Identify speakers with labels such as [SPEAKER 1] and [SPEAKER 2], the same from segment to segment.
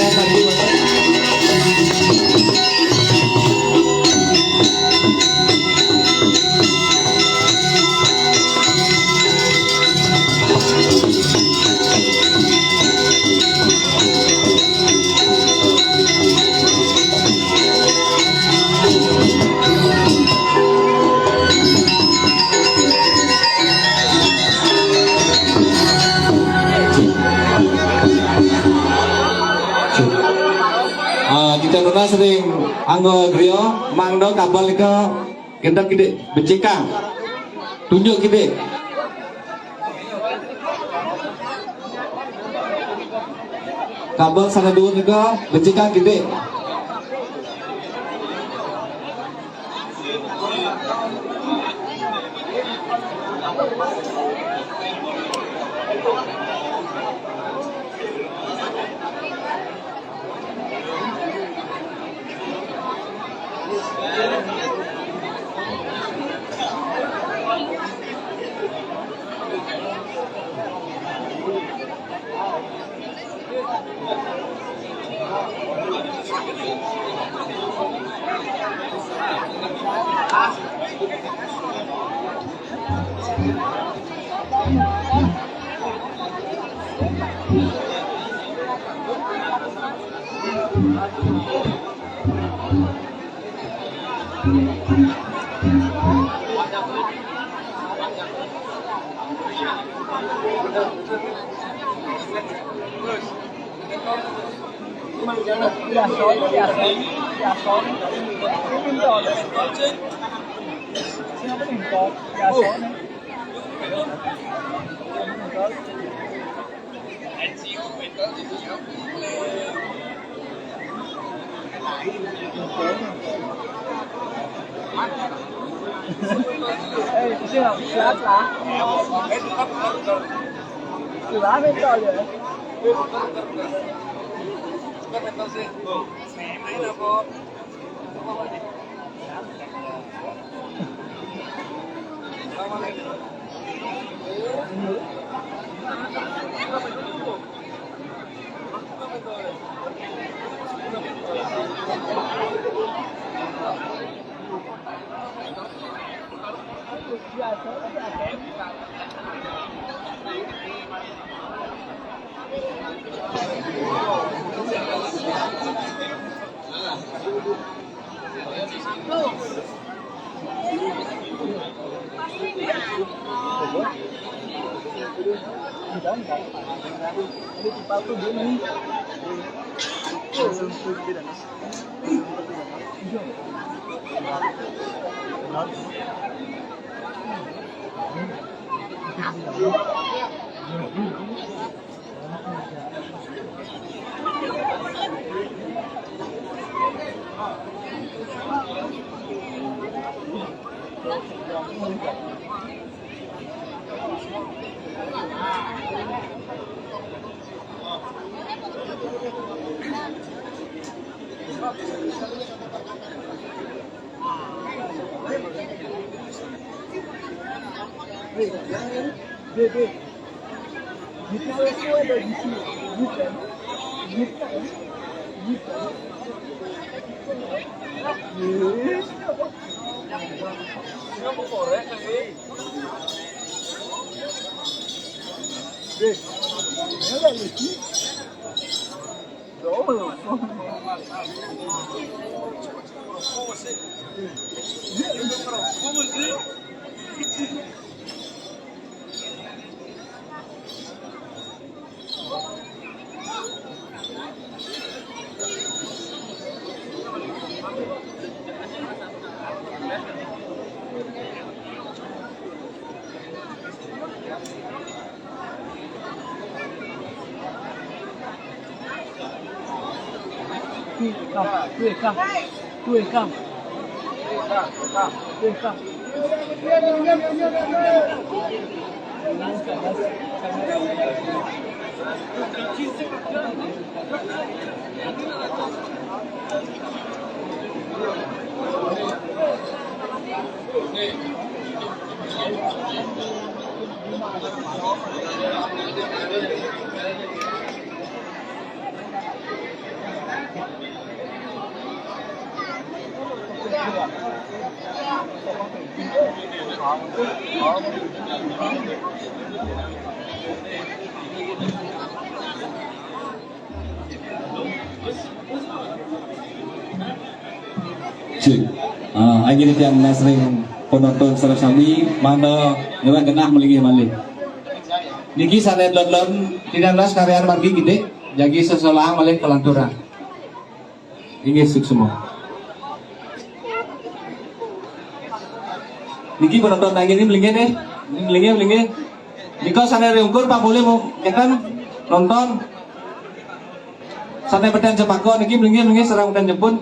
[SPEAKER 1] Kita nuna sering anggo griyo mangdo kabel iko kita gede becikang tunjuk gede kabel sana dulu iko becikang gede Anh ini yang sering penonton secara sami mana nyewa genah melingih malih. Niki sanet lon tidak las karyan margi gede jagi sesolah malih kelanturan. Ini suk semua. Niki penonton nang ini melingih deh, melingih. Niko sanet riungkur Pak boleh mau kan nonton. Sanet pedan Jepako niki melingih serang pedan Jepun.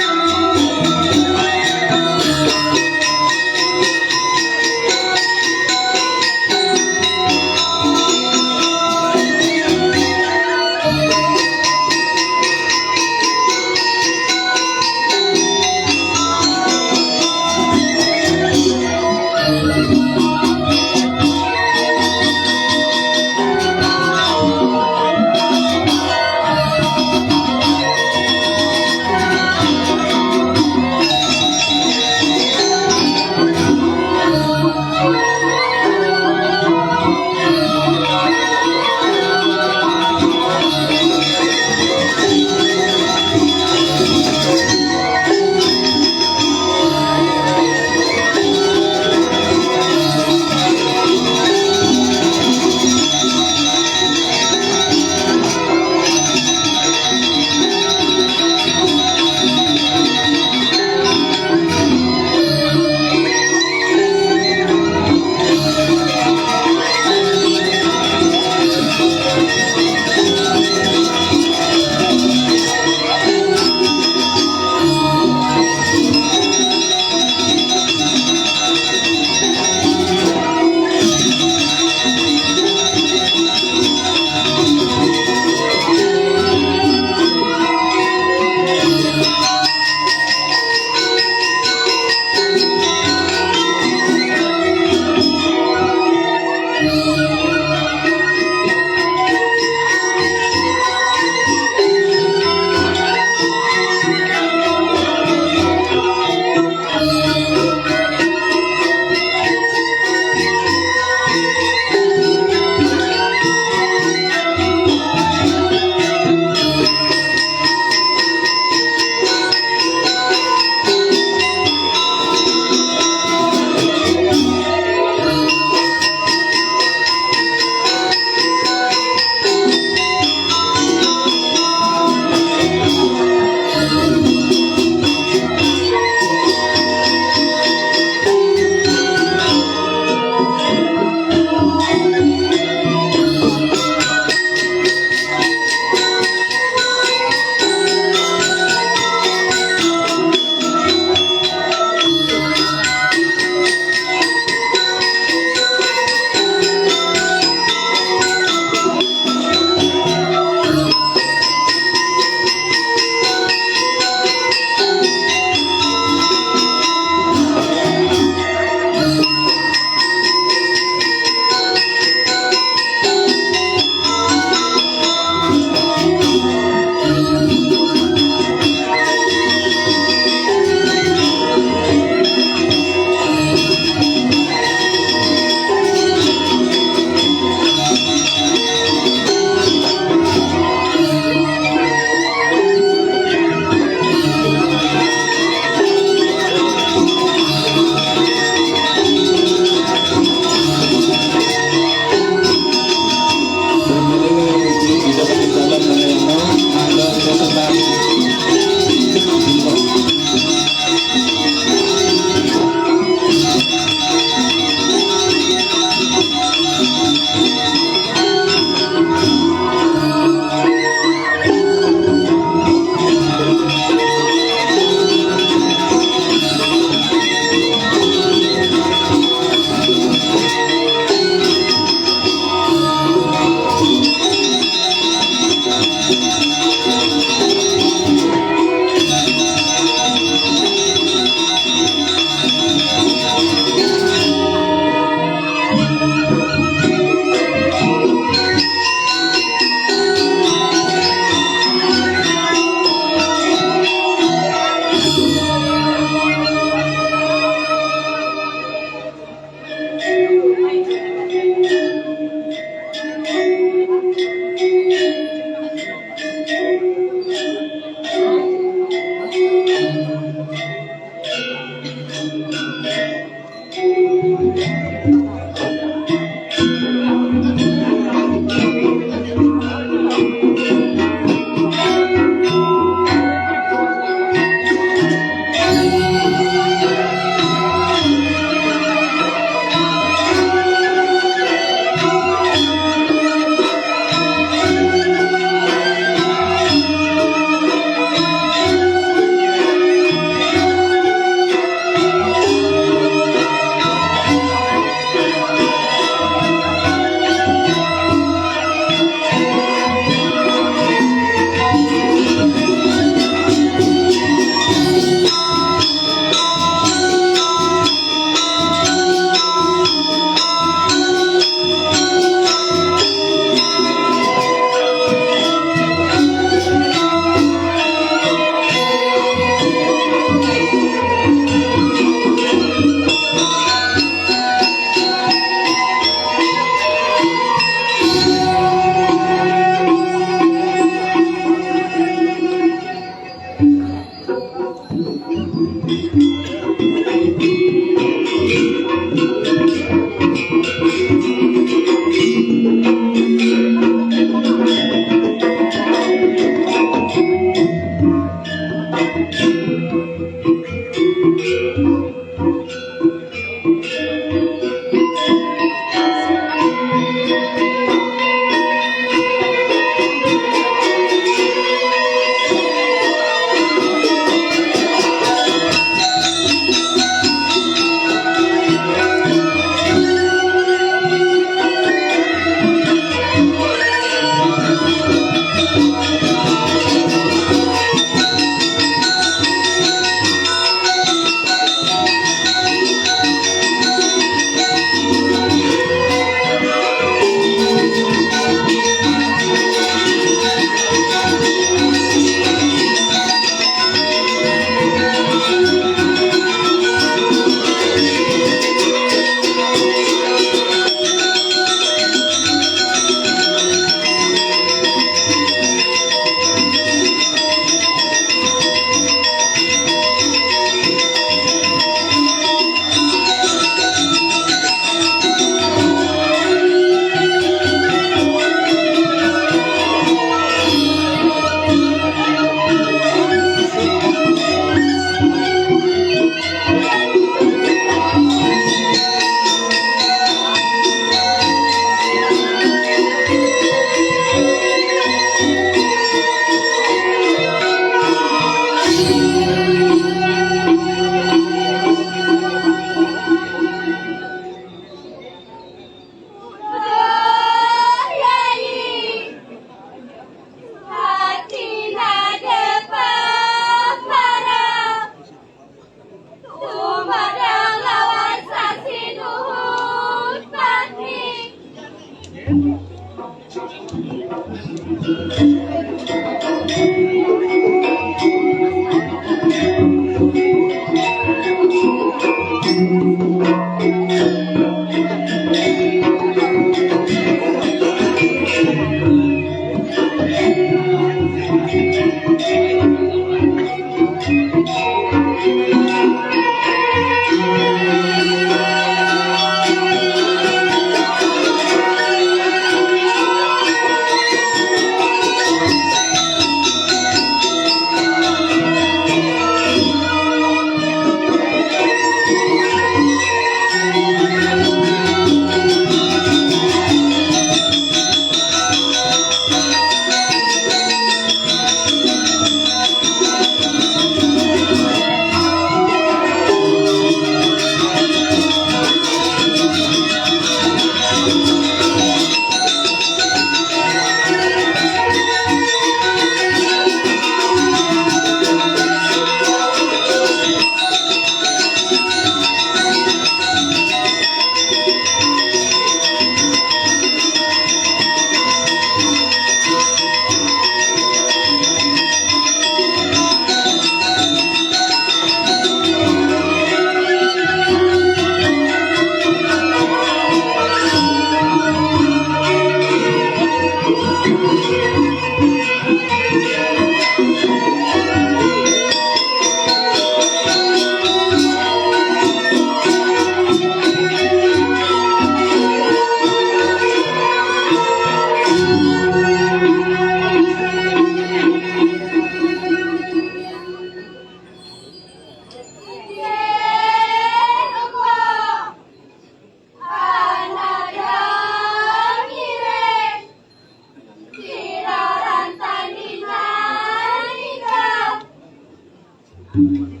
[SPEAKER 2] Mani,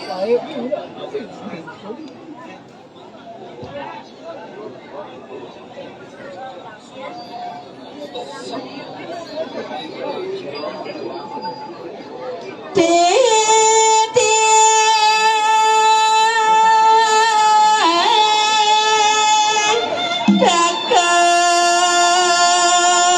[SPEAKER 1] Hãy subscribe cho kênh Ghiền Mì Gõ để không bỏ lỡ những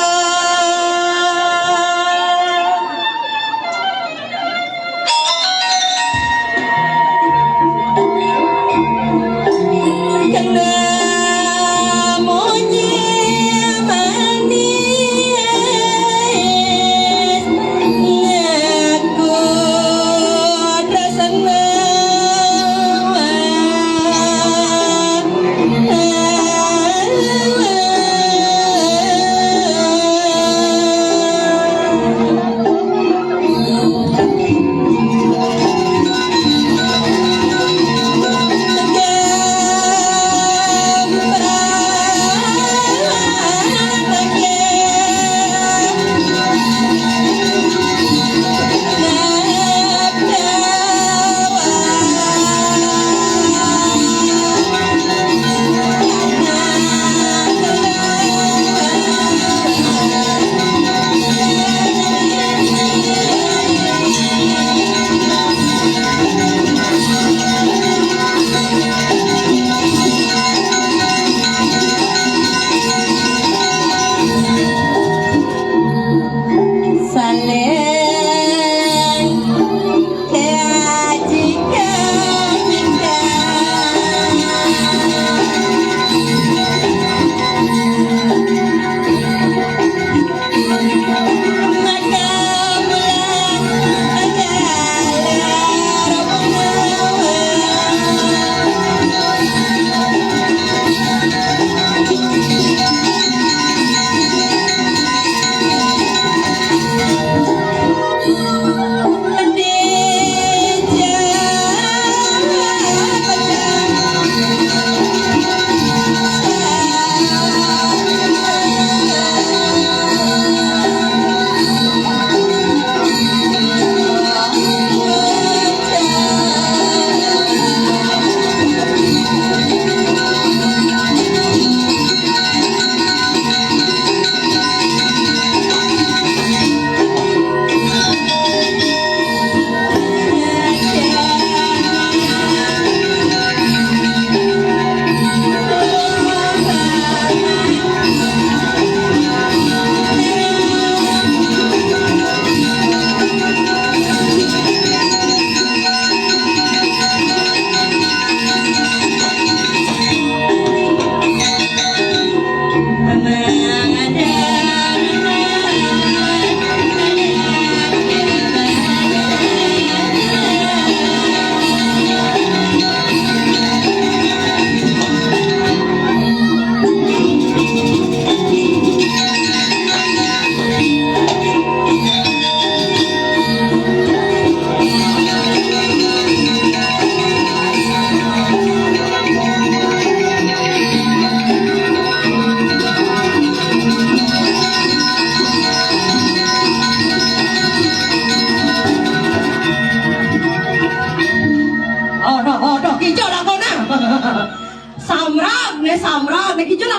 [SPEAKER 1] video hấp dẫn.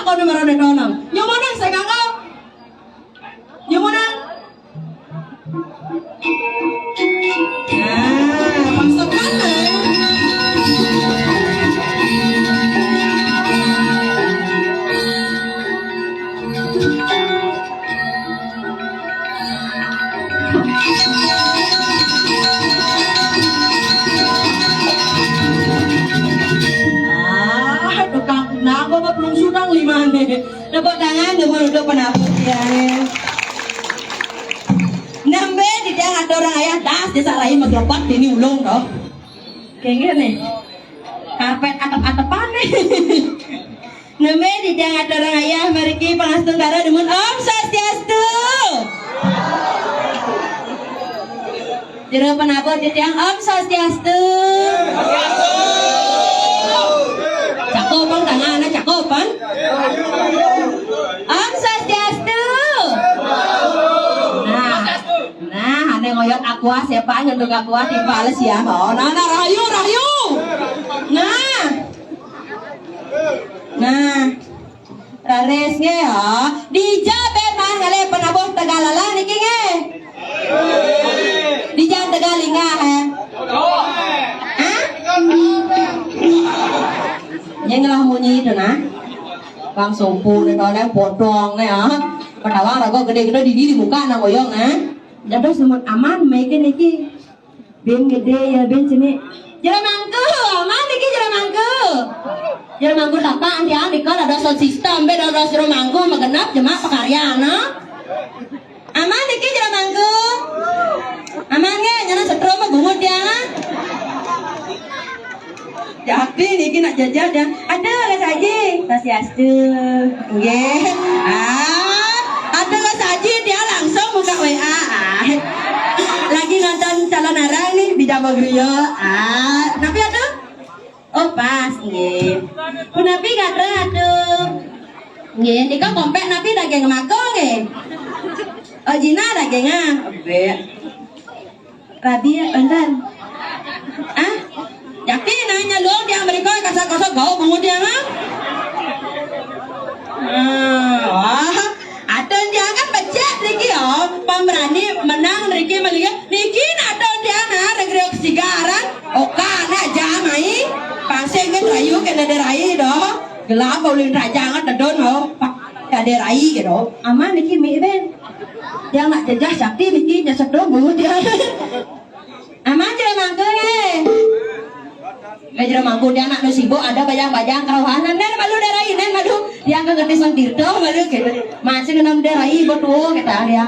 [SPEAKER 2] ako na meron ito nang. Yung mo nang sa kako. Yung mo nang. Pagsakan eh. Nako maplungsunang lima nih. Dapat tangan udah penabut ya. Nambe di tiang ada orang ayah das disalahi maglopat ini ulung toh. Kayak nih. Karpet atap-atapan nih. Nambe di tiang ada orang ayah meriki pangastung dara demun Om Swastiastu. Jero penabut di tiang Om Swastiastu. Cakupan tangannya cakupan. Om Swastiastu. Nah, ane ngoyot aqua siapa nyenduk aqua timpales ya. Oh, nah rahayu. Nah. Rares nge ya. Dijabe mah ngale penabuh Tegalala niki nge. Dijan Tegalinga he. Yang ngelah munyi itu nah, bang sumpu nih kalau yang potong nih ya, pertama rago gede-gede di muka nang goyong nah, jadi semut aman, mereka niki, ben gede ya ben sini, jalan mangku, aman niki jalan mangku apa anti anti kalau ada sound system, beda ada suruh mangku, magenap jemaah pekarya nah, aman niki jalan mangku, aman nggak, jangan setrum mah gungut dia nah. Tapi niki nak jajan dan ada lah saja Swastiastu. Nggih. Ada lah saja dia langsung buka WA. Lagi nonton calon arang nih di Jawa Griyo. Tapi ada? Oh pas nggih. Punapi gatra atuh. Nggih, nika kompek napi daging mako nggih. Oh Jina dagingnya. Be. Rabi bentar. Yakin nanya lu di Amerika kasar-kasar gaul bangun dia mah? Ada dia kan becek Niki ya, pemberani menang Niki melihat Niki ada dia nah regrek sigaran, oka na jamai, pasang kan rayu kan ada rai doh, gelap boleh rajangan ada doh, ada rai gitu, aman Niki mi ben, dia nak jajah sakti Niki jasa doh bangun dia, aman je mangkeng Gajah mangku dia anak nu sibuk ada bajang-bajang karohanan nen malu darai nen malu dia angkat ngerti sang tirto malu gitu masih kenam darai betul kita dia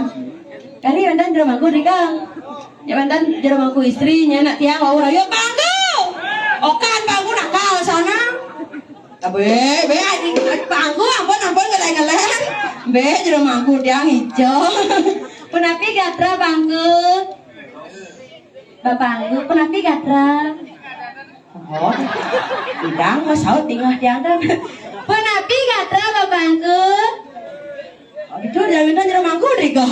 [SPEAKER 2] kali mantan jero mangku dikang ya mantan jero mangku istrinya nak tiang mau rayo bangku okan bangku nakal sana be bangku ampun ngeleng be jero mangku tiang hijau penapi gatra bangku bapangku penapi gatra oh, tidak, masau tinggal jangan. Penapi gatra bapangku. Oh, itu jangan jero mangku riko.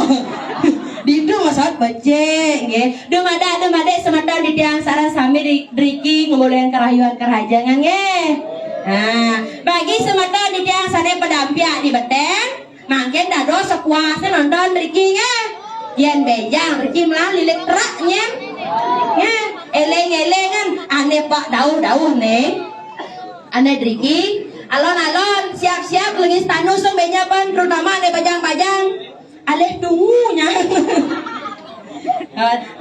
[SPEAKER 2] Ditu masau becek, nggih. Dumade semata di tiang sarang sami driki ngumulayan kerayuan kerajangan nggih. Nah, bagi semata di tiang sane pedampiak di beteng, mangken dado sepuasnya nonton driki nggih. Yen bejang driki melalui elektraknya. Nggih. Eleng-elengan ane pak daun nih ane driki alon-alon siap-siap lagi tanusung benyapan terutama ane bajang-bajang aleh tunggunya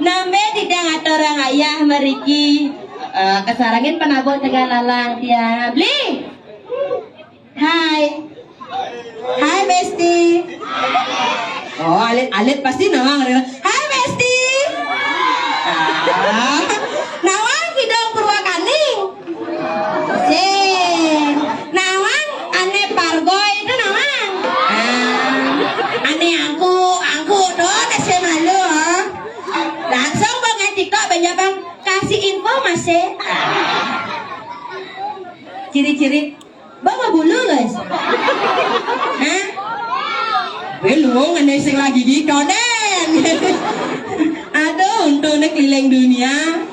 [SPEAKER 2] name tidak ngatorang ayah meriki kesarangin penabut Tegalalang tiang beli hai Besti oh alit pasti nawang hai Besti nawang hidung Purwakaning nawang ane pargo itu nawang ane angku doh nasi malu langsung bang TikTok banyak bang kasih info masih ciri-ciri bang bulu guys belum ane sing lagi gitu den aduh untuk keliling dunia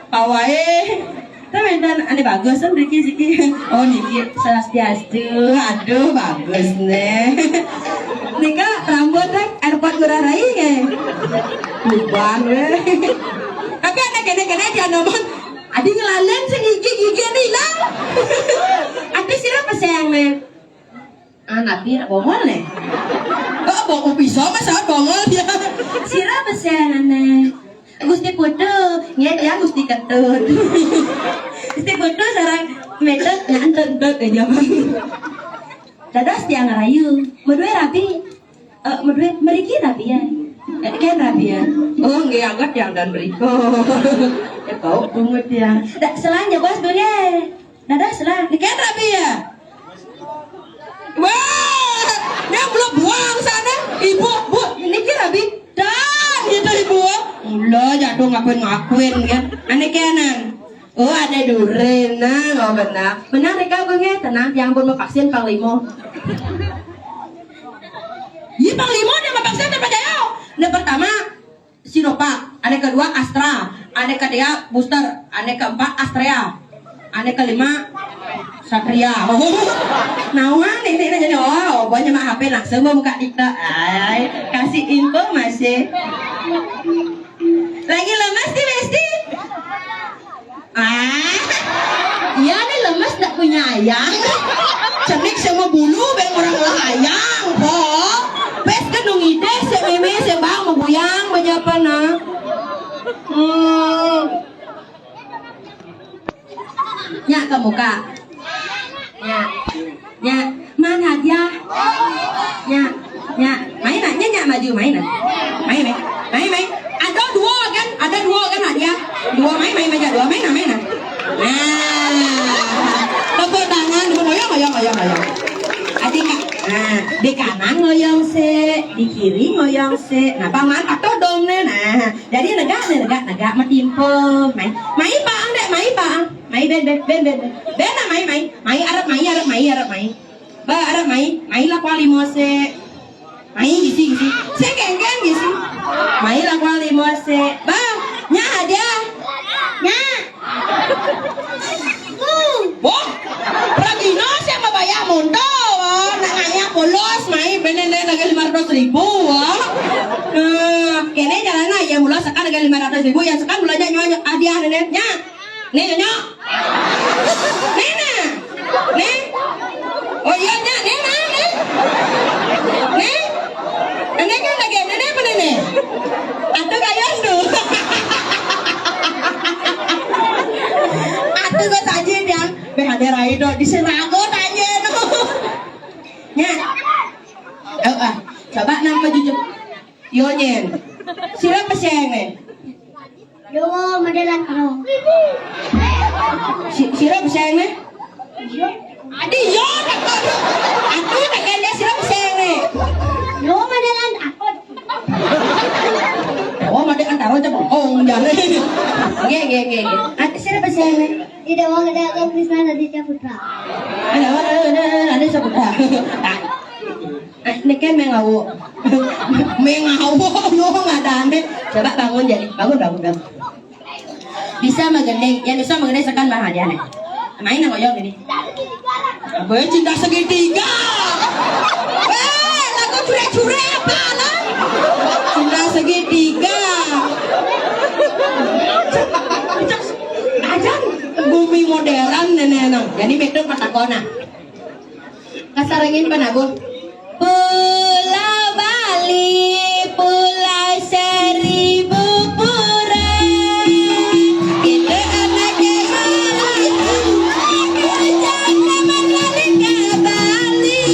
[SPEAKER 2] awalnya tapi medan ane bagus kan Riki Ziki. Oh Niki Swastiastu. Aduh bagus nih. Nika rambut airport Ngurarai ke. Luban weh. Tapi ada kene-kene dia ngomong adi ngelalen sing gigi ini hilang. Adi siapa sayang nih? Nabi bongol nih. Oh bongol bisa masa bongol dia. Siapa sayang nih? Gusti Putu, ya Gusti Ketut. Gusti Putu sarang metode nyantet aja bang. Dadas tiang rayu, medue rapi, medue meriki rapi ya, kan rapi ya. Oh nggak angkat yang dan berikut. Ya kau bungut ya. Selang ya bos dunia. Dadas selang, kan rapi ya. Wah, dia belum buang sana, ibu, bu, ini kan rapi. Dan gitu ibu. Ulah jatuh ngakuin kan. Aneh kanan. Oh ada duren, nah benar. Benar mereka gue tenang. Yang pun mau vaksin panglimo. Iya panglimo dia mau vaksin apa jaya? Yang pertama Sinovac, ada kedua Astra, ada ketiga booster, ada keempat Astrea, ada kelima Satria. Oh, nawan ini jadi oh banyak mah HP langsung mau buka dikta. Ay, kasih info masih. Lagi lemas di Besti? Iya nih lemas tak punya ayang. Cenik sama bulu beng orang lah ayang. Oh, pes kan dong ide sememe sebang mau buyang banyak apa nah? Nyak ke muka. Nyak, mana dia? Nyak, main aja nyak maju main. Ada dua kan hadiah. Dua main aja, dua main. Nah, tepuk tangan, ngoyong. Adik kak, nah di kanan ngoyong se, di kiri ngoyong se. Nah paman atau dong nah. Jadi negak matimpo. Main paang dek, main paang. Main ben arep main. Ba arep main lah kuali mo se. Main gisi. Se geng gisi. Main lah kuali mo se. Ba, nya hadiah. Nya. Boh, Pragino siya mabaya mundo. Nanganya polos, main benen lagi 500.000. Kene jalan aja mula sekarang lagi 500.000 yang sekarang mulanya nyonya hadiah neneknya. Nih nyonya. Nih. Oh iya nya, nih. Nenek kan lagi nenek apa nenek? Atau kayak tu. Atau gue tanya dia, behadera itu diserago tanya tu. Nya. Coba nama jujur. Yo nyen. Siapa siang ni?
[SPEAKER 3] Yo modelan ano.
[SPEAKER 2] Siapa siang ni? Adi yo nak kau. Aku nak kena siapa siang ni?
[SPEAKER 3] Yo modelan ako.
[SPEAKER 2] Oh modelan taruh je bohong jangan. Ge. Ati siapa siang ni?
[SPEAKER 3] Ida wang ada ako Krisna Aditya Putra.
[SPEAKER 2] Ada seputar. Ini kan mengawu lo nggak ada aneh. Coba bangun jadi bangun. Bisa mengendeng, yang bisa mengendeng sekan bahagia nih. Main ngoyong ini. Gue cinta segitiga. Lagu cure-cure apa lah? Cinta segitiga. Ajan bumi modern nenek. Jadi betul patakona. Kasarangin panabun. Pulau Bali, Pulau Seribu Pura. Kita anaknya Bali, jangan mengalir ke Bali.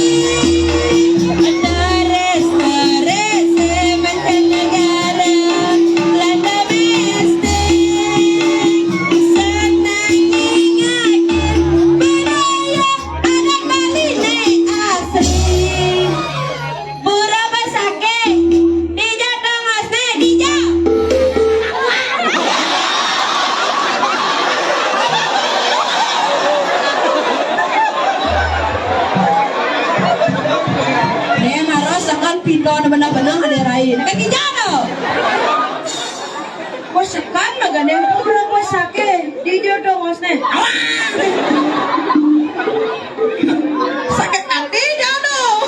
[SPEAKER 2] Torres mancanegara, Belanda mistik. Senang ingatin budaya anak Bali nih asli. Pura Basake, Dija Thomas nih, Dija. Nih harus sekan pito na benar-benar ada lain. Kan Dija no. Kau sekan nggak ada Pura Basake, video dong Masne. Sakit hati jauh.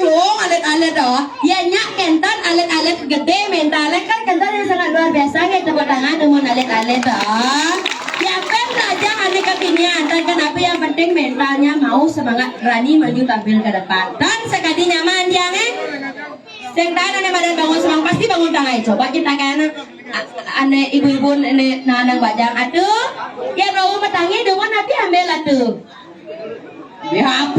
[SPEAKER 2] Long alet-alet doh. Ya nyak kentan alet-alet gede mentalnya kan kentan yang sangat luar biasa gitu tepuk tangan dengan alet-alet doh. Ya kan saja hari kekinian dan kenapa yang penting mentalnya mau semangat berani maju tampil ke depan dan sekali nyaman dia Sing tahan ane badan bangun semang pasti bangun tangan coba kita kan ane ibu-ibu ane nanang bajang aduh ya rawu matangi dengan nanti ambil atuh di HP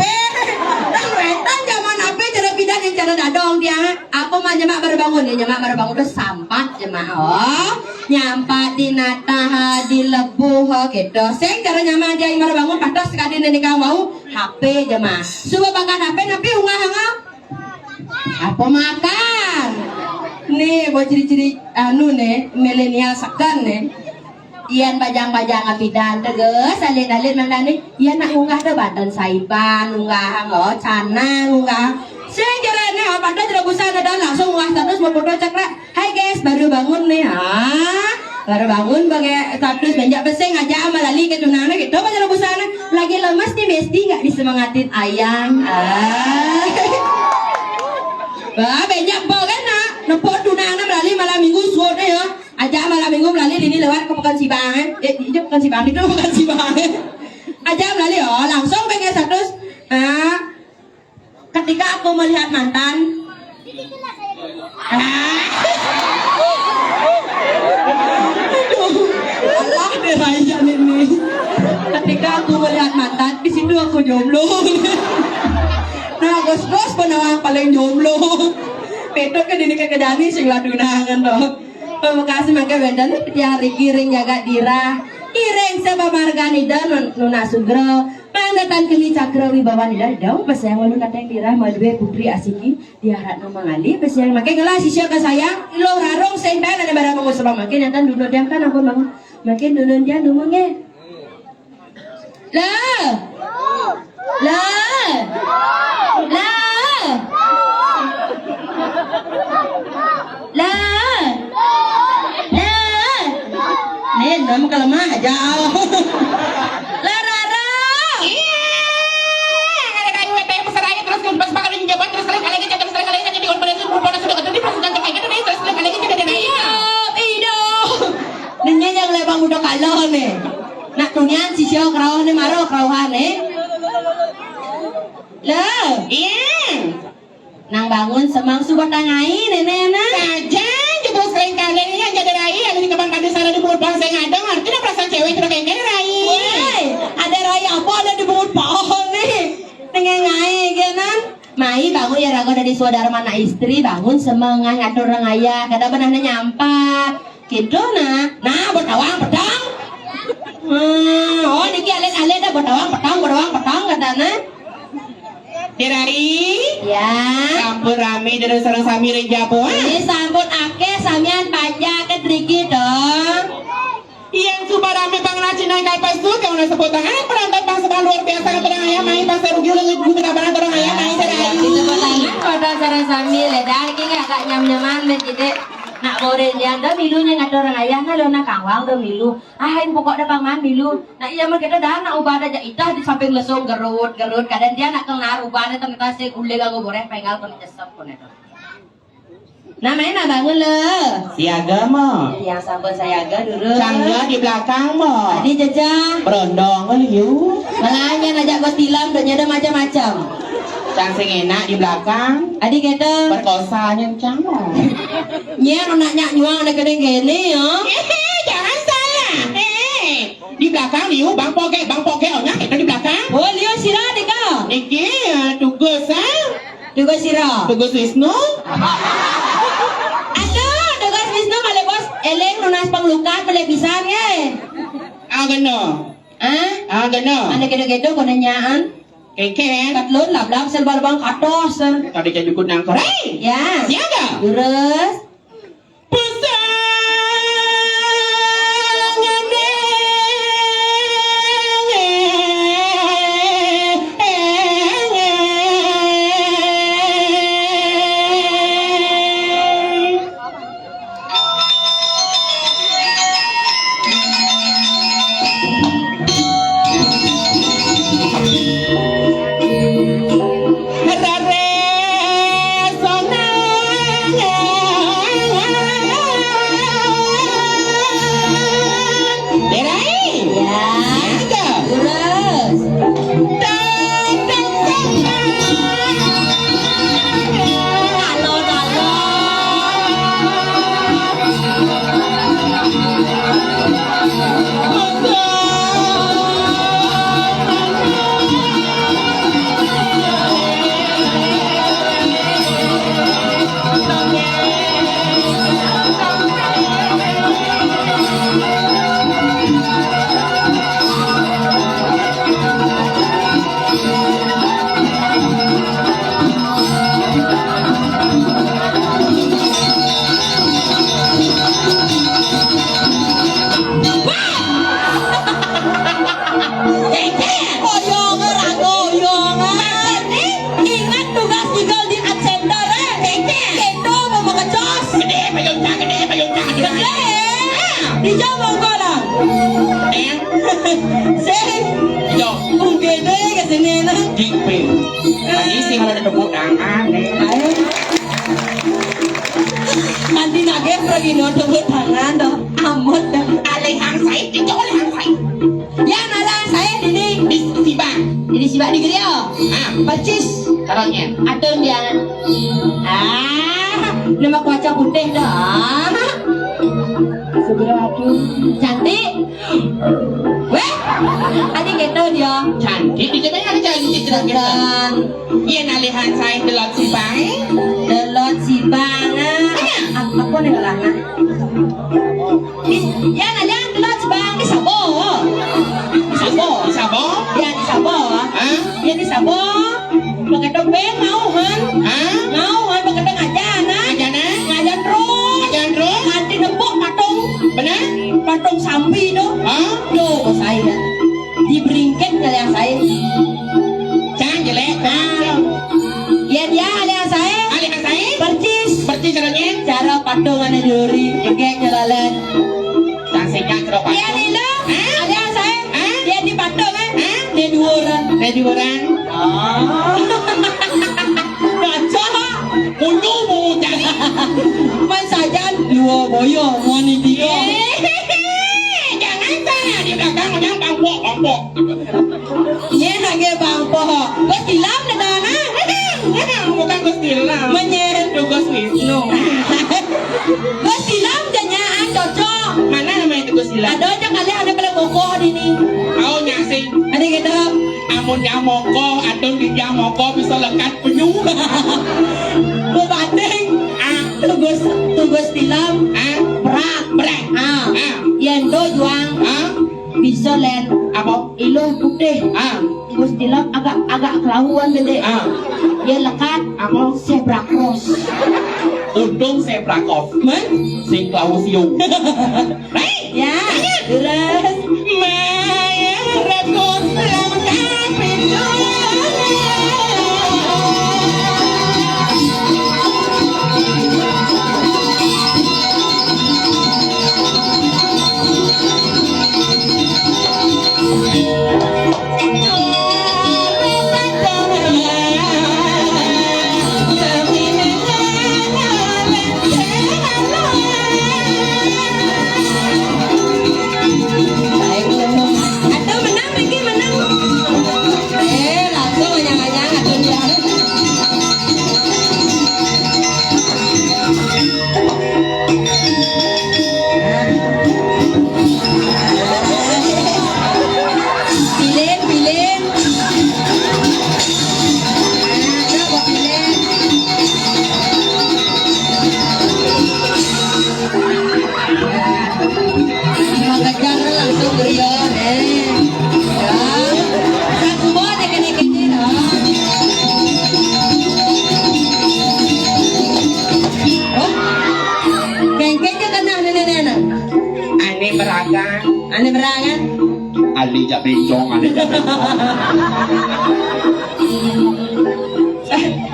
[SPEAKER 2] dan rentan zaman HP cara bidan yang cara dadong dia apa mah nyemak baru bangun ya nyemak baru bangun udah sampat jemaah oh nyampak di nataha di lebuh gitu sing cara nyamak dia yang baru bangun patas sekali nikah mau HP jemaah suka bangkan HP tapi unggah-unggah apa makan nih buat ciri-ciri anu nih milenial sekan nih ian bajang-bajang apidan teges alit-alit mana nih ian nak unggah deh badan saiban unggah oh canang unggah saya jalannya apa ada terobosan ada langsung unggah status mau foto cekrak hai guys baru bangun nih baru bangun pakai status banyak beseng aja malali ke tunana gitu apa terobosan lagi lemas nih besti nggak disemangatin ayang Bah, banyak banget nak. Nepot tunang na melalui malam minggu suốt ya. Aja malam minggu melalui ini lewat ke Pekan Sibang. Itu Pekan Sibang itu Pekan Sibang. Aja melalui oh langsung pengen status. Ketika aku melihat mantan. Allah deraja ini. Ketika aku melihat mantan, di situ aku jomblo. Nah, bos-bos penawang paling jomblo. Petok ke dini kekedani sing ladunangan toh. Pemakasih mangke bendan ya riring jaga dira. Ireng seba marganida nuna sugro. Pangdatan kini cakra wibawa nida daw pasayang walu nateng dira madwe putri asiki diarat no mangali pasayang make gelas sisya ka sayang ilo rarong sentan ada barang mo sebab makin nantan duno diam kan aku bangun makin duno dia numunge. Lah. Nih, nama kelemah aja. Lah Rara.
[SPEAKER 4] Ada kayu teh besar aja terus pas bakal dijabat terus kali lagi jadi konferensi berpola sudah ketemu presiden kayak gitu terus kali lagi jadi
[SPEAKER 2] Ido. Nenya yang lebang udah kalau nih. Nak tunyan si siau kerauh nih maro kerauhan nih. Lah, nang bangun semang suka tangai nenek.
[SPEAKER 4] saja jebus lain kali ini yang jadi rai ada di kapan kali sana di mulut pohon saya ngadeng arti ada perasaan cewek sudah kayak gini rai
[SPEAKER 2] Ada rai apa ada di mulut pohon nih. Nengengai genan. Mai bangun ya rago dari saudara mana istri bangun semengah ngatur rangaya kada benahnya nyampat. Gitu nah bertawang pedang. Oh niki alet-alet dah bertawang pedang katana.
[SPEAKER 4] Dirari
[SPEAKER 2] Ya.
[SPEAKER 4] sampun rame dari sarang sami rejapo
[SPEAKER 2] Ini sambut ake samian pajak ke triki dong.
[SPEAKER 4] yang suka rame pengrajin naik kalpas tuh kalau nasi potong perantau bangsa luar biasa ke pedang ayam main bangsa rugi lagi gue kita barang orang ayam main
[SPEAKER 2] Itu pertanyaan pada cara sambil ledah ini agak nyam-nyaman dan jadi nak goreng dia dah milunya ngatur orang ayah na lo nak kawang dah milu ahain pokok dah paman milu nak iya mah kita dah nak ubah aja itah di samping lesung gerut kadang dia nak kenar ubah ada tempat saya ulle gak goreng pengal kon jesep kon itu namanya bangun le
[SPEAKER 4] siaga mo
[SPEAKER 2] yang sampun saya agak dulu
[SPEAKER 4] cangga di belakang mo
[SPEAKER 2] tadi jejak
[SPEAKER 4] berondong kan yuk
[SPEAKER 2] malahnya ngajak gua tilam dan ada macam-macam
[SPEAKER 4] cang sing enak di belakang
[SPEAKER 2] adik kita
[SPEAKER 4] perkosanya cang mo
[SPEAKER 2] nya anaknya nyuang ada gede gini ya
[SPEAKER 4] jangan salah di belakang liu bang poke ohnya itu di belakang
[SPEAKER 2] oh lihat sirah deh kau
[SPEAKER 4] iki tugas
[SPEAKER 2] juga sirah
[SPEAKER 4] tugas Wisnu
[SPEAKER 2] aduh tugas Wisnu malah bos eleng lunas panglukat boleh bisa ya
[SPEAKER 4] ageno
[SPEAKER 2] ada gede-gede kau nanyaan
[SPEAKER 4] keken
[SPEAKER 2] katlon lablab selbal bang katos
[SPEAKER 4] tadi jadi ikut nangkor
[SPEAKER 2] ya
[SPEAKER 4] siaga
[SPEAKER 2] terus Dijawab monggo lang. Sen,
[SPEAKER 4] Yo,
[SPEAKER 2] kung gede ke sini na.
[SPEAKER 4] jipin. Lagi sih kalau ada tepuk tangan.
[SPEAKER 2] Ayo. Nanti nage pergi tepuk tangan dong. Amot dah.
[SPEAKER 4] Alehang saya, tidak alehang saya.
[SPEAKER 2] Yan ala saya ini.
[SPEAKER 4] Di Sibang.
[SPEAKER 2] Ini si Pak di Grio.
[SPEAKER 4] Ah,
[SPEAKER 2] Percis.
[SPEAKER 4] caranya.
[SPEAKER 2] Atun dia. Nama kaca putih dah. Segera aduh. Cantik. Weh, adik kita dia.
[SPEAKER 4] Cantik, di mana ada cantik kira-kira.
[SPEAKER 2] Dan
[SPEAKER 4] Iya, alehang saya di Lot Sibang.
[SPEAKER 2] delot si bang. Apa nih lana? Ya nanya delot si bang di Sabo. Di Sabo.
[SPEAKER 4] Di Sabo?
[SPEAKER 2] Ya di Sabo.
[SPEAKER 4] Hah?
[SPEAKER 2] Ya di Sabo. Pakai dompet mau kan?
[SPEAKER 4] Hah?
[SPEAKER 2] Mau kan pakai dompet ngajan
[SPEAKER 4] Aja nah?
[SPEAKER 2] ngajan terus.
[SPEAKER 4] Ajan terus?
[SPEAKER 2] Nanti nempok patung
[SPEAKER 4] Benar?
[SPEAKER 2] patung sampi tuh.
[SPEAKER 4] Hah?
[SPEAKER 2] Tuh saya di bringket kalian saya.
[SPEAKER 4] Jangan jelek.
[SPEAKER 2] Ya dia alias saya.
[SPEAKER 4] Alehang saya?
[SPEAKER 2] Percis.
[SPEAKER 4] Seperti caranya.
[SPEAKER 2] Cara patung ada duri, kayak nyalalan.
[SPEAKER 4] Jangan singkat kerap.
[SPEAKER 2] Dia nih lo, alias saya.
[SPEAKER 4] Hah?
[SPEAKER 2] Dia di patung dia dua orang.
[SPEAKER 4] Ready orang?
[SPEAKER 2] Kaca,
[SPEAKER 4] Ulu mau cari.
[SPEAKER 2] main saja dua boyo, mani tiga.
[SPEAKER 4] Jangan sana di belakang yang bangkok bangkok.
[SPEAKER 2] Nye hage bang poho, kau silam nih dana.
[SPEAKER 4] Bukan Gus Dilam.
[SPEAKER 2] Menyen,
[SPEAKER 4] Itu Gus Wisnu.
[SPEAKER 2] kau silam janyaan cocok.
[SPEAKER 4] Mana namanya itu Gus Dilam?
[SPEAKER 2] Ada aja kalian ada pada kokoh di ni.
[SPEAKER 4] Kau nyasing.
[SPEAKER 2] Ada kita.
[SPEAKER 4] Amun nyamoko, adon di nyamoko bisa lekat penyu.
[SPEAKER 2] Bebating,
[SPEAKER 4] Ah,
[SPEAKER 2] tugas silam,
[SPEAKER 4] ah,
[SPEAKER 2] berak.
[SPEAKER 4] berat.
[SPEAKER 2] Ah,
[SPEAKER 4] Ah,
[SPEAKER 2] yang do juang
[SPEAKER 4] ah,
[SPEAKER 2] bisa len
[SPEAKER 4] apa?
[SPEAKER 2] iloh putih.
[SPEAKER 4] Ah,
[SPEAKER 2] Tugas silam agak kelahuan gede.
[SPEAKER 4] ah,
[SPEAKER 2] Yang lekat
[SPEAKER 4] apa?
[SPEAKER 2] zebra cross.
[SPEAKER 4] Untung saya prakov.
[SPEAKER 2] Man?
[SPEAKER 4] Sing klaus yung. Right?
[SPEAKER 2] Ya, terus
[SPEAKER 4] Maya repot lengkap itu.
[SPEAKER 2] atau menang lagi menang. Langsung anyang-anyang atau dia. Pilih, pilih. Coba pilih. Mengejar langsung beliau. Ya. Satu buat dikit-dikit dah. Oh, kengkeng ke tanah nenek-nenek.
[SPEAKER 4] Ane beraga,
[SPEAKER 2] Ane berangan.
[SPEAKER 4] ali jak bencong, ali jak bencong.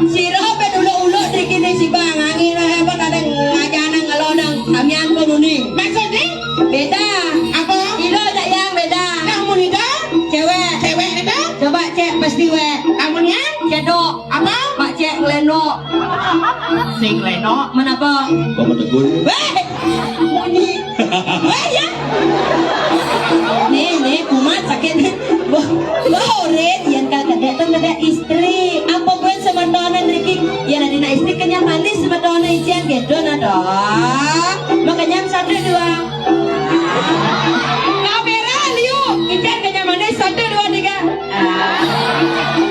[SPEAKER 2] Siro pe ulo-ulo dikit si bang angin apa kadang ngajanan ngelodang kamian penuning.
[SPEAKER 4] Maksudnya?
[SPEAKER 2] Beda.
[SPEAKER 4] Apa?
[SPEAKER 2] Ilo tak yang beda.
[SPEAKER 4] Kamu ni dah?
[SPEAKER 2] Cewek.
[SPEAKER 4] Cewek ni dah?
[SPEAKER 2] Coba cek pasti we.
[SPEAKER 4] Kamu ni ah?
[SPEAKER 2] Cedok.
[SPEAKER 4] Apa?
[SPEAKER 2] Mak cek ngelendok.
[SPEAKER 4] Sing leno.
[SPEAKER 2] Menapa?
[SPEAKER 1] Bapak tegur.
[SPEAKER 2] Weh. Muni. Weh ya. Nih kumat sakit. Ore yang kakak datang ada istri. Apa gue sama donan Ricky? Ya nanti na istri kenyang manis sama donan isian gitu nado. Makanya satu dua. Kamera liu. Ikan kenyang manis satu dua tiga.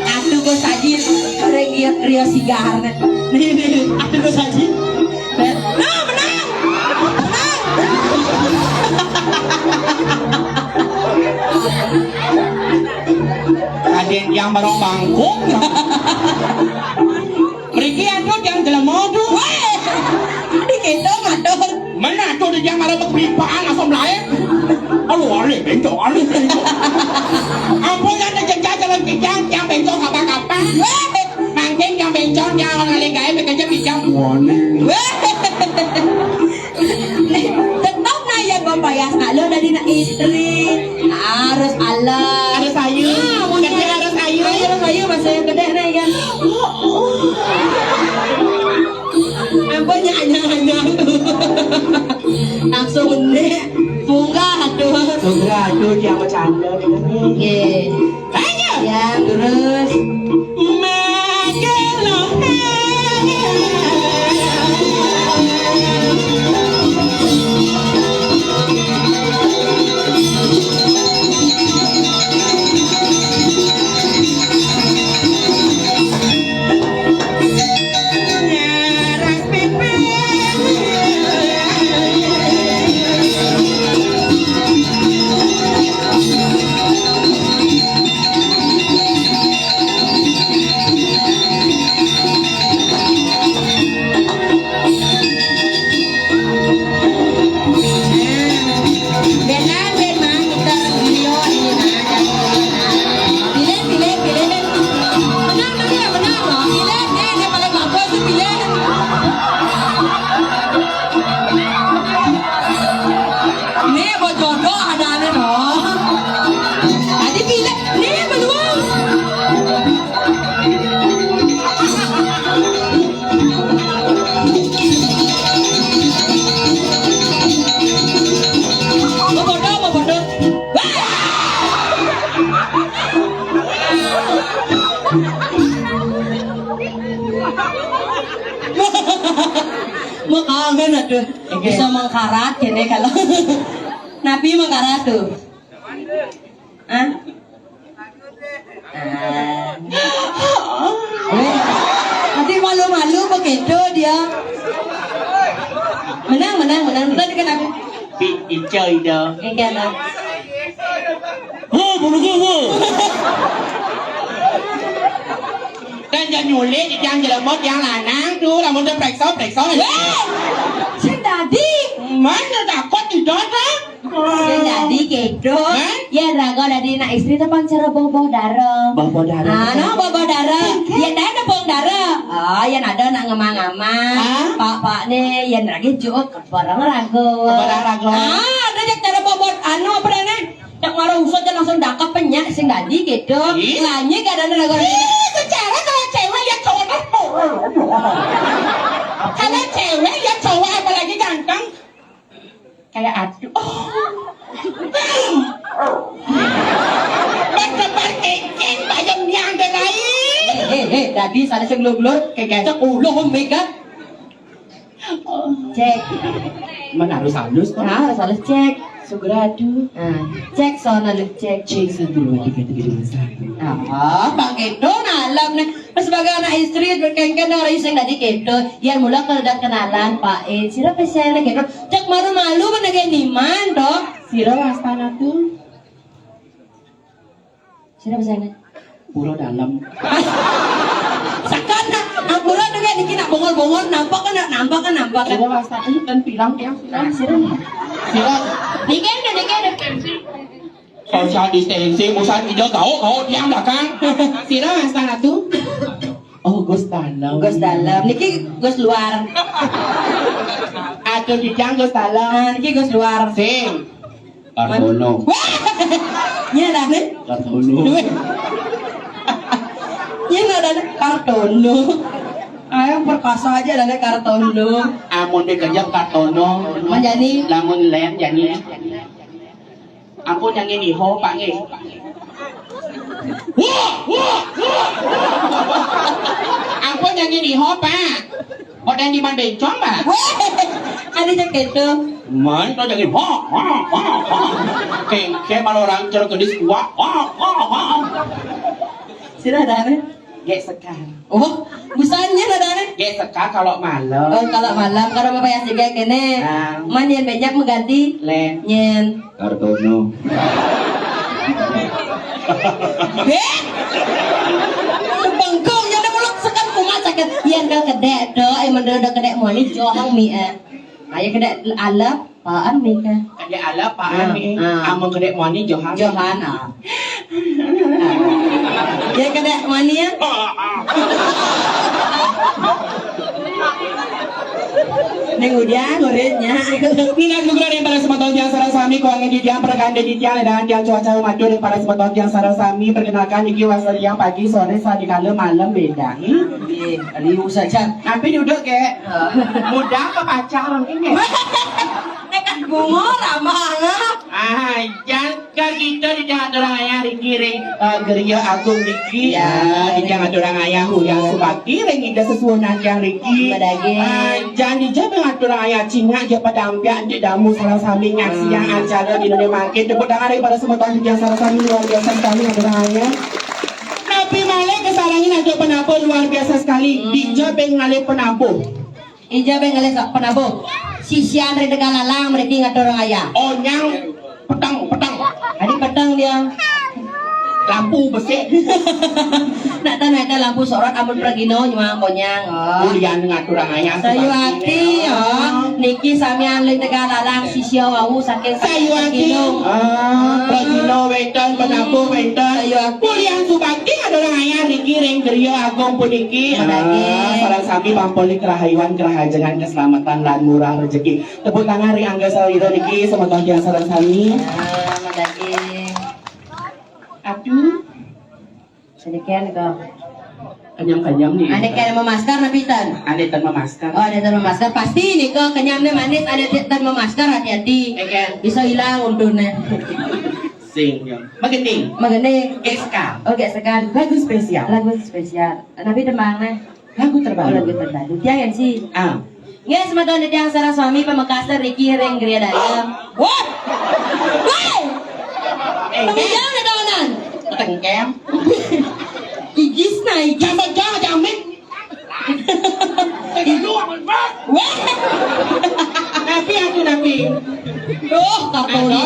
[SPEAKER 2] Atuh gue sajin. Rio sigar. Nih. Atuh gue sajin. Nah menang.
[SPEAKER 4] Aden yang barong bangkok. Mereka ada yang dalam modu.
[SPEAKER 2] Ini kita ngatur.
[SPEAKER 4] Mana tu dia yang ada berpipaan asam lain. Alu ali bencong, ali bencong. Apa yang ada jejak dalam kijang yang bencong apa-apa. Mangking yang bencong yang orang lain gaya bekerja bijang.
[SPEAKER 1] Warning.
[SPEAKER 2] Tetap na yang payas alo dari nak istri. Harus Allah.
[SPEAKER 4] Harus ayu. Gede harus ayu.
[SPEAKER 2] Harus ayu masih yang gede nih kan. Apa nyanyi langsung gede. Munggah aduh.
[SPEAKER 4] Segera aduh dia bercanda.
[SPEAKER 2] Oke.
[SPEAKER 4] Tanya.
[SPEAKER 2] Ya terus. Mau kangen aduh, bisa mengkarat gini kalau Nabi mengkarat tuh. Hah? Nanti malu-malu begitu dia. Menang. Tadi kan aku.
[SPEAKER 4] Bị chơi đó.
[SPEAKER 2] Cái kia nào.
[SPEAKER 4] Đang giờ nhùi lết thì đang giờ là mất giang là nắng chú là một trăm bạch sáu này.
[SPEAKER 2] Xin tadi.
[SPEAKER 4] Mấy nó đã có gì đó đó.
[SPEAKER 2] Xin tadi gitu. Ya raga dari nak istri tu pancara bobo darah.
[SPEAKER 4] Bobo darah.
[SPEAKER 2] Ah, no bobo darah. Ya dah ada bong darah. Ah, yang ada nak ngemang-ngemang. Pak ni yang lagi juk barang rago.
[SPEAKER 4] Barang rago.
[SPEAKER 2] Ah, ada jak cara bobo anu apa nih? Jak marah usut je langsung dakap penyak sing tadi gitu. Lanya kadang rago.
[SPEAKER 4] Secara kalau cewek ya cowok kalau cewek ya cowok apalagi ganteng kayak aduh Bar kengkeng bayang yang dari
[SPEAKER 2] Tadi sana sing glur-glur kayak cek uluh mega. Cek.
[SPEAKER 4] mana harus halus kok
[SPEAKER 2] Nah, harus cek.
[SPEAKER 4] segera aduh
[SPEAKER 2] Cek sono lu cek.
[SPEAKER 4] cek 1 2 3 4 5
[SPEAKER 2] Ah, Bang Kedo nalam nih. Sebagai anak istri berkengken orang iseng tadi Kedo. Yang mula kalau udah kenalan Pak sira pesen Kedo. Cek malu-malu menegak niman dong.
[SPEAKER 4] sira wastana tuh
[SPEAKER 2] Sira pesen.
[SPEAKER 4] puro dalam
[SPEAKER 2] Sakana, ampura dengan dikit nak bongol-bongol nampak kan.
[SPEAKER 4] sira wastana kan bilang ya
[SPEAKER 2] Sira.
[SPEAKER 4] sira
[SPEAKER 2] Dikit.
[SPEAKER 4] social distancing usaha hijau kau yang belakang sira wastana tuh oh gus dalam
[SPEAKER 2] Gus dalam, niki Gus luar.
[SPEAKER 4] atau dijang gus dalam
[SPEAKER 2] Ah, niki Gus luar.
[SPEAKER 4] sing Kartono
[SPEAKER 2] Nya dah nih.
[SPEAKER 4] Kartono
[SPEAKER 2] Nya ada kartono. Ayo perkasa aja ada kartono.
[SPEAKER 4] amun dikejar Kartono
[SPEAKER 2] Menjadi
[SPEAKER 4] lamun len jadi ampun yang ini ho pak nge ampun yang ini ho pak ho dan di mana bencong pak
[SPEAKER 2] ada jaket tuh.
[SPEAKER 4] man to jadi ho kayak malu orang cerok kedis wah
[SPEAKER 2] Sudah ada nih.
[SPEAKER 4] gak sekarang
[SPEAKER 2] Oh, busanya ada nih.
[SPEAKER 4] gak sekarang kalau malam
[SPEAKER 2] Oh, kalau malam kalau bapak yang juga kene. Man yang banyak mengganti
[SPEAKER 4] len
[SPEAKER 2] nyen.
[SPEAKER 1] Kartono.
[SPEAKER 2] Bengkong yang ada mulut sekan kumat sakit. Yang dah kedek do, emang dah kedek moni johang mi Ayo kedek alap, paan mi ka.
[SPEAKER 4] ada ala pak ami amun kedek mani johan
[SPEAKER 2] Johana. Ya kedek mani ya. Neng udah nguritnya.
[SPEAKER 4] Inilah keguguran yang pada semua tahun yang Niki kuangin di tiang perganda di tiang dan tiang cuaca madu para sebotol tiang sarasami perkenalkan Niki wasal yang pagi sore saat dikala malam beda.
[SPEAKER 2] Riu saja.
[SPEAKER 4] Tapi duduk ke muda apa pacaran ini?
[SPEAKER 2] Nekat bungo ramah.
[SPEAKER 4] Jangan kita di jangan orang ayah dikiring geria agung Niki di jangan orang ayah yang subaki ring ida sesuatu yang Niki. Jangan dijaga orang ayah Cina dia pada ambil di damu salah sami ngaksi yang acara di dunia market tepuk tangan daripada semua tahun yang salah sami luar biasa sekali orang ayah. Tapi malah kesarangin ada penabuh luar biasa sekali dijabeng ngalih penabuh.
[SPEAKER 2] Ija bengalai sak penabo. Sisian re tegalalang mereka ngat orang ayah.
[SPEAKER 4] Oh nyang petang.
[SPEAKER 2] Adi petang dia.
[SPEAKER 4] Lampu besi.
[SPEAKER 2] Nak tanah ada lampu sorot amun pragino nyuang konyang.
[SPEAKER 4] Kuliah ngatur orang ayah.
[SPEAKER 2] Sayu hati Niki samian le tegalalang sisio wau saking
[SPEAKER 4] Sayu hati. Pragino wetan penabuh wetan. Kuliah subakti ada orang ayah Niki ring geria agung puniki. Sarang sami pampoli kerahayuan kerahajangan keselamatan dan murah rezeki. Tepuk tangan ri angga salira Niki sama yang sarang sami.
[SPEAKER 2] Madagi.
[SPEAKER 4] Aduh,
[SPEAKER 2] Sedikit kau.
[SPEAKER 4] kenyam nih.
[SPEAKER 2] Ada kayak memaskar napitan.
[SPEAKER 4] Ada tanpa masker.
[SPEAKER 2] Oh, ada tanpa masker pasti nih kau kenyamnya manis. Ada tanpa masker hati-hati.
[SPEAKER 4] Eken.
[SPEAKER 2] Bisa hilang undurnya.
[SPEAKER 4] Sing, ya. Magening.
[SPEAKER 2] Maganda.
[SPEAKER 4] SK.
[SPEAKER 2] Oke sekarang
[SPEAKER 4] Lagu spesial.
[SPEAKER 2] lagu spesial. Nabi demang nih.
[SPEAKER 4] Lagu
[SPEAKER 2] Oh,
[SPEAKER 4] terbaru.
[SPEAKER 2] lagu terbaru. Jangan sih.
[SPEAKER 4] Yes,
[SPEAKER 2] Semua tahun yang sarang suami pemekasan Ricky Reng Gria Dalam. Wah, wah, pemijang na tawanan.
[SPEAKER 4] Tengkem.
[SPEAKER 2] Igis na igis.
[SPEAKER 4] Jangan jamin.
[SPEAKER 2] Wah,
[SPEAKER 4] Napi.
[SPEAKER 2] oh kapoli.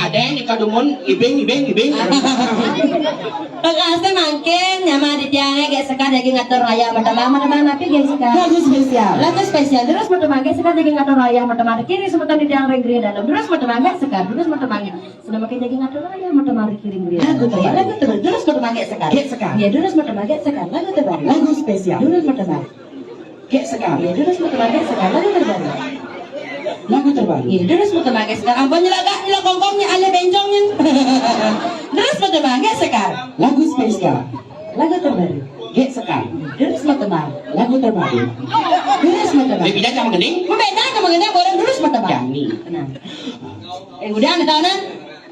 [SPEAKER 4] Ada ni kadumun ibing.
[SPEAKER 2] Pagkasa mangkin nyama di tiangnya kayak sekarang daging ngatur raya mata-mama napi kayak sekarang.
[SPEAKER 4] Lagu spesial.
[SPEAKER 2] Lagu spesial terus mata-mangga sekarang daging ngatur raya mata-mangga kiri sebutan di tiang Reng Gria Dalam. Terus mata-mangga sekarang terus mata-mangga. Sudah makin daging ngatur raya mata-mangga kiri Gria Dalam. Lagu terbaru. Terus mata-mangga sekarang.
[SPEAKER 4] Kayak sekarang.
[SPEAKER 2] Ya terus mata-mangga sekarang. Lagu terbaru.
[SPEAKER 4] Lagu spesial.
[SPEAKER 2] Terus mata-mangga.
[SPEAKER 4] Kayak sekarang.
[SPEAKER 2] Ya terus mata-mangga sekarang. Lagu terbaru.
[SPEAKER 4] Lagu terbaru.
[SPEAKER 2] Ya terus mata-mangga sekarang. Ampun nyelak kongkongnya ale bencongnya. Terus mata-mangga sekarang.
[SPEAKER 4] Lagu spesial.
[SPEAKER 2] Lagu terbaru.
[SPEAKER 4] Kayak sekarang.
[SPEAKER 2] Terus mata-mangga.
[SPEAKER 4] Lagu terbaru.
[SPEAKER 2] Terus mata-mangga.
[SPEAKER 4] Beda sama gening.
[SPEAKER 2] Membeda sama gede boleh terus mata-mangga.
[SPEAKER 4] Jani.
[SPEAKER 2] Tenang. Udah ada tahunan?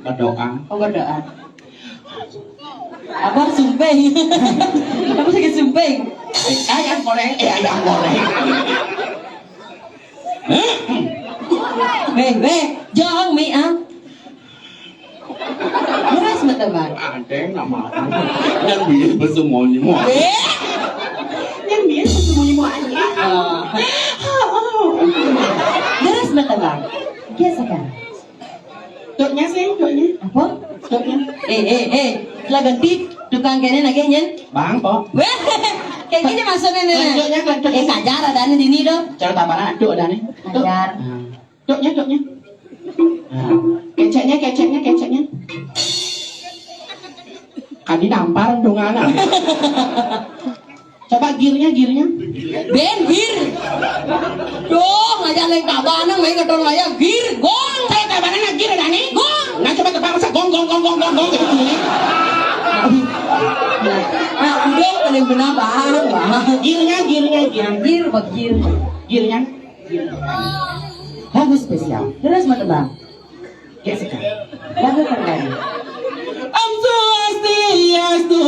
[SPEAKER 4] Berdoa.
[SPEAKER 2] Oh berdoa. Apa sumpeng? Apa sakit sumpeng?
[SPEAKER 4] Ayam goreng. Ayam goreng.
[SPEAKER 2] Jangan mi ah. Terus mata-mangga.
[SPEAKER 4] Ada yang nama. Yang biar bersemuanya semua. Yang biar bersemuanya
[SPEAKER 2] Terus mata-mangga. Kia sekarang.
[SPEAKER 4] Tuknya sih, tuknya.
[SPEAKER 2] Apa?
[SPEAKER 4] Tuknya.
[SPEAKER 2] Lah ganti tukang kene lagi nyen.
[SPEAKER 4] Bang, po.
[SPEAKER 2] Weh, kayak gini maksudnya nih.
[SPEAKER 4] Lanjutnya.
[SPEAKER 2] Kajar ada nih di sini dong.
[SPEAKER 4] Cara tambahan aduk ada nih.
[SPEAKER 2] Kajar.
[SPEAKER 4] Tuknya. Keceknya. Kadi nampar dongan. Coba girnya.
[SPEAKER 2] Ben gir. Duh, ngajak lagi kabanan main ke tolong aja gir, gong.
[SPEAKER 4] Saya kabaran lagi ada nih.
[SPEAKER 2] Gong.
[SPEAKER 4] Nah coba tebak masa gong.
[SPEAKER 2] Nah, udah paling benar bang.
[SPEAKER 4] Girnya.
[SPEAKER 2] Gir, bagir.
[SPEAKER 4] Girnya. Lagu spesial.
[SPEAKER 2] Terus mata bang.
[SPEAKER 4] Kayak sekarang.
[SPEAKER 2] Lagu terbaru.
[SPEAKER 4] Om Swastiastu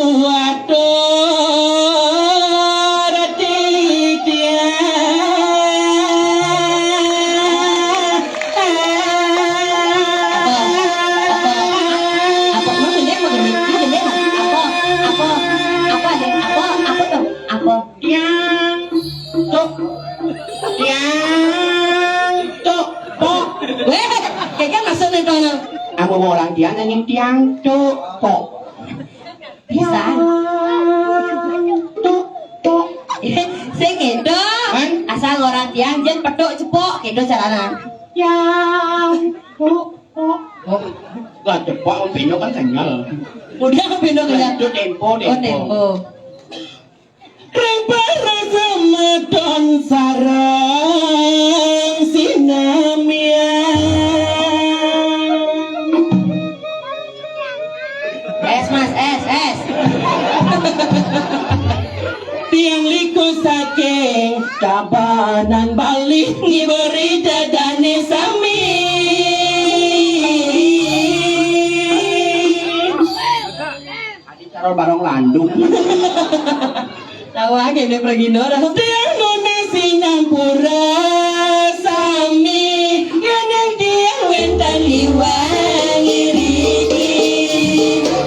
[SPEAKER 4] Amo mo lang diyan ang tiang po.
[SPEAKER 2] Bisa. Saya kedo. Asal orang tiang jen pedok cepok kedo carana.
[SPEAKER 4] Yang po. Gak cepat om Pino kan kenyal.
[SPEAKER 2] Udah kedo kenyal.
[SPEAKER 4] Itu tempo.
[SPEAKER 2] Oh tempo.
[SPEAKER 4] Repara sama don sarang sinamia. Kanan balik ngiberi dadane sami. Cara barong landung.
[SPEAKER 2] Tahu aja ini pergi Nora.
[SPEAKER 4] Tiang nona sinampura sami. Ganang tiang wentan liwangi riki.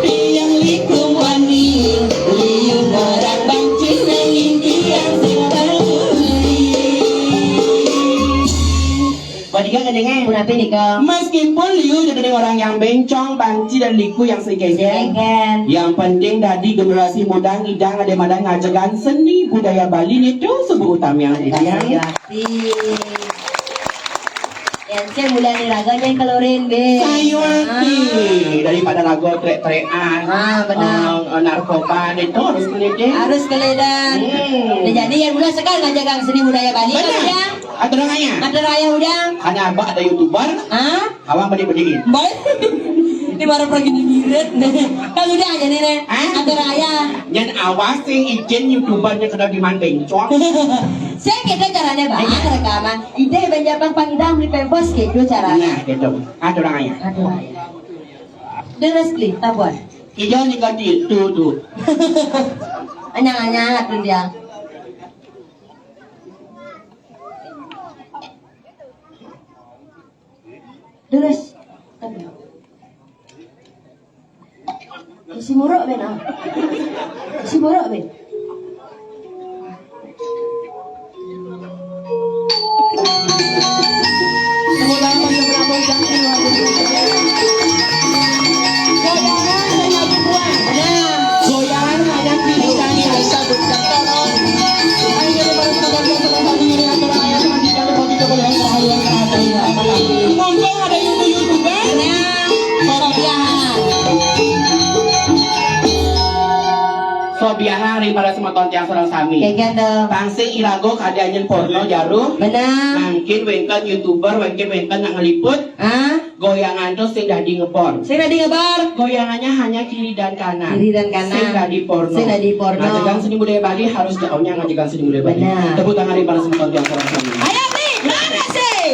[SPEAKER 4] Tiang likum wani. Liung orang bangcing nangin tiang singpaluri. Badikan kedengar.
[SPEAKER 2] Kenapa nih kau?
[SPEAKER 4] Meskipun Liu jadi orang yang bencong, banci dan liku yang segenggen,
[SPEAKER 2] Kan.
[SPEAKER 4] yang penting dari generasi muda ngidang ada mana ngajagan seni budaya Bali itu sebuah utama yang ideal.
[SPEAKER 2] Yang saya mulai nih raganya keluarin be.
[SPEAKER 4] Sayuati daripada lagu trek-trekan,
[SPEAKER 2] benar.
[SPEAKER 4] narkoba itu harus kelihatan.
[SPEAKER 2] Harus keledan. Nah, jadi yang mulai sekarang ngajagang seni budaya Bali kan
[SPEAKER 4] Benar.
[SPEAKER 2] udah.
[SPEAKER 4] Ada orangnya.
[SPEAKER 2] Ada raya udah.
[SPEAKER 4] Hanya abah ada youtuber,
[SPEAKER 2] Hah?
[SPEAKER 4] awang bedi-bediin.
[SPEAKER 2] Baik. Ini baru pergi digiret. Kalau udah aja nih nih.
[SPEAKER 4] Hah?
[SPEAKER 2] Ada raya.
[SPEAKER 4] Yang awas yang izin youtubernya kena di mana bencong.
[SPEAKER 2] Saya kita caranya bang rekaman. Ide banyak pangidang di pempos gitu caranya.
[SPEAKER 4] Nah, gitu. Ada orangnya.
[SPEAKER 2] Ada raya. Deres kli, tabuan.
[SPEAKER 4] Hijau ni ganti tu.
[SPEAKER 2] Anyang-anyang tuh dia. Deres. Si murok ben ah. Si murok ben.
[SPEAKER 4] Goyangan ada pilih kami Aisyah berkata Monggo ada youtuber Sobiahan hari pada semua konten serang sami.
[SPEAKER 2] Kayak gitu.
[SPEAKER 4] Pangsing irago kadaanyan porno jarum.
[SPEAKER 2] Benar.
[SPEAKER 4] Mungkin wengkan youtuber, mungkin wengkan yang ngeliput.
[SPEAKER 2] Ah,
[SPEAKER 4] Goyangan tuh sing dadi ngepor.
[SPEAKER 2] saya tadi ngebar.
[SPEAKER 4] Goyangannya hanya kiri dan kanan.
[SPEAKER 2] Kiri dan kanan.
[SPEAKER 4] Sing dadi porno.
[SPEAKER 2] Sing dadi porno.
[SPEAKER 4] Ngajagan seni budaya Bali harus jauhnya ngajagan seni budaya Bali.
[SPEAKER 2] Benar.
[SPEAKER 4] Tepuk tangan hari pada semua konten serang sami.
[SPEAKER 2] Ayo nih, mana sih?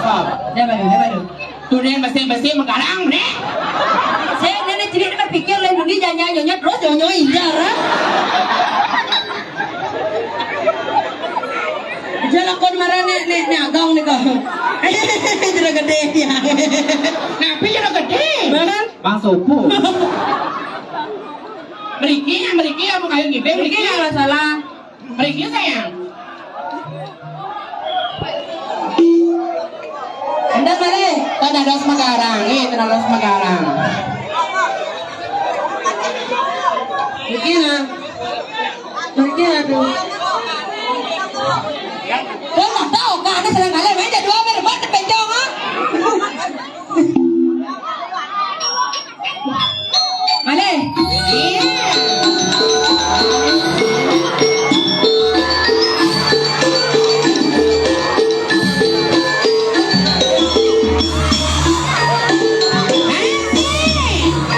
[SPEAKER 4] Stop.
[SPEAKER 2] Dia baru.
[SPEAKER 4] Tu ni bersih mengarang ni.
[SPEAKER 2] Saya nenek cerita kan pikir lain dunia nyanyi terus nyanyi injar. Jalan kon marah nek agong ni kau. Jadi gede ya.
[SPEAKER 4] Nabi yang gede.
[SPEAKER 2] Bahkan
[SPEAKER 1] Bang Sopo.
[SPEAKER 4] Meriki apa kayak gitu?
[SPEAKER 2] ini yang masalah.
[SPEAKER 4] Meriki sayang.
[SPEAKER 2] Anda mare.
[SPEAKER 4] Tanados Magarang, tanados Magarang.
[SPEAKER 2] Begini. Tu. Kau tak tahu kan ada sedang kalian main jadi dua berbuat penjong ah. Male.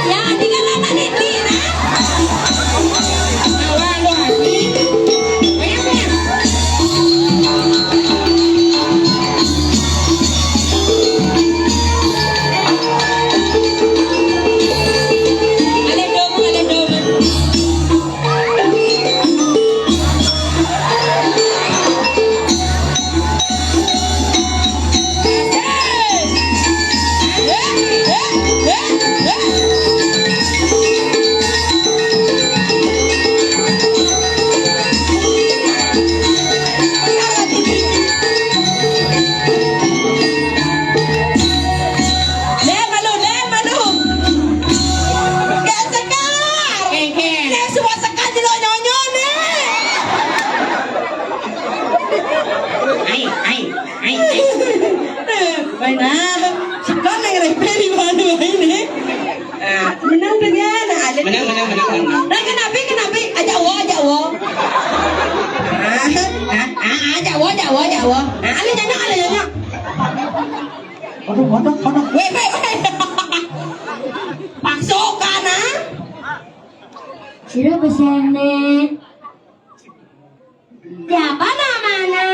[SPEAKER 2] Ya, tinggal anak ini nah.
[SPEAKER 4] Awang lu hati.
[SPEAKER 2] Ada dom. Len malu. Gak sekar.
[SPEAKER 4] Ken.
[SPEAKER 2] Nek semua sekar di nyonyo ni.
[SPEAKER 4] Ai.
[SPEAKER 2] Baik nah. Sekar yang repe di mana ini? Menang dengan ada.
[SPEAKER 4] Menang.
[SPEAKER 2] Nah kenapa? Ajak wo. Ajak wo. Ale nyanyi.
[SPEAKER 4] Waduh.
[SPEAKER 2] Weh. Pasukan ah.
[SPEAKER 3] Sudah pesene. Siapa namanya?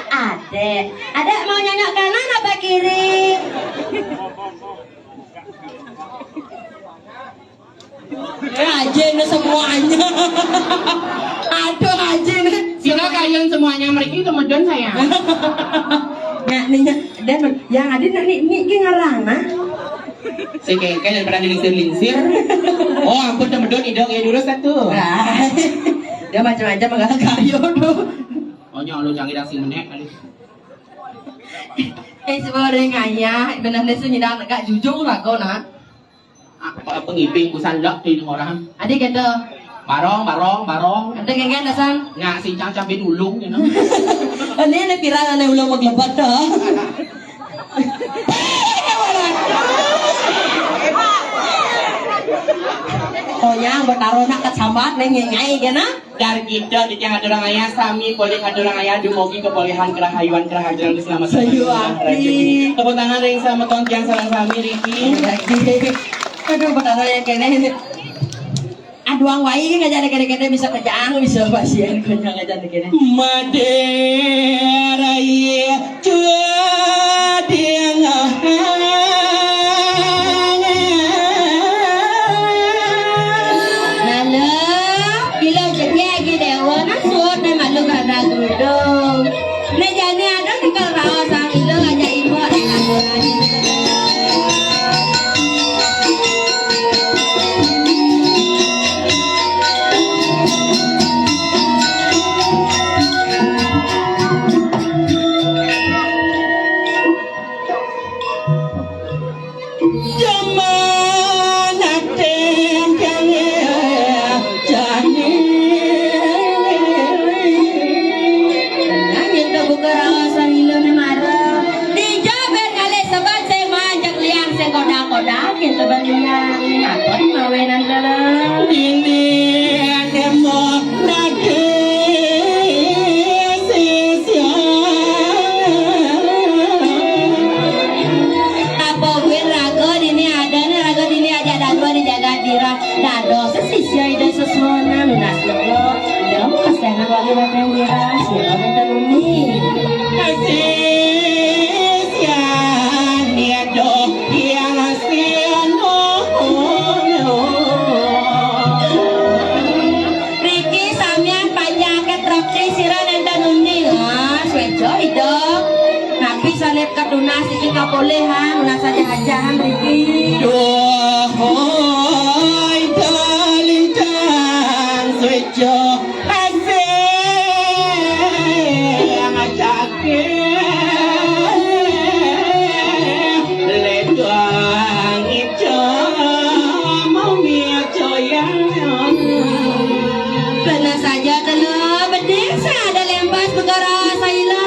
[SPEAKER 3] Ade. Ade mau nyanyok kanan apa kiri?
[SPEAKER 2] Rajin semuanya. Aduh rajin.
[SPEAKER 4] Sila kalian semuanya mereka itu medon sayang.
[SPEAKER 2] Nya dan yang ada ni ngarang nah.
[SPEAKER 4] Si Kengken yang pernah dilinsir. Oh ampun medon idong ya dulu satu.
[SPEAKER 2] Dia macam-macam enggak kayu tuh.
[SPEAKER 4] Oh nyolo jangan dah si menek kali.
[SPEAKER 2] Sebenarnya ngaya benar-benar nyidang agak jujur lah kau nak.
[SPEAKER 4] Apa pengiping kusan dak di orang.
[SPEAKER 2] Adik kata
[SPEAKER 4] Barong.
[SPEAKER 2] ada kan dasan.
[SPEAKER 4] Nga si cang bin ulung you know.
[SPEAKER 2] Ini pirang ane ulang maglebat dah. Oh yang bertaruh nak kesambat neng ngai gana.
[SPEAKER 4] Dari kita di tiang adurang ayah sami poling adurang ayah dumugi kepolehan kerahayuan kerahayuan selamat
[SPEAKER 2] Sayuari.
[SPEAKER 4] tepuk tangan ring sama tuan tiang sarang sami Riki.
[SPEAKER 2] Aduh bertaruh yang kene. Aduang wai kan ngajar kene bisa kejang bisa pasien kena ngajar kene.
[SPEAKER 4] Madera ye cua tiang
[SPEAKER 3] Lalu, bila jadi dewa nak suat dan malu kada duduk. Nah jadi ada di kalau sang itu ngajak ibu ada laporan. kita pendira sira kita nuni.
[SPEAKER 4] Sian dia dok yang sian
[SPEAKER 3] Riki sampean panjang ke traktir sira nenda nuni swejo idok. Napi salib ketunas iki kapolehan unas saja hajahan Riki.
[SPEAKER 4] Dohoi dalitan suejo asing ajake ledang ijo mau miajo yang
[SPEAKER 3] Benar saja telo beding ada lembas perkara saila.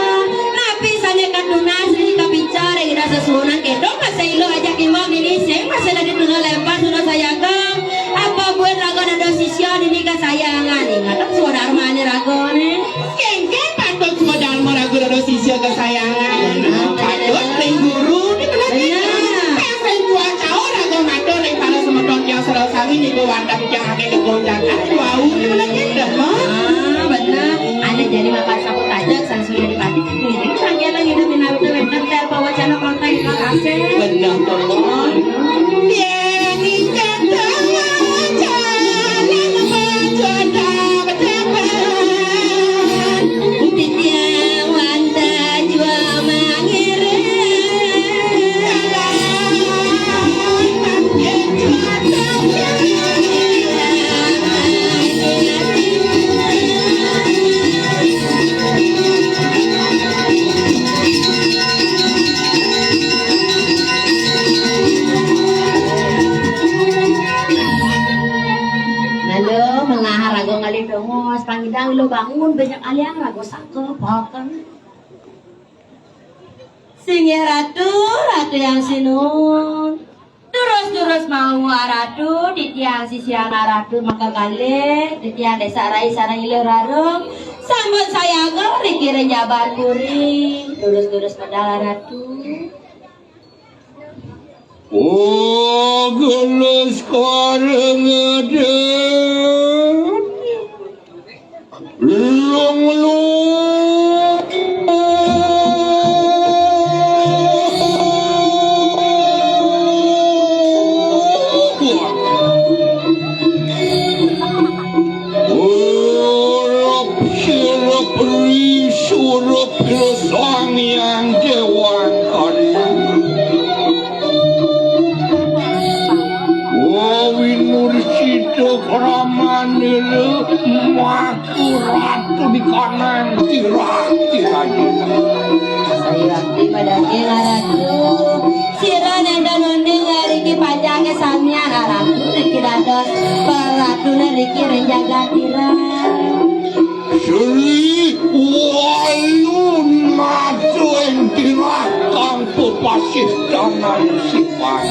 [SPEAKER 3] Napi sane ketunas Riki kabicara ira sesunan kedong sailo ajak imam ini sing masih ada tuna lembas tuna sayagam. Apa buat rago ada sisya ini kesayangan ingat suara armani rago nih.
[SPEAKER 4] kengke patut modal meragu dodo sisya kesayangan patut ning guru di belakang pengen dua tahun aku matur ning para semedot yang serau sami niku wandang yang akeh kegoncangan wau di belakang dah mah
[SPEAKER 3] Benar, ada jadi makan sapu tajak sang sudah dipati ini sanggih lagi hidup minawit winter tel pawacana konten kakase.
[SPEAKER 4] benar teman yang ikan jalan berjodoh berdepan
[SPEAKER 3] Titiang wanda jua mangiring. Lalu mengahar rago ngalih dongos panggidang lo bangun banyak aliang rago sakep bahkan Singgih ratu yang sinun terus mau ratu di tiang sisiana ratu maka kali di tiang desa rai sarang ilir rarung sambut saya go Riki rejaban kuring terus padahal ratu.
[SPEAKER 4] Oh, gelas koreng ada surup sang yang dewan karya Winurcito Kramanil Matu ratu di kanan tirati
[SPEAKER 3] Sayakti padake ngaratu sira nenda nunding Riki panjangnya samia ngaratu Riki dados peratuna Riki renjaga tira
[SPEAKER 4] Seri walun matu entirak kang pepasit danan sipan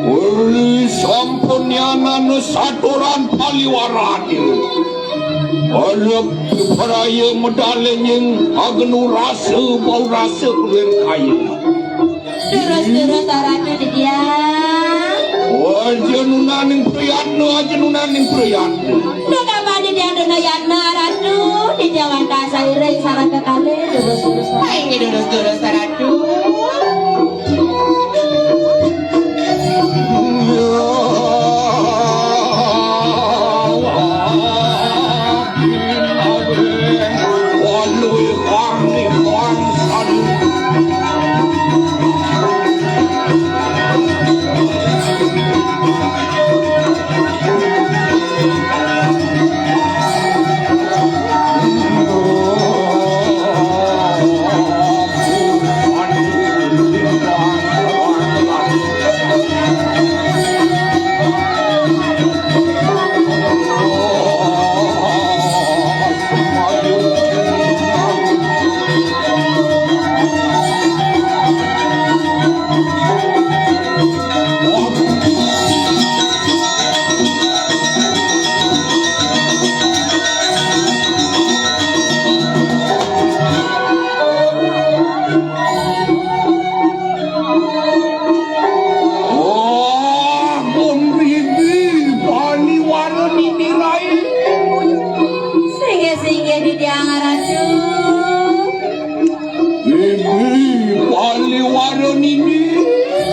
[SPEAKER 4] Uli sampunyanan saturan paliwarani Alap paraya medaleng yang agnu rasa bau rasa kulen kaya
[SPEAKER 3] terus ratu di dia
[SPEAKER 4] aja nunaning priyatna
[SPEAKER 3] Nggak badi dia dena yana ratu di jalan kasairing sarang kekali terus
[SPEAKER 4] Hai terus ratu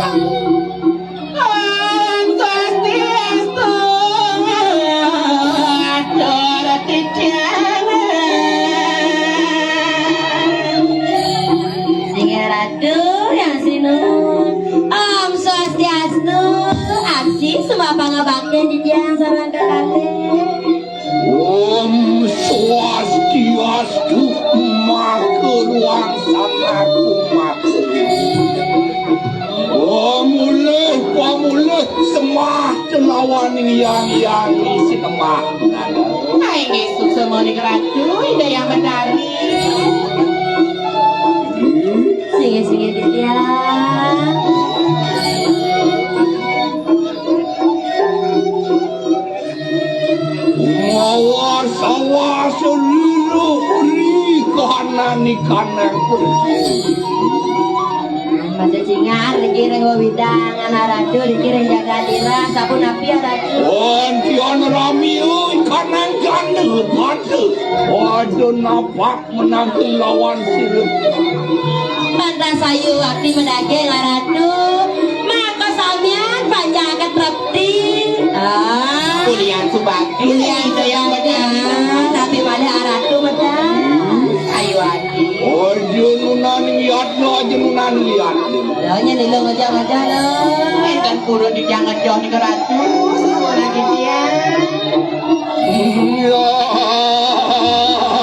[SPEAKER 3] Om Swastiastu, abdi semua pangabakti di tiang sarang kalih.
[SPEAKER 4] Om Swastiastu, makeluang sanaku makeluang. Pamulih semah celawan yang isi temah. Hai Yesus semua di keratu, ida yang medali.
[SPEAKER 3] Singe-singe di tiang.
[SPEAKER 4] Awas liru ri kanan pergi.
[SPEAKER 3] Pada cingan dikiring wawidangan aradu dikiring jagadira sapun api aradu.
[SPEAKER 4] Ontian rami kanan janda bantu. Waduh napak menantu lawan sirup.
[SPEAKER 3] Mata sayu akti mendaging aradu. Maka samian panjangan repti.
[SPEAKER 4] Kuliah subakti.
[SPEAKER 3] Kuliah saya benar. Tapi pada aradu benar. Ayo akti.
[SPEAKER 4] Nunan lihat no, nunan lihat.
[SPEAKER 3] Doanya nih lo ngejak-ngejak lo.
[SPEAKER 4] Dan kurun di jangan jauh di keratu.
[SPEAKER 3] Lagi dia.
[SPEAKER 4] Ya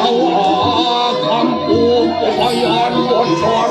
[SPEAKER 4] Allah, kampung pelayan bocor.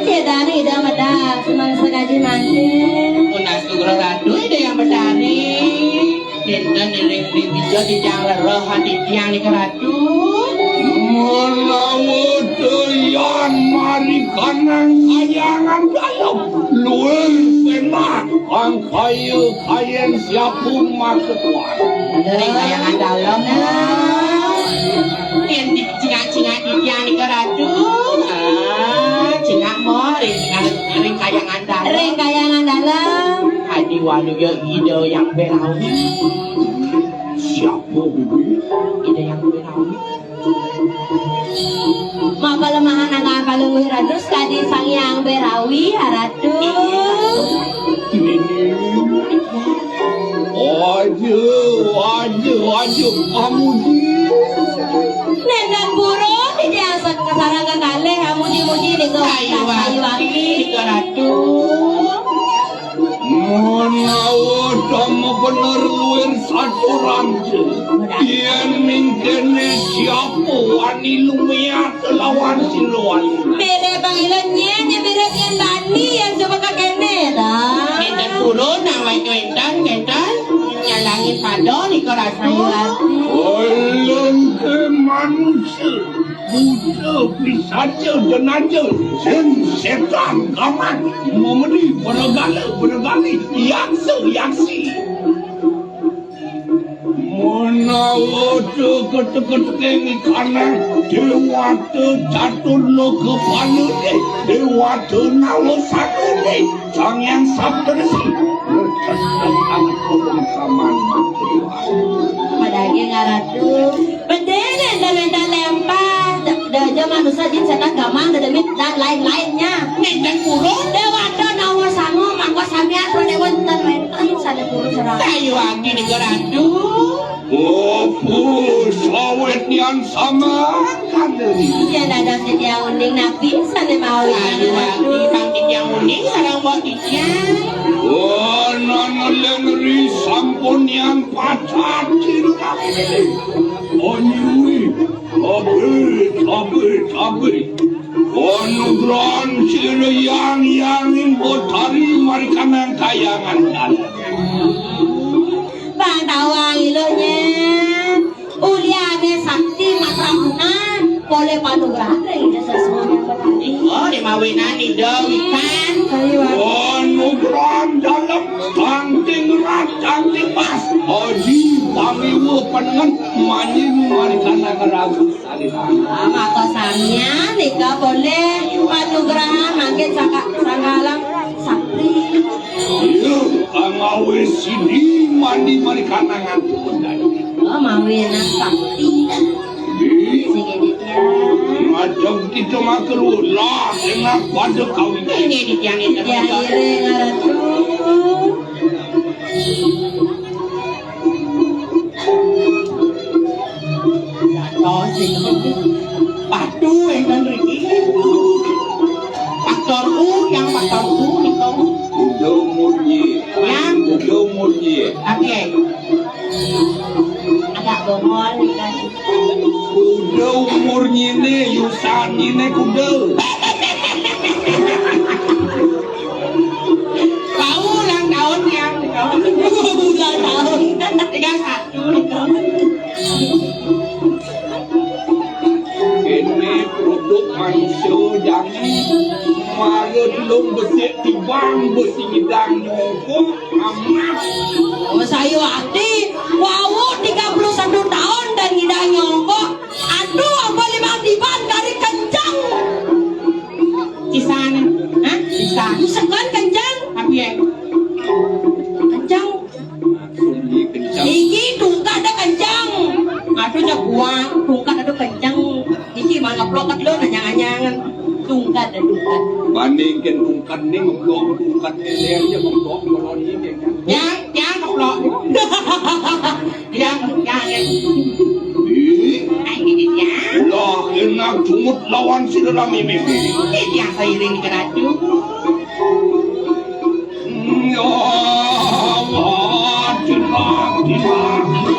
[SPEAKER 3] Cedan ida mada semang sengaja mantin.
[SPEAKER 4] Unas tugro ratu ida yang bedari. Dinten niring bisa dijanglar rohan di tiang di keratu. Menawudayan mari kanang kayangan dalam. Luar penak ang kayu kayen siapun maketuan.
[SPEAKER 3] Dari kayangan dalam
[SPEAKER 4] Yang di cingak-cingak di tiang di keratu. Cingak mo, ring kayangan dalam.
[SPEAKER 3] Ring kayangan dalam.
[SPEAKER 4] Hadi waluyo ide yang berawi. Siapa bibi? Ide yang berawi.
[SPEAKER 3] Mau pelemahan anak kalungwi radus kadi sang yang berawi haratu.
[SPEAKER 4] Waduh, kamu
[SPEAKER 3] Nendan burung di jasa kesarang kekalih muji-muji di kayu aki.
[SPEAKER 4] Ratu. Menawar kamu bener luar satu ramje. Yang mingkene siapa wani lumia lawan siluan.
[SPEAKER 3] Bere panggilannya bere yang tani yang coba kakene dah.
[SPEAKER 4] Kita turun nawai kentan nyalangin padon di kerasa Walang ke manusia Buddha pisaja jenazah setan gaman memedi bergali yaksi Menawadu ketek-ketek karena dewata jatuh lo kepala deh dewata nawa satu deh sang yang sabtersi lekas tolong saman
[SPEAKER 3] Padahal ngaratu bendera dan mental lempar daja manusia jin setan gamang dan lain-lainnya
[SPEAKER 4] dan kurun
[SPEAKER 3] dewata nawa sango mangko samian pro dewantan mental sada kurun serang
[SPEAKER 4] kayu lagi di geradu sawit yang sama
[SPEAKER 3] Iya ada sedia unding nabi sana mau
[SPEAKER 4] kayu lagi pangkit yang unik sarang buat ikan
[SPEAKER 3] Nona
[SPEAKER 4] Lengri sampun yang pacar cinta. Onyui, abit. Onugron sila yang botari marikanang kayangan dan.
[SPEAKER 3] Bang tawang ilonya uliane sakti matramunan boleh panugrahan dari sesuatu
[SPEAKER 4] Oh, di mawinan ni dong ikan.
[SPEAKER 3] kaliwat
[SPEAKER 4] Onugron dalam canting rat canting pas. Oji pamiwo panengan maning marikanang ragu salihan.
[SPEAKER 3] maka sanya nikah boleh panugrahan mangkin sanggalang sakti
[SPEAKER 4] Iya, angawe sini mandi marikanangan tundan.
[SPEAKER 3] mawinan sakti sige dia
[SPEAKER 4] Macam kita makan lah, enak pada kau ini di tiang itu.
[SPEAKER 3] ya ire ngaratu
[SPEAKER 4] Patu yang dan Riki. Faktor U yang faktor U itu. Udah murni. Oke.
[SPEAKER 3] agak bongol kan
[SPEAKER 4] Udah umurnya ni, yusan ini kuda. Kau ulang tahun yang
[SPEAKER 3] ulang tahun
[SPEAKER 4] 31. Ini produk manusia jangan marut lom besik tibang besi ngidang nyokok amat.
[SPEAKER 3] Saya waktu wow 31 tahun dan ngidang nyongkok aduh apa 5 tiban dari kencang
[SPEAKER 4] Kisan, hah? Kisan.
[SPEAKER 3] sekan kencang
[SPEAKER 4] Tapi yang
[SPEAKER 3] kencang
[SPEAKER 4] sunyi kencang.
[SPEAKER 3] iki tungkat ada kencang aduh nyakuang tungkat ada kencang iki mana plokat lo nanyang-nanyangan tungkat ada tungkat
[SPEAKER 4] Bandingkan tungkat ni ngeblok tungkat ni dia aja ngeblok kalau ni dia kan.
[SPEAKER 3] yang ngeblok yang
[SPEAKER 4] Ih,
[SPEAKER 3] ini dia
[SPEAKER 4] lah enak cumut lawan si dalam mimpi.
[SPEAKER 3] ini yang seiring keraju
[SPEAKER 4] Ya Allah, tidak.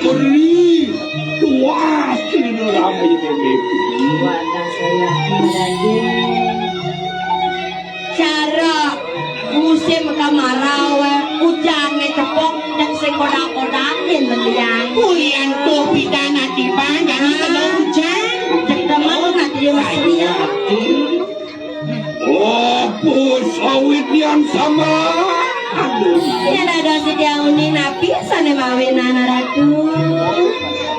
[SPEAKER 4] Beri dua sini ramai ini.
[SPEAKER 3] Wadah saya lagi. Cara musim kemarau, hujan cepok dan sekodak-kodakin belian.
[SPEAKER 4] Kulian tuh pidana tiba jadi kalau hujan.
[SPEAKER 3] Kita mau nanti masih.
[SPEAKER 4] Oh, sawit yang sama.
[SPEAKER 3] Ya ada sejauh ini napi sana mawin anak ratu.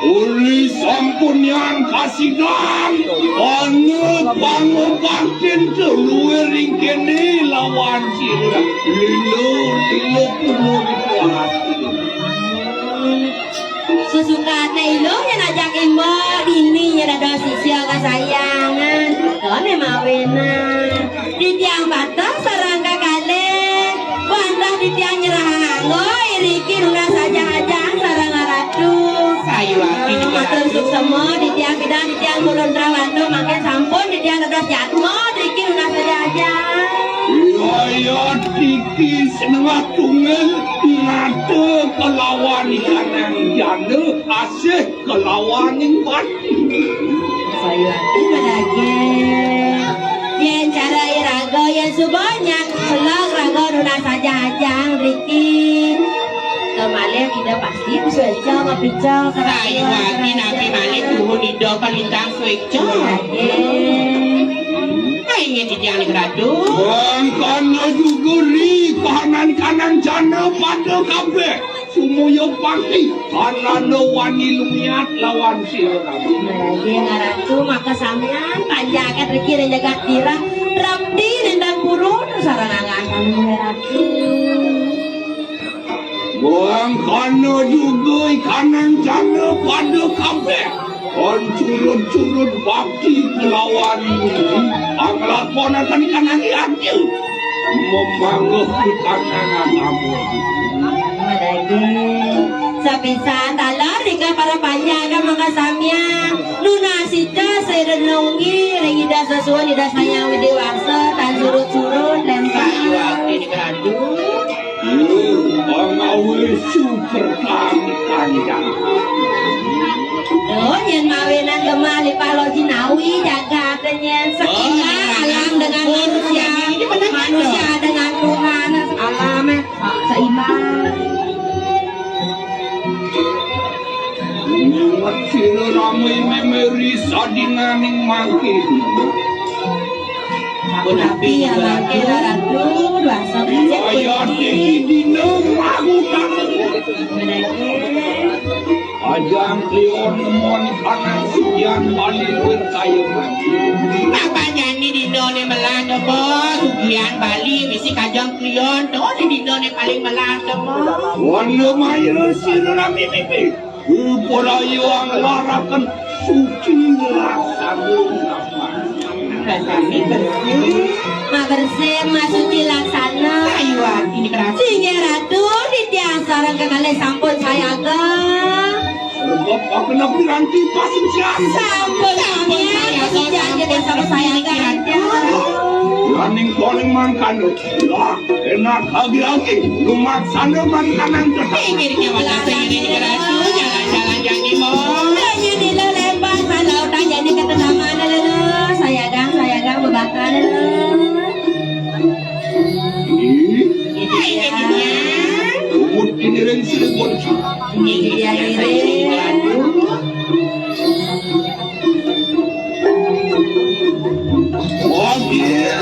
[SPEAKER 4] Uli sampun yang kasih dan anu bangun batin keluar kene lawan sila lilo Ilo hati.
[SPEAKER 3] Sesuka Tailo yang ajak imbo ini ya ada sisya kesayangan kone mawenan di tiang batas sarang kakale wantah di tiang nyerahanggo iriki nuna saja aja sarang ratu
[SPEAKER 4] Sayu hati juga
[SPEAKER 3] matur suk semua di tiang bidang di tiang kulon rawanto makin sampun di tiang ada jatmo iriki nuna saja aja
[SPEAKER 4] Iya diki senengah tunggal ngate kelawan kanang janda asih kelawan yang pati.
[SPEAKER 3] sayu hati padage yen cara irago yen subanyak selang rago nuna saja ajang Riki kemalih kita pasti sueco ngapico
[SPEAKER 4] Sayu hati nabi malik tuhun ido kalintang sueco. Ingin dijali ratu. Karena juga ri kanan jana pada kabeh. Semuanya pasti karena wani lumiat lawan siaran.
[SPEAKER 3] Lagi ngaratu maka sampean panjakan Riki dan jaga tira Ramdi dan purun sarang angan ngaratu.
[SPEAKER 4] Karena juga kanan jana pada kabeh. Curut bakti melawan ang lakonan kan kanan diambil membangun kanan kamu.
[SPEAKER 3] Madagi sapisan talor Rika para panjakan maka samya nuna sita serenungi regida sesuai lidah sayang dewasa dan surut lempar
[SPEAKER 4] Waktu di keradu. Pengawi super kanjang.
[SPEAKER 3] Oh, nyen mawenan kemali palo jinawi jaga kenyen seimbang alam dengan manusia dengan Tuhan alam seimbang.
[SPEAKER 4] Ingat sila ramai memori sadinaning makin.
[SPEAKER 3] Tapi yang makin ratu dua
[SPEAKER 4] Ayat ini dino aku tak. Ajang Leon mon kanan sugian balik berkaya mati. Apa nyanyi di none melanda bos sugian Bali misi kajang Leon tuh di none paling melanda bos. Warna maya sirna mimpi. Uparayo ang larakan suci laksana. Rasanya bersih.
[SPEAKER 3] Ma bersih ma suci laksana.
[SPEAKER 4] Ayuan ini keras.
[SPEAKER 3] Singa ratu di tiang sarang kekale sampun sayaga.
[SPEAKER 4] Sebab aku nak nanti pasang siang.
[SPEAKER 3] Sampun samia janji dia sama sayaga.
[SPEAKER 4] Running calling man kanu. Lah, enak lagi. Lumak sana man kanan tetap. Pikirnya malah sendiri di ratu jalan-jalan jadi mau.
[SPEAKER 3] Tanya di lempar salau tanya di ketenangan lele. Sayagang bebakan lele.
[SPEAKER 4] Umut ini rin silipon.
[SPEAKER 3] Iya
[SPEAKER 4] Oh yeah.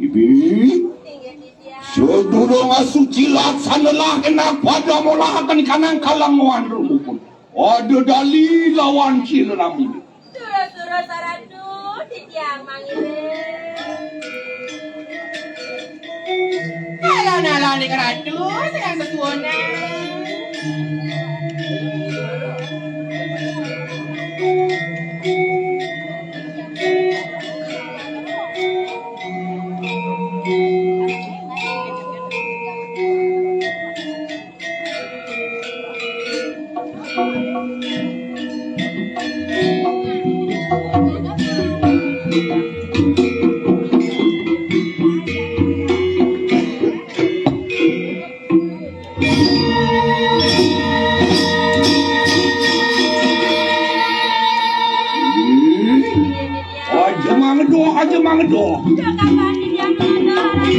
[SPEAKER 4] Ibi, sedurung asuci laksanalah kena pada molahakan kanang kalanguan rumupun. Ada dali lawan cileram ini.
[SPEAKER 3] Surah saradu titiang mangile.
[SPEAKER 4] Nala ni keradu, sedang sesuona. Mau aja mangedo.
[SPEAKER 3] Kapan dia mengador?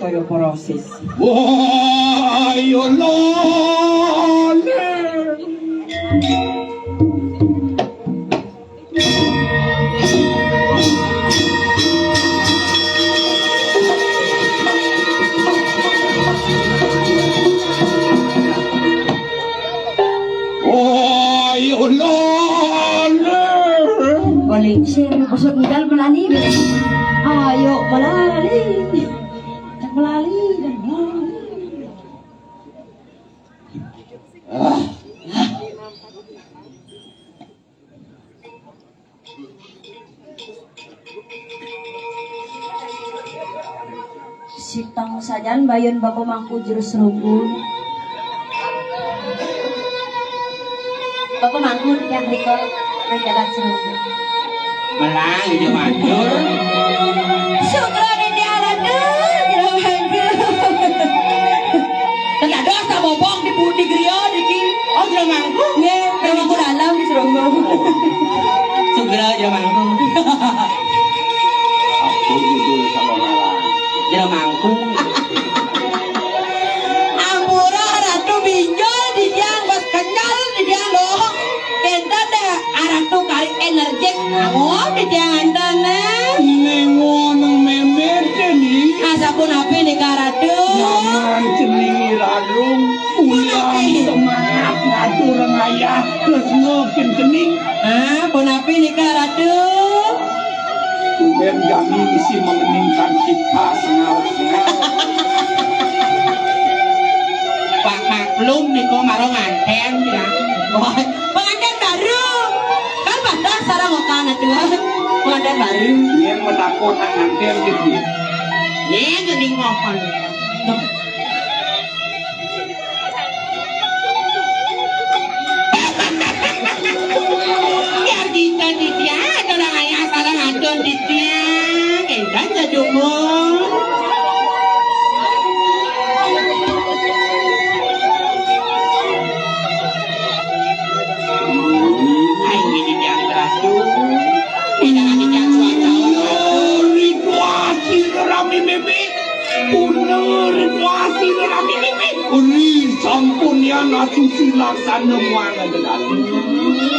[SPEAKER 2] osteoporosis.
[SPEAKER 4] Wah, yo lon. Wah, yo lon.
[SPEAKER 3] Balik sih, busuk ngidal melani. Ayo melali. Dan melali, dan melali. Sitang sajan bayon bapa mangku jurus rumpun. Bapa mangku yang riko rejalan serumpun.
[SPEAKER 4] Melang yo mandur.
[SPEAKER 3] Syukur di diaradu, jero mangku.
[SPEAKER 2] Kena dosa bobong di griyo diki.
[SPEAKER 4] Oh, jero mangku.
[SPEAKER 2] Nge, memang dalam di seronggo.
[SPEAKER 4] Segera jero mangku. Aku judul sama ngalang. Jero mangku.
[SPEAKER 2] Ampura ratu binjol di diang bos kenyal di diang loh. Kita deh ratu kali energi ngomong di diang andane.
[SPEAKER 4] Nengon memet ni.
[SPEAKER 2] Asapun api nih karatu.
[SPEAKER 4] Jangan celingi radung. Ulang semangat ngatur ayah terus ngokin kening.
[SPEAKER 2] Pun api nih karatu.
[SPEAKER 4] Tuben kami isi mengeningkan kita sengal-sengal. Pak maklum nih kok marong nganten ya.
[SPEAKER 2] Pengantin baru. Kan batas sarang ngokana tuh. Pengantin baru.
[SPEAKER 4] Yang metakut nganten gitu. Nih jadi ngokon. Biar kita dia ada orang ayah sarang adon dia. Enggak jadi umum. Sampun ya nasusi laksana muang adalah.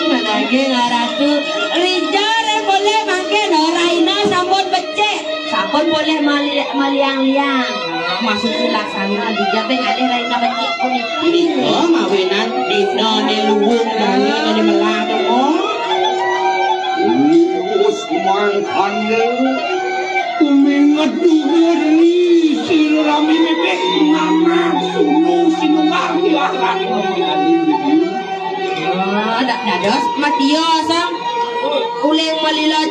[SPEAKER 2] Lagi ngaratu. Rijare boleh makan Raina sampun becek.
[SPEAKER 3] Sakon boleh maliang-liang. Masuk laksana di jabeng ada Raina becek kuning.
[SPEAKER 4] Oh, mawinan dino di luwung dan di melado. Us mangkane. Kumingat dugur ni sirami bebek ngamak sunu sinungar di akhirat
[SPEAKER 2] Dados Matio sang uleng malila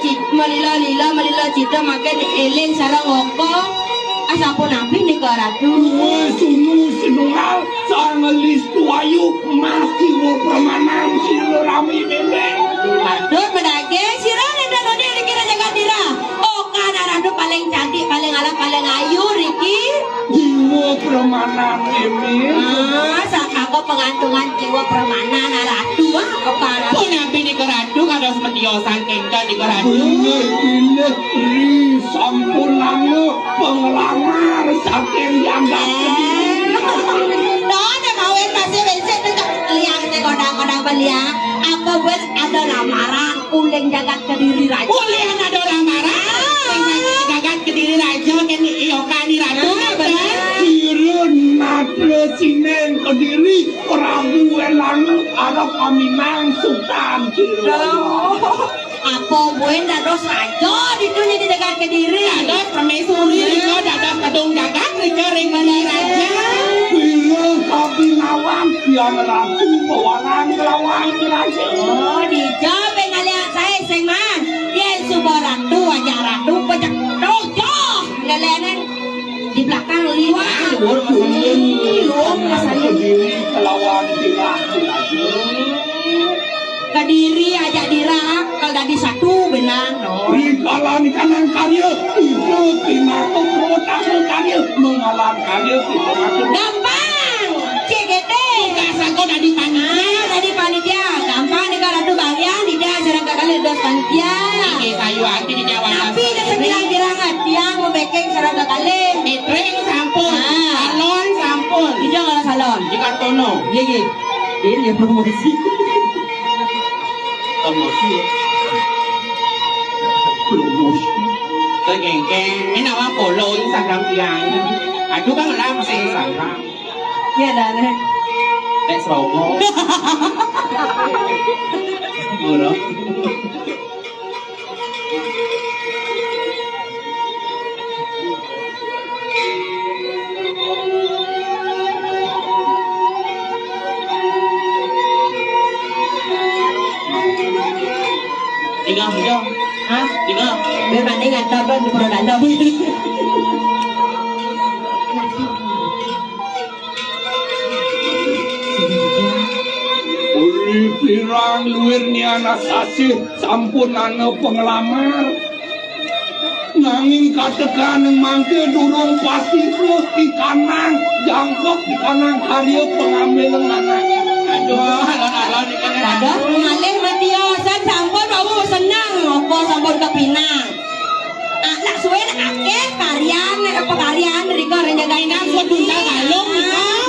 [SPEAKER 2] cita makan eleng sarang oko asapun api nih karatu.
[SPEAKER 4] Sunu sinungar sangalis tuayu masih wo permanan sirami bebek.
[SPEAKER 2] Patut medage sirane dan ode dikira jaga dira. Oh kan aradu paling cantik, paling alat, paling ayu Riki.
[SPEAKER 4] Jiwa permanan ini.
[SPEAKER 2] Sakako pengantungan jiwa permanan aradu oh kan.
[SPEAKER 4] Pun nabi di keradu kada semediosan kengka di keradu. Bener ri sampunannya penglamar saking janggal.
[SPEAKER 2] Đó kawin masih besok tu liang te kodang-kodang beliang. Apa buat ada lamaran uleng jagat Kediri Raja.
[SPEAKER 4] Uleng ada lamaran. Jagat Kediri Raja kan iokani ratu. Kirun natre sineng Kediri Prabu Elang Arab Aminang Sultan Kirun.
[SPEAKER 2] Apa buat dados raja di dunia di jagat Kediri.
[SPEAKER 4] Dados permaisuri Riko dados kedung jagat Riko ring raja. Kirun kabinawan yang ratu pewanan kelawan raja.
[SPEAKER 2] Oh dijawab ngalian saya sengman. Yen subuh ratu aja ratu pecak dojo. Ngalianan di belakang liwat.
[SPEAKER 4] Luang rasanya Kediri kelawan dirah raja.
[SPEAKER 2] Kediri aja dirak kalau tadi satu benang no.
[SPEAKER 4] Rikalan kanan karya itu pinatu protamu karya mengalang karya itu
[SPEAKER 2] Gampang. CGT.
[SPEAKER 4] Kasa kau dah dipanggil.
[SPEAKER 2] Tadi panitia gampang nih kalau tuh bagian tidak serang kali dos panitia.
[SPEAKER 4] Ini kayu hati di Jawa.
[SPEAKER 2] Tapi dia sebilang bilang tiang mau backing serang kali.
[SPEAKER 4] Ditring sampai no.
[SPEAKER 2] Ye. Ini promosi.
[SPEAKER 4] Promosi. Promosi. Tôi geng cái nào á follow Instagram yang. Aku kan lah masih Instagram.
[SPEAKER 2] Ya dah.
[SPEAKER 4] Let's roll. Murah. Tinggal hujung.
[SPEAKER 2] Hah?
[SPEAKER 4] Tinggal.
[SPEAKER 2] Biar banding ada apa di produk anda.
[SPEAKER 4] Uli pirang luirnya nasasi sampun ana penglamar. Nanging katekan mangke durung pasti terus di kanang jangkep di kanang karya pengambil anak. Aduh, alon-alon di kanang.
[SPEAKER 2] Ada malih Matio, san sampun bawa senang ngopo sampun kepinang. Anak suwe akeh karyan pekaryan riko renjagain
[SPEAKER 4] Kau tunda galung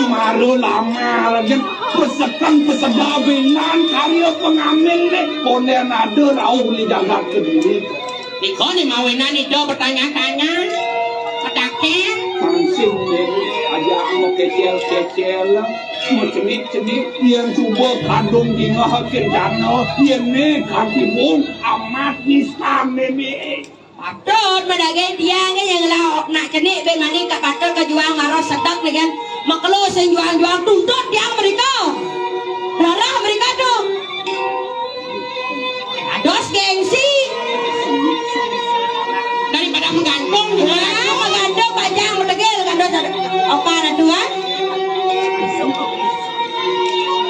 [SPEAKER 4] maru lamar kan pesekan pesebabenan karya pengambil deh konen ada rauh li jaga kediri. Niko ni mawinan itu pertanyaan-tanya petaken pansing deh aja mau kecil-kecil mau cenit-cenit yang coba kandung di ngahakin dana yang ni kantibung amat nisam meme.
[SPEAKER 2] Patut madagay tiang yang laok nak cenik ben mani kat patut ke juang maros sedap ni kan maklo sen juang-juang tuntut tiang mereka rara mereka tu ados gengsi
[SPEAKER 4] Daripada menggantung
[SPEAKER 2] mengandung panjang medegel kados apa na tuan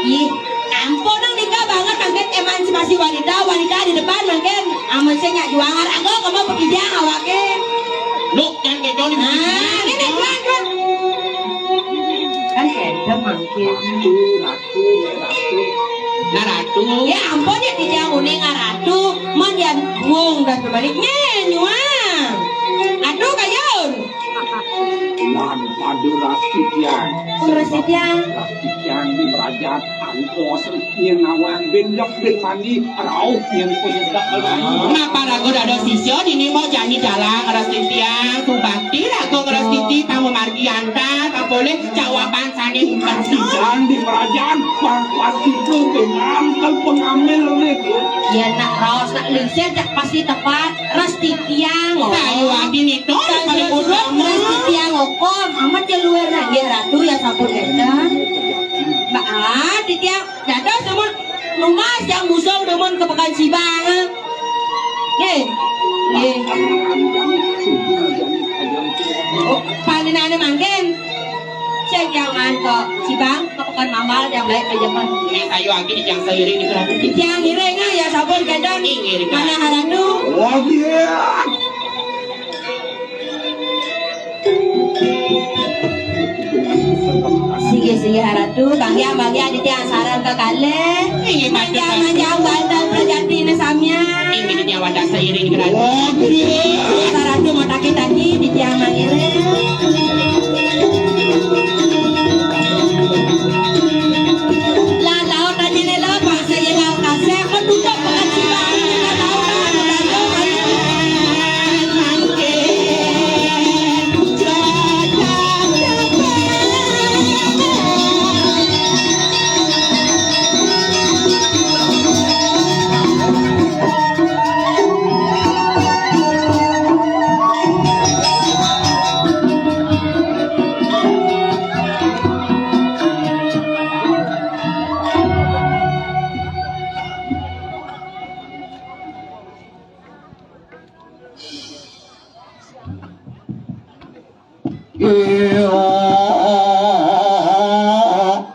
[SPEAKER 2] ih ampun nang nikah banget mangken emansipasi wanita di depan mangken amun senya juang arago kamu pekijang awake
[SPEAKER 4] Look, jangan kayak Johnny.
[SPEAKER 2] ini tuan kan kendem mangken
[SPEAKER 4] Nah, ratu.
[SPEAKER 2] ya ampun ya dijang uning ratu mon yan wong dan sebaliknya nyuang aduh kayun
[SPEAKER 4] Man, padu rastikian.
[SPEAKER 2] Rastikian.
[SPEAKER 4] Rastikian di kerajaan Angkos yang awang benjok ben mandi rauh yang penyedak lagi. Kenapa ragu ada sisyo ini mau janji jalan rastikian subakti ragu rastiki tamu margianta tak boleh jawaban sani rastikian di kerajaan pangkuan itu dengan pengambil itu.
[SPEAKER 2] Ya nak raos nak lingsir tak pasti tepat Rastikian.
[SPEAKER 4] Kayu adin itu paling utama.
[SPEAKER 2] Rastikian okom amat yang luar nak ya ratu ya sabun edan. Mbak di tiang dada semua numas yang busung demun ke pekan sibang. Ye. Oh, palinane mangken. Cek jangan ke sibang ke pekan mamal yang baik aja kan.
[SPEAKER 4] Ini kayu agi di yang seiring itu.
[SPEAKER 2] Di tiang ngiring ya sabun kedon. Mana haratu?
[SPEAKER 4] Oh iya.
[SPEAKER 2] Sige haratu bangya di tiang saran ke kale. Manjang bandal prajati na samya.
[SPEAKER 4] Ini di yang wadah seiring itu. Oh iya.
[SPEAKER 2] Haratu mau taki-taki di tiang mangiring.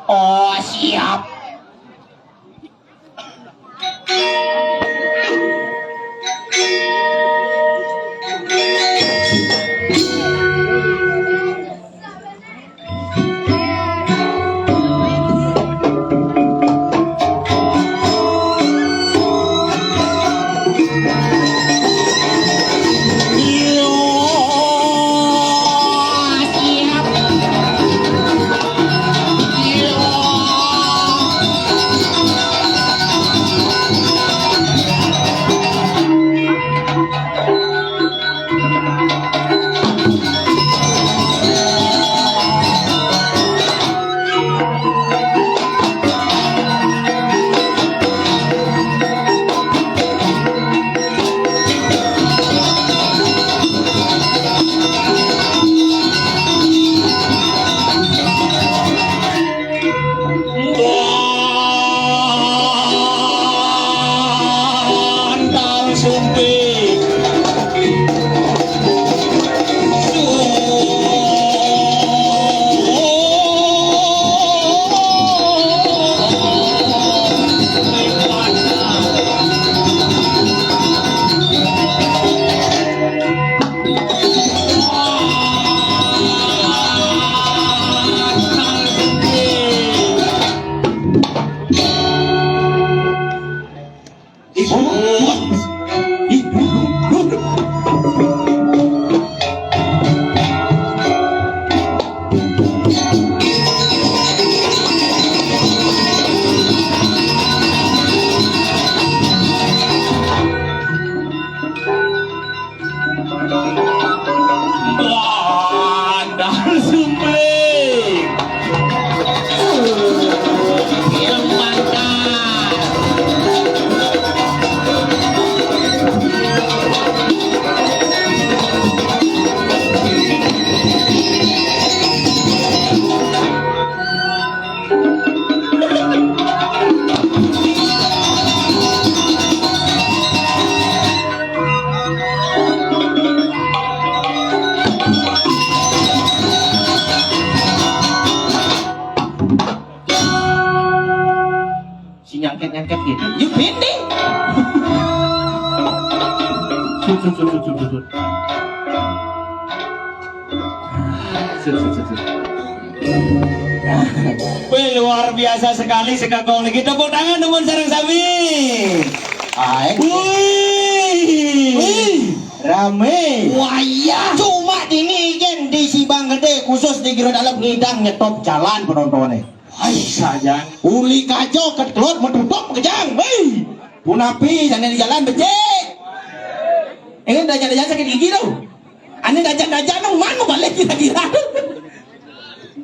[SPEAKER 4] Oh siap. Siap. Dinding.
[SPEAKER 1] Wih, luar biasa sekali sekakong lagi. Tepuk tangan teman sareng sami.
[SPEAKER 4] Aing.
[SPEAKER 1] Wih, rame.
[SPEAKER 4] Wah iya. Cuma ini kan di Sibang Gede khusus di Giro Dalam ngidang nyetop jalan penontonnya.
[SPEAKER 1] Hai saja.
[SPEAKER 4] Uli kajo ketelot metutup kejang. Hei. Punapi sana di jalan becek. Ingin dajan-dajan sakit gigi tau. Ane dajan-dajan nang mana balik kira-kira.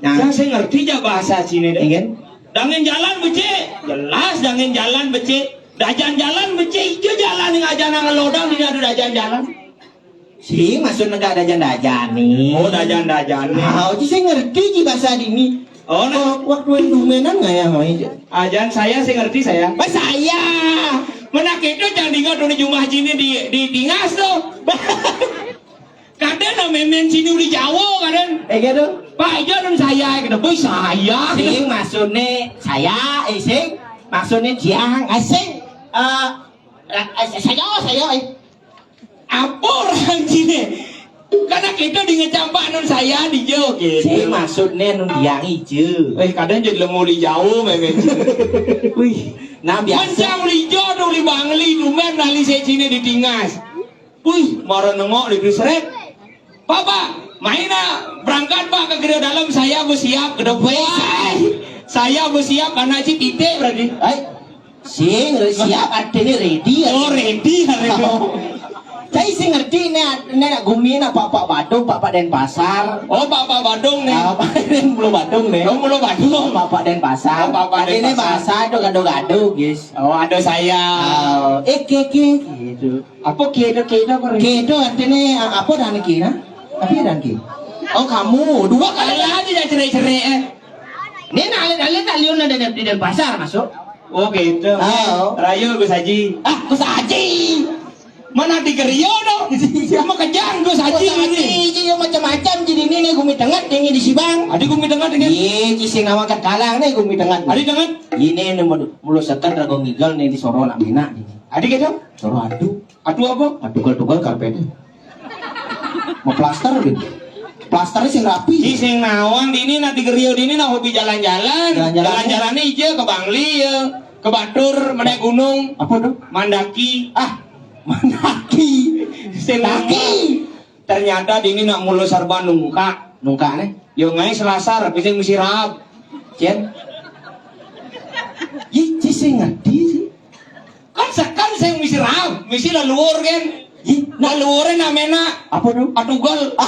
[SPEAKER 1] Yang saya ngerti aja bahasa sini deh.
[SPEAKER 4] Ingin.
[SPEAKER 1] Dangen jalan becek, jelas dangen jalan becek. Dajan jalan becek, itu jalan yang aja nang lodang ini ada dajan jalan.
[SPEAKER 4] Si maksud negara dajan-dajan nih.
[SPEAKER 1] Oh dajan-dajan nih.
[SPEAKER 4] Ah, saya ngerti di bahasa ini.
[SPEAKER 1] Oh, nah.
[SPEAKER 4] Waktu yang dumenan nggak ya main?
[SPEAKER 1] Ajan saya ngerti saya.
[SPEAKER 4] Mas saya.
[SPEAKER 1] Menak itu jangan tinggal di Jumah sini di Tingas tuh. Kadang na memen sini di Jawa kadang.
[SPEAKER 4] Gitu.
[SPEAKER 1] Pak aja dan saya kena boy saya.
[SPEAKER 4] Sing maksudnya saya, sing maksudnya jiang, sing saya.
[SPEAKER 1] Apa orang sini? Karena kita di ngecampak non saya di Jawa gitu.
[SPEAKER 4] Sing maksudnya nun diang hijau.
[SPEAKER 1] Kadang jadi lemu di Jawa memen.
[SPEAKER 4] Wih, nah biasa.
[SPEAKER 1] Mencang di Jawa tuh di Bangli, lumer nali saya sini di Tingas. Wih, marah nengok di Grisret. Papa, mainnya berangkat Pak ke Grio Dalam, saya bersiap ke depan. Saya bersiap karena si titik berarti.
[SPEAKER 4] Sing siap artinya ready.
[SPEAKER 1] Oh ready hari itu.
[SPEAKER 4] Saya sih ngerti nih gumi na Bapak Badung, Bapak Denpasar.
[SPEAKER 1] Oh Bapak Badung nih.
[SPEAKER 4] Bapak Den belum Badung nih.
[SPEAKER 1] Oh belum Badung.
[SPEAKER 4] Bapak Denpasar.
[SPEAKER 1] Oh, Bapak
[SPEAKER 4] Ini
[SPEAKER 1] Denpasar.
[SPEAKER 4] bahasa itu gado-gado guys.
[SPEAKER 1] Oh ada saya.
[SPEAKER 4] Keke gitu.
[SPEAKER 1] Apa kedo apa?
[SPEAKER 4] Kedo artinya apa dan kira? Apa dan kira? Oh kamu dua
[SPEAKER 1] Kali
[SPEAKER 4] kali.
[SPEAKER 1] aja dah cerai-cerai.
[SPEAKER 4] Ini nalin talion ada di Denpasar masuk.
[SPEAKER 1] Oh gitu.
[SPEAKER 4] Oh.
[SPEAKER 1] Rayu Gus Haji.
[SPEAKER 4] Gus Haji.
[SPEAKER 1] Mana di Gerio dong? Sama kejang Gus Haji ini.
[SPEAKER 4] Haji macam-macam jadi ini gumi tengah tinggi di Sibang.
[SPEAKER 1] Adik gumi tengah dengan.
[SPEAKER 4] Iya, sing nama kat kalang nih gumi tengah.
[SPEAKER 1] Adik dengan.
[SPEAKER 4] Ini mulu sekan ragong ngigal nih di Soro nak mina nih.
[SPEAKER 1] Adik gitu.
[SPEAKER 4] Soro adu.
[SPEAKER 1] Aduh apa?
[SPEAKER 4] Atugal-tugal karpet. Mau plaster gitu. Plasternya sing rapi.
[SPEAKER 1] Si sing nawang di ini nanti Gerio di ini nah hobi jalan-jalan.
[SPEAKER 4] Jalan-jalan.
[SPEAKER 1] Jalan-jalan aja ke Bangli ya. Ke Batur, menaik gunung.
[SPEAKER 4] Apa tuh?
[SPEAKER 1] Mandaki.
[SPEAKER 4] Mandaki.
[SPEAKER 1] Selaki. Ternyata di ini nak mulu serba nungka.
[SPEAKER 4] Nungka nih.
[SPEAKER 1] Yo ngai selasar, bisa musirab.
[SPEAKER 4] Cien. Ih, sing ngerti sih.
[SPEAKER 1] Kan sekan saya musirab, misi leluhur kan.
[SPEAKER 4] Ih,
[SPEAKER 1] Nah leluhurnya namanya
[SPEAKER 4] apa tuh?
[SPEAKER 1] atugal.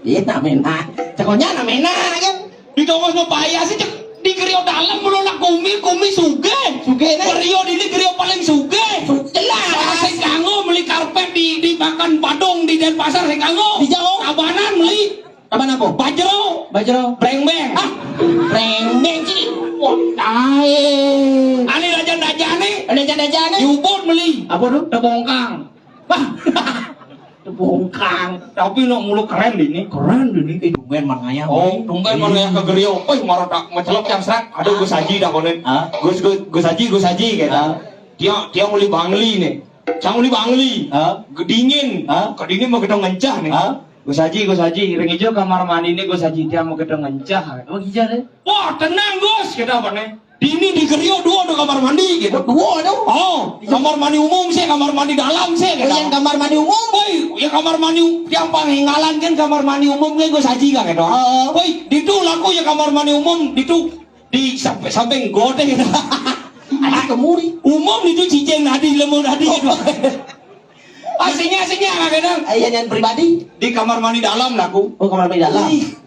[SPEAKER 4] Iya namena. Cekonya namena kan.
[SPEAKER 1] Di tongos mau payah sih cek. Di Gerio Dalam mulu nak kumi suge.
[SPEAKER 4] Suge nih.
[SPEAKER 1] Gerio di ini Gerio paling suge.
[SPEAKER 4] Jelas.
[SPEAKER 1] Saya kanggo beli karpet di makan Padung di Denpasar saya kanggo.
[SPEAKER 4] Di Jawa.
[SPEAKER 1] Abanan beli.
[SPEAKER 4] Apaan apa?
[SPEAKER 1] Bajro.
[SPEAKER 4] Bajro.
[SPEAKER 1] Breng-beng.
[SPEAKER 4] Rengeng sih. Wah,
[SPEAKER 1] Ani dajan-dajan nih.
[SPEAKER 4] Dajan-dajan nih.
[SPEAKER 1] Yubon beli.
[SPEAKER 4] Apa tuh?
[SPEAKER 1] Tebongkang.
[SPEAKER 4] Wah. Bongkang.
[SPEAKER 1] Tapi no mulu keren di ini.
[SPEAKER 4] Keren ini dumen manaya.
[SPEAKER 1] Oh, tungguin mana yang ke Gerio. Oh, marah tak mencelok yang serak. Aduh, Gus Haji dah konen.
[SPEAKER 4] Ah.
[SPEAKER 1] Gus Haji gitu.
[SPEAKER 4] Ah.
[SPEAKER 1] Dia muli Bangli nih. Cang muli Bangli.
[SPEAKER 4] Ah.
[SPEAKER 1] Gedingin.
[SPEAKER 4] Ah.
[SPEAKER 1] Kedingin mau kita ngencah nih.
[SPEAKER 4] Ah.
[SPEAKER 1] Gus Haji, ring hijau kamar mandi ini Gus Haji dia mau kita ngencah.
[SPEAKER 4] Oh hijau deh.
[SPEAKER 1] Wah, tenang Gus, kita apa nih? Di ini di Gerio dua ada kamar mandi gitu.
[SPEAKER 4] Dua dong.
[SPEAKER 1] Oh, kamar mandi umum sih, kamar mandi dalam sih.
[SPEAKER 4] Oh, yang kamar mandi umum.
[SPEAKER 1] Woi, ya kamar mandi yang panghingalan kan kamar mandi umum kan Gus Haji kan gitu.
[SPEAKER 4] Oh.
[SPEAKER 1] Woi, di tu laku ya kamar mandi umum di tu di samping gode gitu.
[SPEAKER 4] Ada kemuri.
[SPEAKER 1] Umum itu cicing nadi lemur nadi gitu. Aslinya kan gitu.
[SPEAKER 4] Ayah yang pribadi.
[SPEAKER 1] Di kamar mandi dalam laku.
[SPEAKER 4] Oh kamar mandi dalam.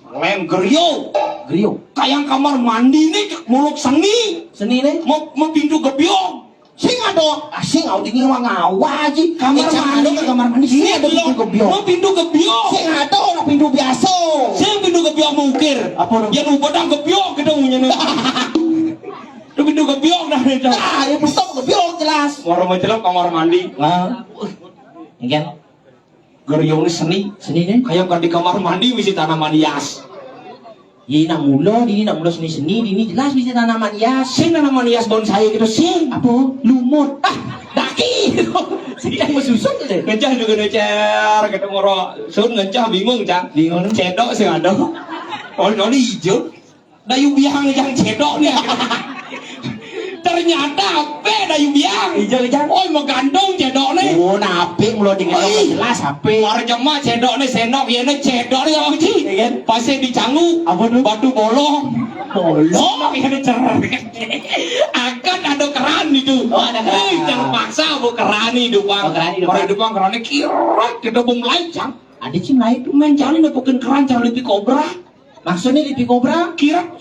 [SPEAKER 1] Lem Gerio.
[SPEAKER 4] Gerio.
[SPEAKER 1] Kayak kamar mandi nih muluk seni.
[SPEAKER 4] Seni nih.
[SPEAKER 1] Mau pintu gebyong.
[SPEAKER 4] Sing ada. Sing ada ini mah ngawa aja.
[SPEAKER 1] Kamar mandi
[SPEAKER 4] ke kamar mandi. Sing ada pintu gebyong.
[SPEAKER 1] Mau pintu gebyong.
[SPEAKER 4] Sing ada orang pintu biasa.
[SPEAKER 1] Sing pintu gebyong mungkir.
[SPEAKER 4] Apa dong?
[SPEAKER 1] Ya lu padang gebyong kita punya nih. Lu pintu gebyong dah itu.
[SPEAKER 4] Ah, ya pintu gebyong jelas.
[SPEAKER 1] Orang mencelok kamar mandi.
[SPEAKER 4] Nah. Ingin
[SPEAKER 1] Gerio ini seni.
[SPEAKER 4] seni nih.
[SPEAKER 1] Kayak kan di kamar mandi misi tanaman hias.
[SPEAKER 4] Ini nak mula, seni-seni, ini jelas bisa tanaman hias.
[SPEAKER 1] Sing tanaman hias bonsai gitu sing.
[SPEAKER 4] Apa? Lumut.
[SPEAKER 1] Daki.
[SPEAKER 4] Sedang mesusun deh.
[SPEAKER 1] Ngecah juga ngecer ketemu ro. Sun ngecah bingung cang.
[SPEAKER 4] Bingung.
[SPEAKER 1] Cedok sing ada. Oh ini hijau. Dayu biang yang cedok nih. Ternyata apa dayu biang?
[SPEAKER 4] Hijau kejang.
[SPEAKER 1] Oh mau gandong cedok nih.
[SPEAKER 4] Oh, nape mulo dengan jelas HP.
[SPEAKER 1] War jema cedok nih senok ya nih cedok nih orang sih.
[SPEAKER 4] Iya kan?
[SPEAKER 1] Pasnya dicanggu.
[SPEAKER 4] Apa tuh?
[SPEAKER 1] Batu bolong.
[SPEAKER 4] Bolong.
[SPEAKER 1] Senok ya nih ceret. Akan ada keran itu.
[SPEAKER 4] Oh, ada keran.
[SPEAKER 1] Terpaksa bu keran itu bang.
[SPEAKER 4] Oh, keran itu,
[SPEAKER 1] Keran
[SPEAKER 4] Bang.
[SPEAKER 1] itu bang kerannya kirat kita bung lancang.
[SPEAKER 4] Ada cim lain tuh.
[SPEAKER 1] Main jalan nepukin keran jangan lebih kobra.
[SPEAKER 4] Maksudnya di Kobra.
[SPEAKER 1] Kirat.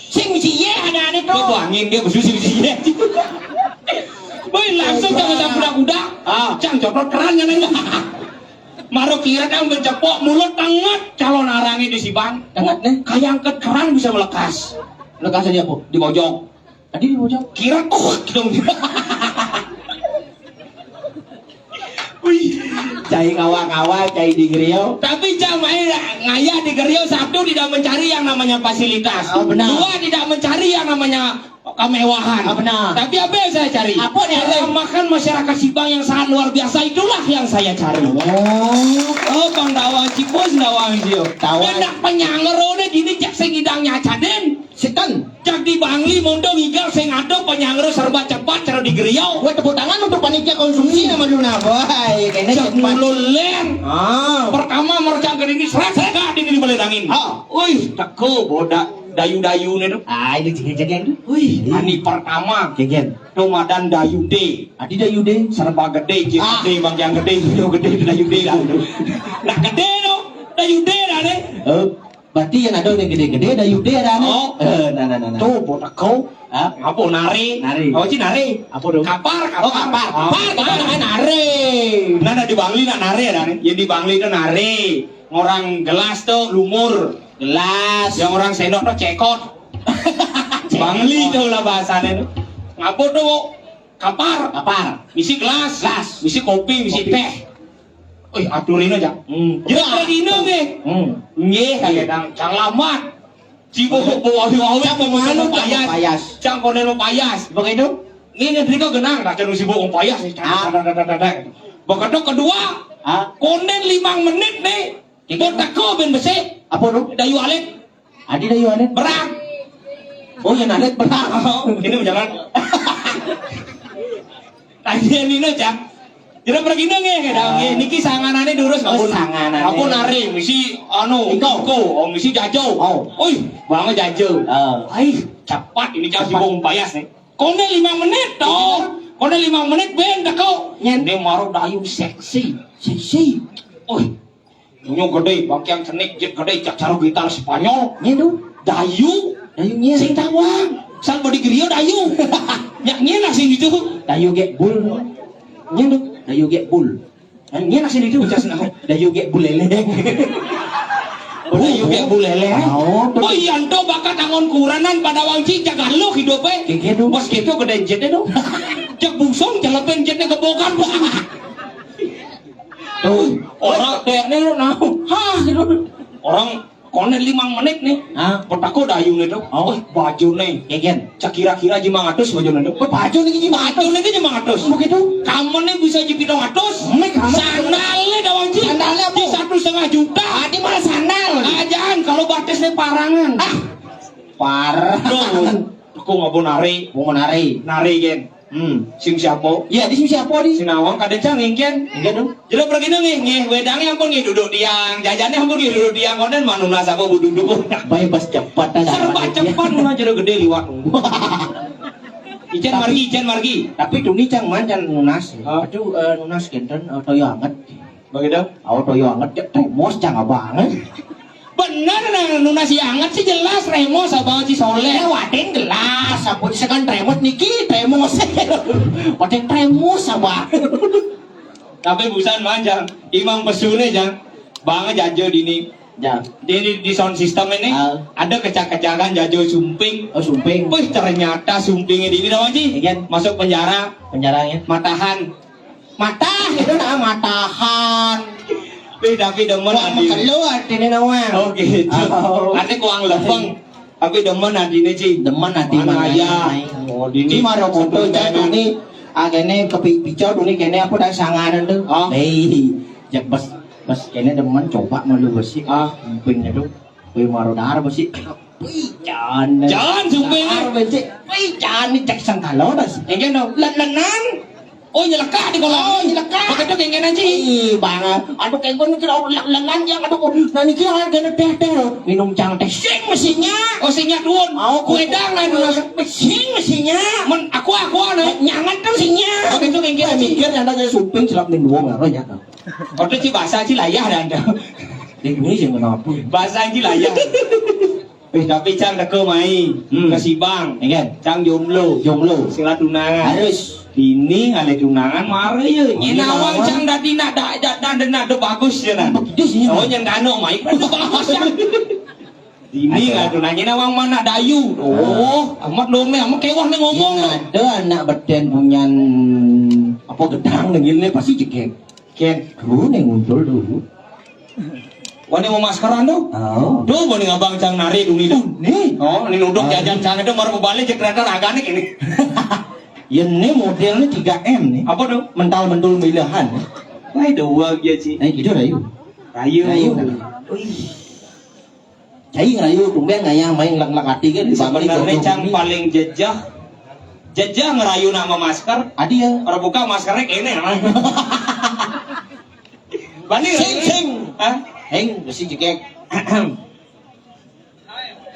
[SPEAKER 4] Sing misi ye ada
[SPEAKER 1] Itu angin dia bersusi ya. Boy langsung jangan sampai kuda. Cang jodoh kerannya nih. Maro kira yang mencepok mulut tangat calon arangi di si bang.
[SPEAKER 4] Tangat nih.
[SPEAKER 1] Kayak angkat keran bisa melekas.
[SPEAKER 4] Lekas aja po.
[SPEAKER 1] Di pojok.
[SPEAKER 4] Tadi di pojok.
[SPEAKER 1] Kira dong. Wih.
[SPEAKER 4] Cai ngawak-ngawak, cai di grill.
[SPEAKER 1] Tapi jangan ngayah di Gerio. Satu tidak mencari yang namanya fasilitas.
[SPEAKER 4] Oh, benar.
[SPEAKER 1] Dua tidak mencari yang namanya kemewahan.
[SPEAKER 4] Oh, benar.
[SPEAKER 1] Tapi apa yang saya cari?
[SPEAKER 4] Apa nih?
[SPEAKER 1] Makan masyarakat Sibang yang sangat luar biasa, itulah yang saya cari. Oh, Bang Dawang Cipos, Dawang Cio.
[SPEAKER 4] Dawang.
[SPEAKER 1] Enak penyangerone gini cek sing hidangnya caden.
[SPEAKER 4] Setan.
[SPEAKER 1] Cak di Bangli mondo ngigal sing ado penyangero serba cepat cara di Geriau.
[SPEAKER 4] Gue tepuk tangan untuk panitia konsumsi nama Luna. Boy, kayaknya
[SPEAKER 1] Cak
[SPEAKER 4] cepat.
[SPEAKER 1] mululeng.
[SPEAKER 4] Ah.
[SPEAKER 1] Pertama mercang ke ini seret di ini meledangin. Wih, teko bodak dayu-dayu nih tuh.
[SPEAKER 4] Ini jeng-jeng itu.
[SPEAKER 1] Wih, ani pertama
[SPEAKER 4] Jeng-jeng.
[SPEAKER 1] Ramadan dayu de.
[SPEAKER 4] Adi dah yude.
[SPEAKER 1] Serba gede, jeng
[SPEAKER 4] Ah.
[SPEAKER 1] gede, bang yang gede, itu gede, dayu de lah. Nah gede no, dayu de lah deh.
[SPEAKER 4] Berarti yang ada yang gede-gede dah yude ada.
[SPEAKER 1] Oh.
[SPEAKER 4] Nah.
[SPEAKER 1] Tuh bodak kau.
[SPEAKER 4] Ah.
[SPEAKER 1] Apa nari?
[SPEAKER 4] Nari.
[SPEAKER 1] Oh, sih nari.
[SPEAKER 4] Apa dong?
[SPEAKER 1] Kapar.
[SPEAKER 4] Oh, kapar.
[SPEAKER 1] Kapar, nari. Nah, di Bangli nak nari ada nih. Yang di Bangli itu nari. Orang gelas tuh lumur.
[SPEAKER 4] Gelas.
[SPEAKER 1] Yang orang sendok tuh cekot. Bangli tuh lah bahasanya tuh. Ngapo tuh? Kapar. Misi gelas. Misi kopi, misi teh. Wih, aturin aja. Jadi ini nih. Nggih, kadang cang lamat. Cibo bawa-bawa pemanu payas. Cang konen payas.
[SPEAKER 4] Begitu?
[SPEAKER 1] Ini nanti kau genang, tak cenderung sibuk payas. Begitu kedua, konen 5 menit nih. Botak kau ben besi.
[SPEAKER 4] Apa dong?
[SPEAKER 1] Dayu alet,
[SPEAKER 4] Adi dah yuanet.
[SPEAKER 1] berak.
[SPEAKER 4] Oh, yang anet berang.
[SPEAKER 1] Ini jangan. Tadi ini cang. Jadi pergi nggih kadang niki sanganane durus
[SPEAKER 4] Oh, sanganane.
[SPEAKER 1] Aku nari misi anu
[SPEAKER 4] Iko.
[SPEAKER 1] misi jajo.
[SPEAKER 4] Oh.
[SPEAKER 1] Oi, banget jajo. Ai, cepat ini jauh sibuk payas nih. Kone 5 menit toh. Kone 5 menit ben dah kau. Nyende maru dayu seksi. Oi. Dunyo gede, bangkiang cenik jet gede cak caro gitar Spanyol.
[SPEAKER 4] Nyendu.
[SPEAKER 1] Dayu
[SPEAKER 4] Dayunya.
[SPEAKER 1] sing tawang. Sang body griyo dayu. Nyaknya nasi itu.
[SPEAKER 4] Dayu get bull. Nyendu. Dayu get bull.
[SPEAKER 1] Nyaknya nasi itu ucas nah.
[SPEAKER 4] Dayu get buleleng.
[SPEAKER 1] Dayu kayak bulele.
[SPEAKER 4] Oh,
[SPEAKER 1] Oh iya ento bakat angon kuranan pada wangci jaga lo hidupnya.
[SPEAKER 4] Kayak gitu.
[SPEAKER 1] Bos gitu gede jetnya dong. Jak busong jalepen jetnya kebokan. Tuh, orang teknya lu nahu. Hah, gitu. Orang konen 5 menit nih.
[SPEAKER 4] Ah.
[SPEAKER 1] Petako dayu nih tuh.
[SPEAKER 4] Oh.
[SPEAKER 1] Baju nih.
[SPEAKER 4] Kegen.
[SPEAKER 1] Cak kira-kira jima ngatus baju nih tuh.
[SPEAKER 4] Baju nih gini
[SPEAKER 1] Baju nih jima ngatus.
[SPEAKER 4] Begitu.
[SPEAKER 1] Kamu nih bisa jepitong ngatus.
[SPEAKER 4] Mek, kamu.
[SPEAKER 1] Sandalnya dah wangci.
[SPEAKER 4] Sandalnya apa?
[SPEAKER 1] Di 1,5 juta.
[SPEAKER 4] Di mana sandal?
[SPEAKER 1] Ajaan kalau batisnya parangan.
[SPEAKER 4] Parah.
[SPEAKER 1] Aku nggak mau nari.
[SPEAKER 4] Mau nari.
[SPEAKER 1] Nari gen. Sing siapa?
[SPEAKER 4] Ya, di sini siapa di?
[SPEAKER 1] Sinawang kadang canging gen.
[SPEAKER 4] Enggak dong.
[SPEAKER 1] Jadi pergi nggih wedangnya ampun nggih duduk tiang, jajannya ampun nggih duduk tiang, konen manuna sapa duduk.
[SPEAKER 4] Bebas cepat dah.
[SPEAKER 1] Serba cepat mana jero gede liwat. Ijen margi.
[SPEAKER 4] Tapi duni cang mancan nunas.
[SPEAKER 1] Ah.
[SPEAKER 4] Aduh, nunas kenten toyo anget.
[SPEAKER 1] Begitu?
[SPEAKER 4] Oh, toyo anget temos cang banget.
[SPEAKER 1] Bener nah nunasi anget sih jelas remos apa si soleh.
[SPEAKER 4] Waden gelas, apa sekan tremos niki tremos. Waden tremos apa?
[SPEAKER 1] Tapi busan manjang, imang pesune jang. Banget jajo dini.
[SPEAKER 4] Ya,
[SPEAKER 1] Di sound system ini ada kecak-kecakan jajo sumping.
[SPEAKER 4] oh sumping.
[SPEAKER 1] Wih ternyata sumpingnya di dalam sih.
[SPEAKER 4] Iya.
[SPEAKER 1] Masuk penjara,
[SPEAKER 4] Penjaranya.
[SPEAKER 1] matahan.
[SPEAKER 4] Matah itu nah matahan.
[SPEAKER 1] Tapi demen Adi.
[SPEAKER 4] Kalau artinya nawang.
[SPEAKER 1] Oh gitu.
[SPEAKER 4] Oh.
[SPEAKER 1] Ane kuang lempeng. Tapi demen Adine Ci.
[SPEAKER 4] Demen hati
[SPEAKER 1] Mana ya? Oh
[SPEAKER 4] Ini maro foto cak ini agene kepicau ini kene aku dah sangaran tuh.
[SPEAKER 1] Ah.
[SPEAKER 4] Hei, jak pas kene demen coba malu besi.
[SPEAKER 1] Ah.
[SPEAKER 4] Pingnya tuh. Wih maro dar besi. Pican.
[SPEAKER 1] Jangan sumpah.
[SPEAKER 4] Dar besi. Pican ni cek sangkalo das.
[SPEAKER 1] Engke no.
[SPEAKER 4] Lenan.
[SPEAKER 1] Oh nyelaka di kolam.
[SPEAKER 4] Nyelaka.
[SPEAKER 1] Pakai tuh kengkenan Ci.
[SPEAKER 4] Ih, bang, aduh kayak gue kira lenan yang aduh, nanti kira gana teh minum cang teh sing mesinnya.
[SPEAKER 1] Oh sing nyadun.
[SPEAKER 4] Mau
[SPEAKER 1] Kue dang lah dulu.
[SPEAKER 4] sing mesinnya.
[SPEAKER 1] Men aku nih.
[SPEAKER 4] Nyangat kan singnya.
[SPEAKER 1] Pakai tuh kengkenan Ci.
[SPEAKER 4] Mikir yang ada suping celak min dua ngaruh ya.
[SPEAKER 1] Oh tuh Ci bahasa Ci layah dan.
[SPEAKER 4] Di Indonesia kenapa?
[SPEAKER 1] Bahasa Ci layah. Tapi cang teko mai kesibang.
[SPEAKER 4] Ingat,
[SPEAKER 1] Cang jomblo. Sila tunangan.
[SPEAKER 4] harus
[SPEAKER 1] Ini ngale tunangan mare ye.
[SPEAKER 4] Oh,
[SPEAKER 1] Nyinawang
[SPEAKER 4] nyinawang.
[SPEAKER 1] cang dadi nak da bagus ya nah.
[SPEAKER 4] Pedes ya.
[SPEAKER 1] Oh yang dano mai bagus cang. Ini ngale tunangan nyinawang mana dayu. Oh, amat dong nih, amat kewah nih ngomong.
[SPEAKER 4] Ada anak beten punya apa gedang nih pasti jekek.
[SPEAKER 1] Ken,
[SPEAKER 4] Dulu nih ngumpul dulu.
[SPEAKER 1] wani mau maskeran tuh.
[SPEAKER 4] Oh.
[SPEAKER 1] Duh, wani ngabang cang nari dulu nih.
[SPEAKER 4] Nih.
[SPEAKER 1] Oh, ini nuduk jajan cang itu baru balik cek kereta ragane ini.
[SPEAKER 4] Ya ini modelnya 3M nih.
[SPEAKER 1] Apa tuh?
[SPEAKER 4] Mental-mentul milihan.
[SPEAKER 1] Wah, dua dia Ci.
[SPEAKER 4] Nah, gitu rayu.
[SPEAKER 1] Rayu.
[SPEAKER 4] Rayu.
[SPEAKER 1] Wih.
[SPEAKER 4] Cai ngerayu tumben ngayang main lak-lak hati kan
[SPEAKER 1] Sebenarnya cang paling jejah ngerayu nama masker.
[SPEAKER 4] Adi ya.
[SPEAKER 1] Orang buka maskernya kene. Bani
[SPEAKER 4] Sing.
[SPEAKER 1] Hah?
[SPEAKER 4] Heng, mesti jekek.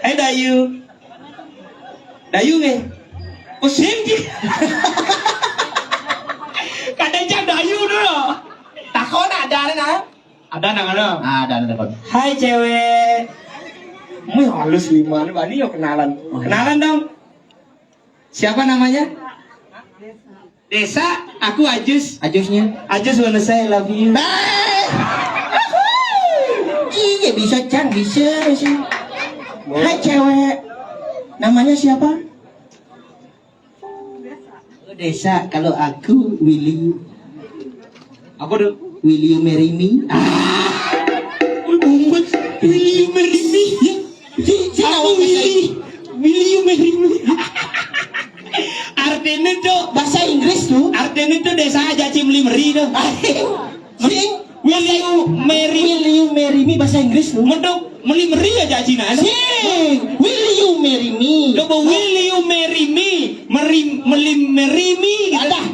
[SPEAKER 1] Hai Dayu. Dayu ge. Pusing Ci. Kadang cang Dayu dulu.
[SPEAKER 4] Takon ada na.
[SPEAKER 1] Ada nang ada.
[SPEAKER 4] Ada takon.
[SPEAKER 1] Hai cewek. Muy halus lima nih, Bani yuk kenalan. Kenalan dong. Siapa namanya? Desa. Aku Ajus.
[SPEAKER 4] Ajusnya.
[SPEAKER 1] Ajus wanna say I love you.
[SPEAKER 4] Iya bisa Cang, bisa sih. Hai cewek. Namanya siapa? Desa. Kalau aku Willy.
[SPEAKER 1] Apa tuh?
[SPEAKER 4] Will you marry me?
[SPEAKER 1] Will you marry me? Aku Will you marry me? Artinya tuh
[SPEAKER 4] Bahasa Inggris tuh.
[SPEAKER 1] Artinya tuh desa aja cimlimeri tuh.
[SPEAKER 4] Sing.
[SPEAKER 1] Will you marry?
[SPEAKER 4] Will you marry me bahasa Inggris tuh.
[SPEAKER 1] Mentok melimeri aja Cina.
[SPEAKER 4] Sing. Will you marry me?
[SPEAKER 1] Coba will you marry me? Melimeri me.
[SPEAKER 4] Alah.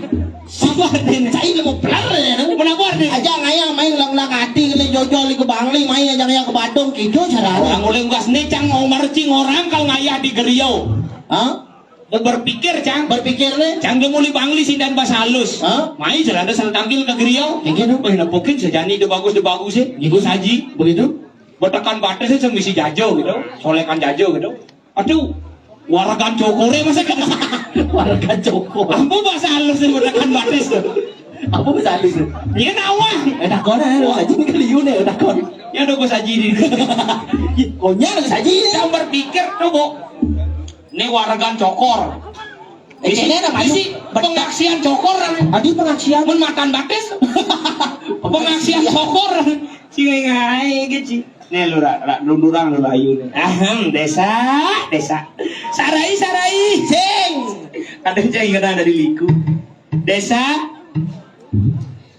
[SPEAKER 1] Apa artinya?
[SPEAKER 4] Saya mau pelar ya.
[SPEAKER 1] Kenapa artinya?
[SPEAKER 4] Aja ngayang main lang-lang hati kali jojol ke Bangli main aja ngayang ke Badung gitu cara.
[SPEAKER 1] Orang oleh gas nih cang mau marcing orang kalau ngayah di Geriau.
[SPEAKER 4] Hah?
[SPEAKER 1] Mau berpikir cang.
[SPEAKER 4] Berpikir nih?
[SPEAKER 1] Cang dia mulai Bangli sih dan bahasa halus.
[SPEAKER 4] Hah?
[SPEAKER 1] Main jalan asal tampil ke Geriau.
[SPEAKER 4] Yang gitu?
[SPEAKER 1] Oh, napokin sejani dia bagus sih. Ibu saji.
[SPEAKER 4] Begitu?
[SPEAKER 1] Bertekan batasnya semisi jajo gitu. Solekan jajo gitu. Aduh, waragan cokore masa kan?
[SPEAKER 4] Warga Joko.
[SPEAKER 1] Apa bahasa halus nih bertekan batas tuh?
[SPEAKER 4] Apa bahasa halus tuh?
[SPEAKER 1] Iya nawang.
[SPEAKER 4] Dakon saji ini kali yun dakon.
[SPEAKER 1] Ya udah gue saji di.
[SPEAKER 4] Konya saji.
[SPEAKER 1] Cang berpikir tuh bu. Ini waragan cokor.
[SPEAKER 4] Ini ada
[SPEAKER 1] Isi pengaksian cokor.
[SPEAKER 4] Adi pengaksian.
[SPEAKER 1] Men makan batis. Pengaksian cokor. Cing ngai gitu. Nih lu lundurang lu ayu nih. Ahem, desa. Sarai.
[SPEAKER 4] Sing.
[SPEAKER 1] Kadang cing kena dari liku. Desa.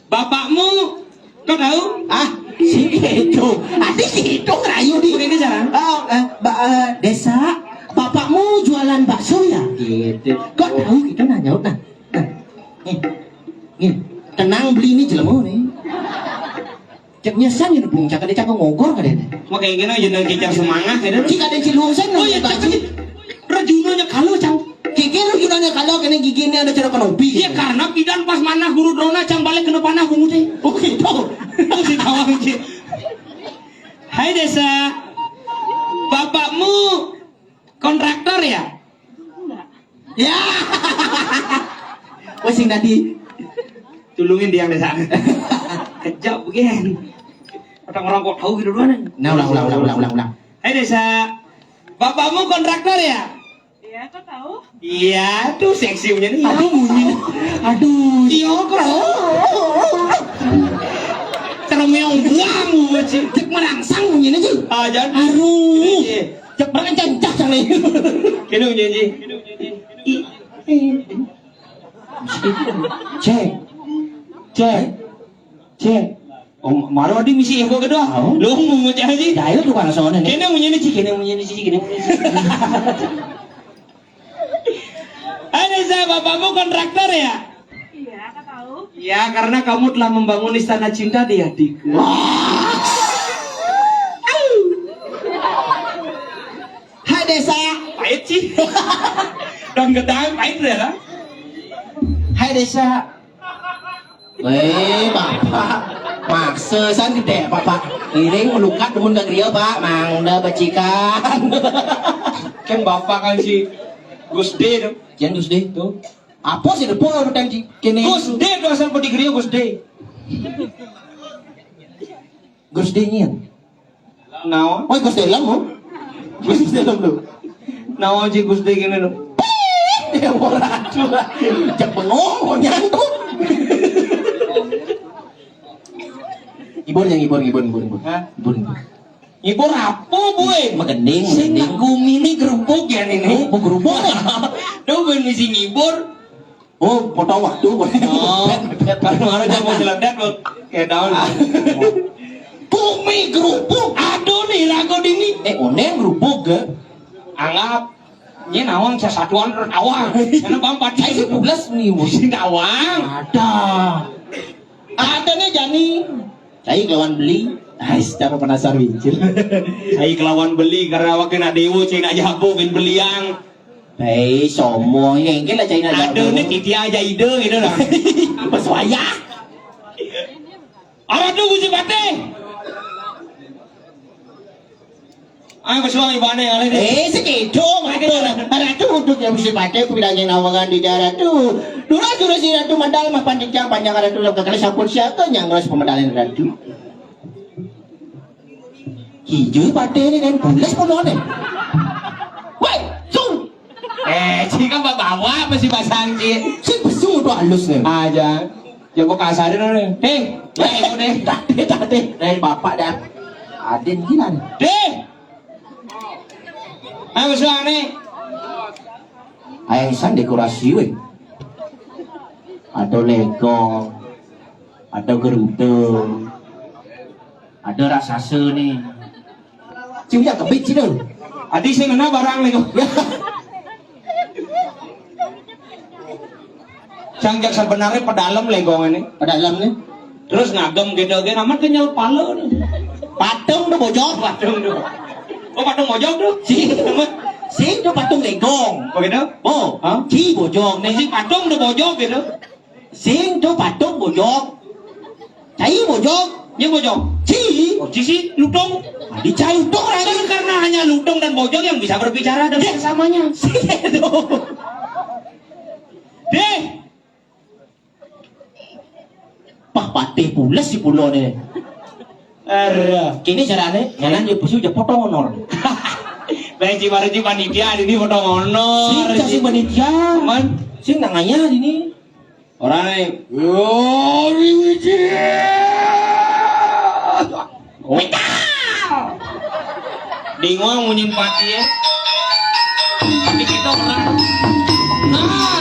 [SPEAKER 1] Bapakmu kau tahu?
[SPEAKER 4] Ah, si itu. Adi si itu ngerayu di.
[SPEAKER 1] Begini cara.
[SPEAKER 4] Desa. Bapakmu jualan bakso ya? Gitu. Kok tahu kita nanya nah. Nih. Tenang beli ini jelemu nih. Cek nyesan ya bung cak ada cak ngogor kadang.
[SPEAKER 1] Mau kayak gini aja nanti kicang semangat ya.
[SPEAKER 4] Jika ada ciluang sen.
[SPEAKER 1] Oh iya cak. Rajunonya kalau cang.
[SPEAKER 4] Gigi lu gunanya kalau kena giginya ada cara kenopi.
[SPEAKER 1] Iya karena pidan pas mana guru drona cang balik kena panah gunung teh.
[SPEAKER 4] Oh gitu.
[SPEAKER 1] Oh si tawang sih. Hai desa. Bapakmu kontraktor ya?
[SPEAKER 4] Ya. Wah sing tadi.
[SPEAKER 1] Tulungin dia yang desa. Kejap begini. Orang-orang kok tahu gitu doang.
[SPEAKER 4] Nah ulang.
[SPEAKER 1] Hai desa. Bapakmu kontraktor ya?
[SPEAKER 2] Iya, kau tahu?
[SPEAKER 1] Iya, tuh seksi punya nih.
[SPEAKER 4] Aduh bunyi. Aduh.
[SPEAKER 1] Iya, kok.
[SPEAKER 4] karo meong buang cek merangsang bunyi ini tuh
[SPEAKER 1] Ajan.
[SPEAKER 4] aduh cek berang cancak sang nih
[SPEAKER 1] Kini nyanyi. Cek. Oh, maru adi misi ego kedua. Lu mau cek aja.
[SPEAKER 4] dahil tuh kan soalnya nih
[SPEAKER 1] Kini nyanyi sih, kini nyanyi sih, kini. Ada saya bapakmu kontraktor ya?
[SPEAKER 3] Iya, Kak tahu.
[SPEAKER 1] Ya, karena kamu telah membangun istana cinta di hatiku.
[SPEAKER 4] hai desa
[SPEAKER 1] Pahit sih. Dan gedang pahit ya.
[SPEAKER 4] hai desa bapak maksa san gede bapak iring melukat demun gak dia pak mangda bacikan
[SPEAKER 1] Kan bapak kan si Gus D tuh.
[SPEAKER 4] jangan Gus deh tuh apa sih depo dan kini
[SPEAKER 1] Gus D tuh asal putih gria Gus D.
[SPEAKER 4] Gus dingin
[SPEAKER 1] Nawa,
[SPEAKER 4] oh Gus dalam lo Gus dalam lo
[SPEAKER 1] nawa si Gus D gini tuh.
[SPEAKER 4] ya orang tua cek bengong nyangkut ibon yang ibon
[SPEAKER 1] Hah?
[SPEAKER 4] ibon
[SPEAKER 1] Ibu rapo boy.
[SPEAKER 4] magending
[SPEAKER 1] Sing gumi ini gerubuk ya ini.
[SPEAKER 4] mau gerubuk
[SPEAKER 1] Tuh ben misi ngibur.
[SPEAKER 4] oh potong waktu
[SPEAKER 1] Oh, karena harus mau jeledak lo. Kayak daun.
[SPEAKER 4] bumi gerubuk
[SPEAKER 1] Aduh nih lagu dini.
[SPEAKER 4] oneng gerubuk ke
[SPEAKER 1] Anggap ini nawang sesatuan awang. Karena bampat
[SPEAKER 4] saya sih 12 nih
[SPEAKER 1] Musim nawang.
[SPEAKER 4] ada
[SPEAKER 1] Ada nih Jani.
[SPEAKER 4] saya lawan beli secara penasar wincil
[SPEAKER 1] Saya kelawan beli karena wakin adewo cina jago bin beliang.
[SPEAKER 4] hei somo yang lah China
[SPEAKER 1] Aduh nih titi aja ide gitu lah.
[SPEAKER 4] peswaya
[SPEAKER 1] Arah tuh gusi bate. Ayo kesuang ibane kali ini.
[SPEAKER 4] segitu ada tuh untuk yang bisa pakai bilangin awangan di darat tuh dulu si ratu medal mah panjang ada tuh kekali sampun siapa yang ngeras pemedalin ratu hijau pakai ini kan bulas pun nih woi sung
[SPEAKER 1] Jika bawa masih pasang sih.
[SPEAKER 4] si besung tuh halus nih
[SPEAKER 1] Aja. Jago kasarin nih. Deh, ya deh.
[SPEAKER 4] tadi dari bapak dah Aden gila nih
[SPEAKER 1] Deh. Ayo kesuang nih.
[SPEAKER 4] ayang san dekorasi weh ada Lego ada Gerudo ada raksasa nih ciumnya kebit sih dong
[SPEAKER 1] Adi sih kena barang nih. Cangjak sebenarnya pedalam legong ini.
[SPEAKER 4] pada dalam nih
[SPEAKER 1] Terus ngagem gede-gede amat kenyal pala nih.
[SPEAKER 4] patung tuh bojok
[SPEAKER 1] Patung tuh. Oh patung mojok tuh.
[SPEAKER 4] sing tuh patung legong
[SPEAKER 1] Begitu?
[SPEAKER 4] oh
[SPEAKER 1] Hah?
[SPEAKER 4] ci bojok
[SPEAKER 1] Nih
[SPEAKER 4] nih
[SPEAKER 1] si patung tuh bojok gitu.
[SPEAKER 4] sing tuh patung bojok cai bojok
[SPEAKER 1] Ini bojok.
[SPEAKER 4] ci
[SPEAKER 1] Oh sisi lutung.
[SPEAKER 4] dicai tuh
[SPEAKER 1] Kan
[SPEAKER 4] lagi
[SPEAKER 1] karena hanya lutung dan bojok yang bisa berbicara dengan sesamanya. Deh.
[SPEAKER 4] pah patih pulas si pulau nih kini caranya jalan dia pesu dia potong honor
[SPEAKER 1] Beci bareci panitia ini foto
[SPEAKER 4] sing
[SPEAKER 1] honor.
[SPEAKER 4] kasih panitia
[SPEAKER 1] Man,
[SPEAKER 4] sing nanganya ini
[SPEAKER 1] orang nih. Dingong mau nyimpati ya. Tapi kita pernah. Nah.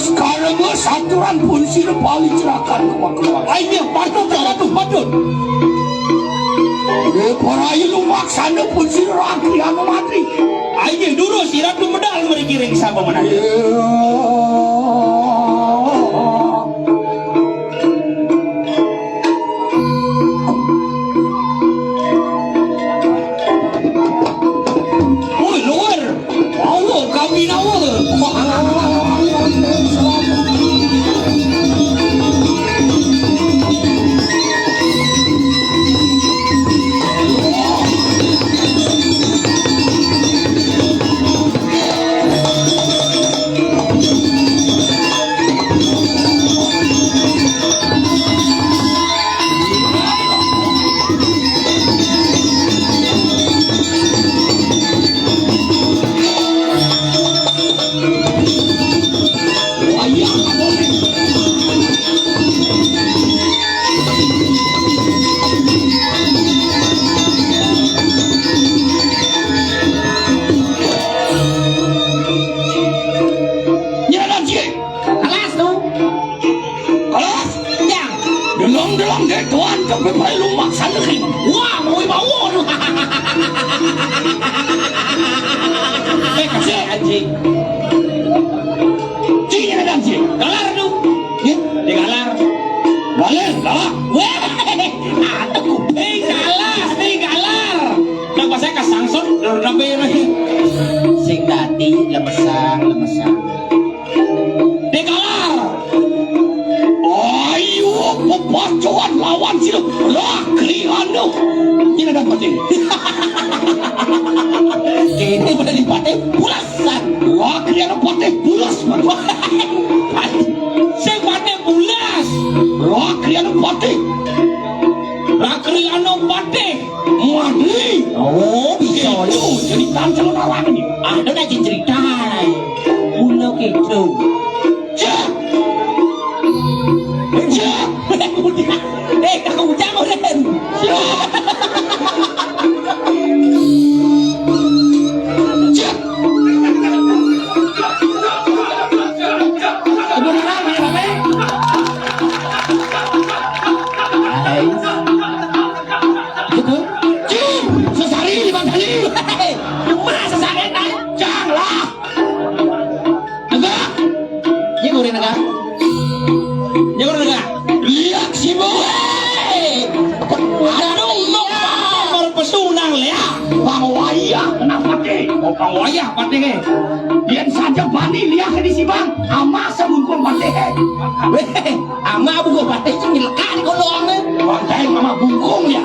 [SPEAKER 4] sekarang saturan polisi paling cerakan keluar. Ayo patut patut. Para ilu maksana polisi rakyat mati.
[SPEAKER 1] Ayo dulu si Ratu Medal merikiring siapa mana? Woi luar. Allah kami nawa.
[SPEAKER 4] Tapi paling lu maksa lagi. Wah, mau bawa lu. Kasih anjing. Cing ada anjing. Galar lu. Ya, di galar. Galar, galar. Weh, ada kuping galar, di galar. Nang pas saya kasangson, rabe lagi. Sing dati lemesang. Di galar. Ayo, pepacuan lawan sih lu. Lakri anu. Ini ada penting. Kini pada dipatih bulasan. Lakri anu patih bulas. Saya patih bulas. Lakri anu patih. Madi. Oh, bisa lu. Cerita calon orang ini. Ada lagi cerita. Pulau gitu. Cak. Kamu jangan Ren. Sesari di mana ni? Cuma sesari nak janganlah. Enggak. Ni goreng enggak? Ni goreng enggak? Lihat si boy. Aduh, mau pesunang lea. Bang Wayah kenapa deh? Oh, Bang Wayah pati ke? Biar saja bani lihat di si bang. Ama sebungkul pati ke? Weh, ama bungkul pati cuma lekat di kolong ke? Bangkai mama bungkung ya.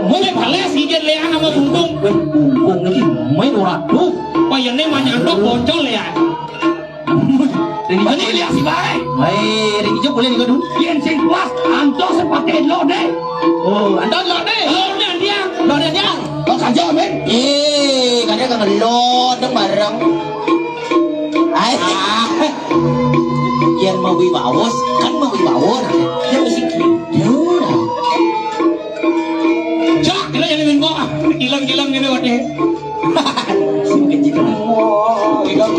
[SPEAKER 4] Mulai balas hijau lea nama bungkung. Bungkung ni main orang tu. Payahnya banyak tu bocor lea. Bani lihat si bang. Hei, ringgit boleh ni kau tu? Biar sing puas, anto sepati lo deh. Oh, anto lo deh. Lo dia. Lo saja men. Kadang kan lo dong bareng. Yang mau wibawas kan mau wibawas. Dia mesti gitu. Cak, kita jadi main bola. Hilang ini wadah. Semakin jika. Hilang.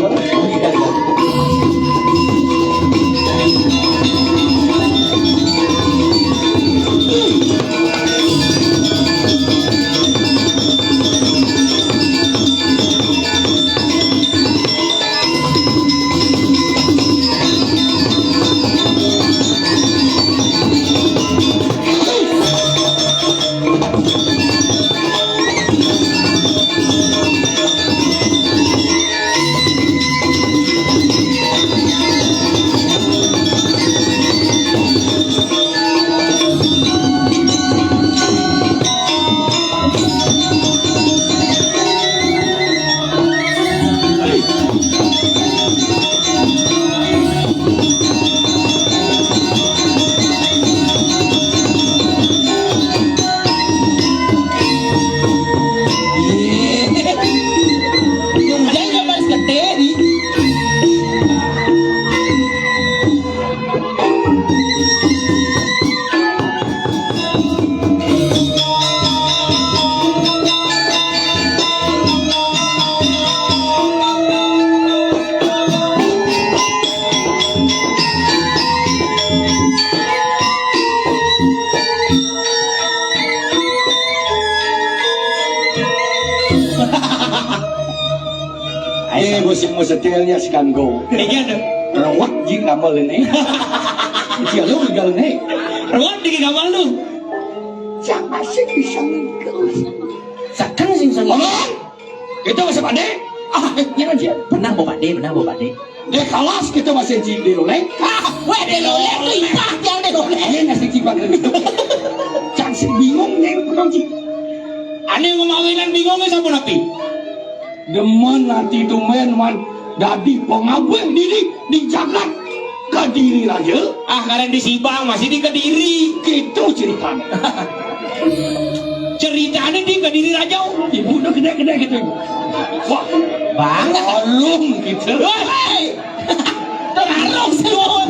[SPEAKER 4] Musim setelnya si kanggo. Iya dong. Rawat di kamar ini. Dia lu di kamar ini. Rawat di kamar lu. Jangan sih bisa ngikut. Sakang sing sengit. Kita masih pandai. Jangan dia. Benar bawa pandai. Dia kalas kita masih di loleng. Wah di loleng tu ipak yang di loleng. Ini nasi cipak itu. Jangan sih bingung nih kurang sih. Ane ngomongin bingungnya siapa napi? Demen nanti tu man dadi pengabeng diri di jagat Kediri raja. Kalian di Sibang masih di Kediri. Gitu ceritanya. Ceritanya di Kediri raja. Ibu udah gede gitu. Wah, bang, alung gitu. Terarung semua.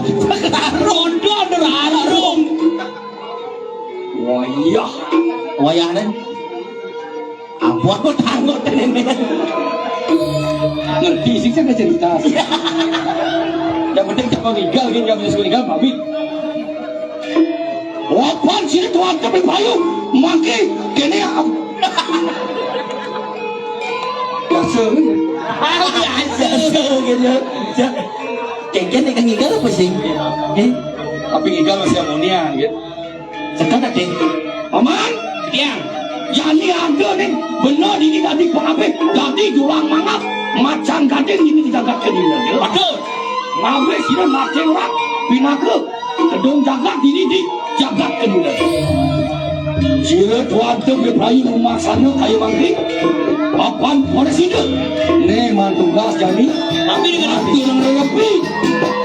[SPEAKER 4] Terarung. Wayah nih. Aku tanggut ini. Ngerti sih saya cerita. Yang penting jangan tinggal gini, jangan bisa tinggal babi. Wapan sini tuan tapi bayu mangke kene biasa gitu. Kengken ikan ngigal apa sih?
[SPEAKER 1] Tapi ngigal masih amonia gitu.
[SPEAKER 4] Sekarang deh, aman, tiang. Jadi ada nih, benar ini tadi pengape, tadi julang mangap, macan gading ini dijaga kediri. Betul. Ngawe sini macam orang, pinake, kedong jaga ini dijaga kediri. Sini tuan tu berpelayu rumah sana kayu mangkrik, papan pada sini. Nih mantugas jadi, tapi dengan hati yang lebih.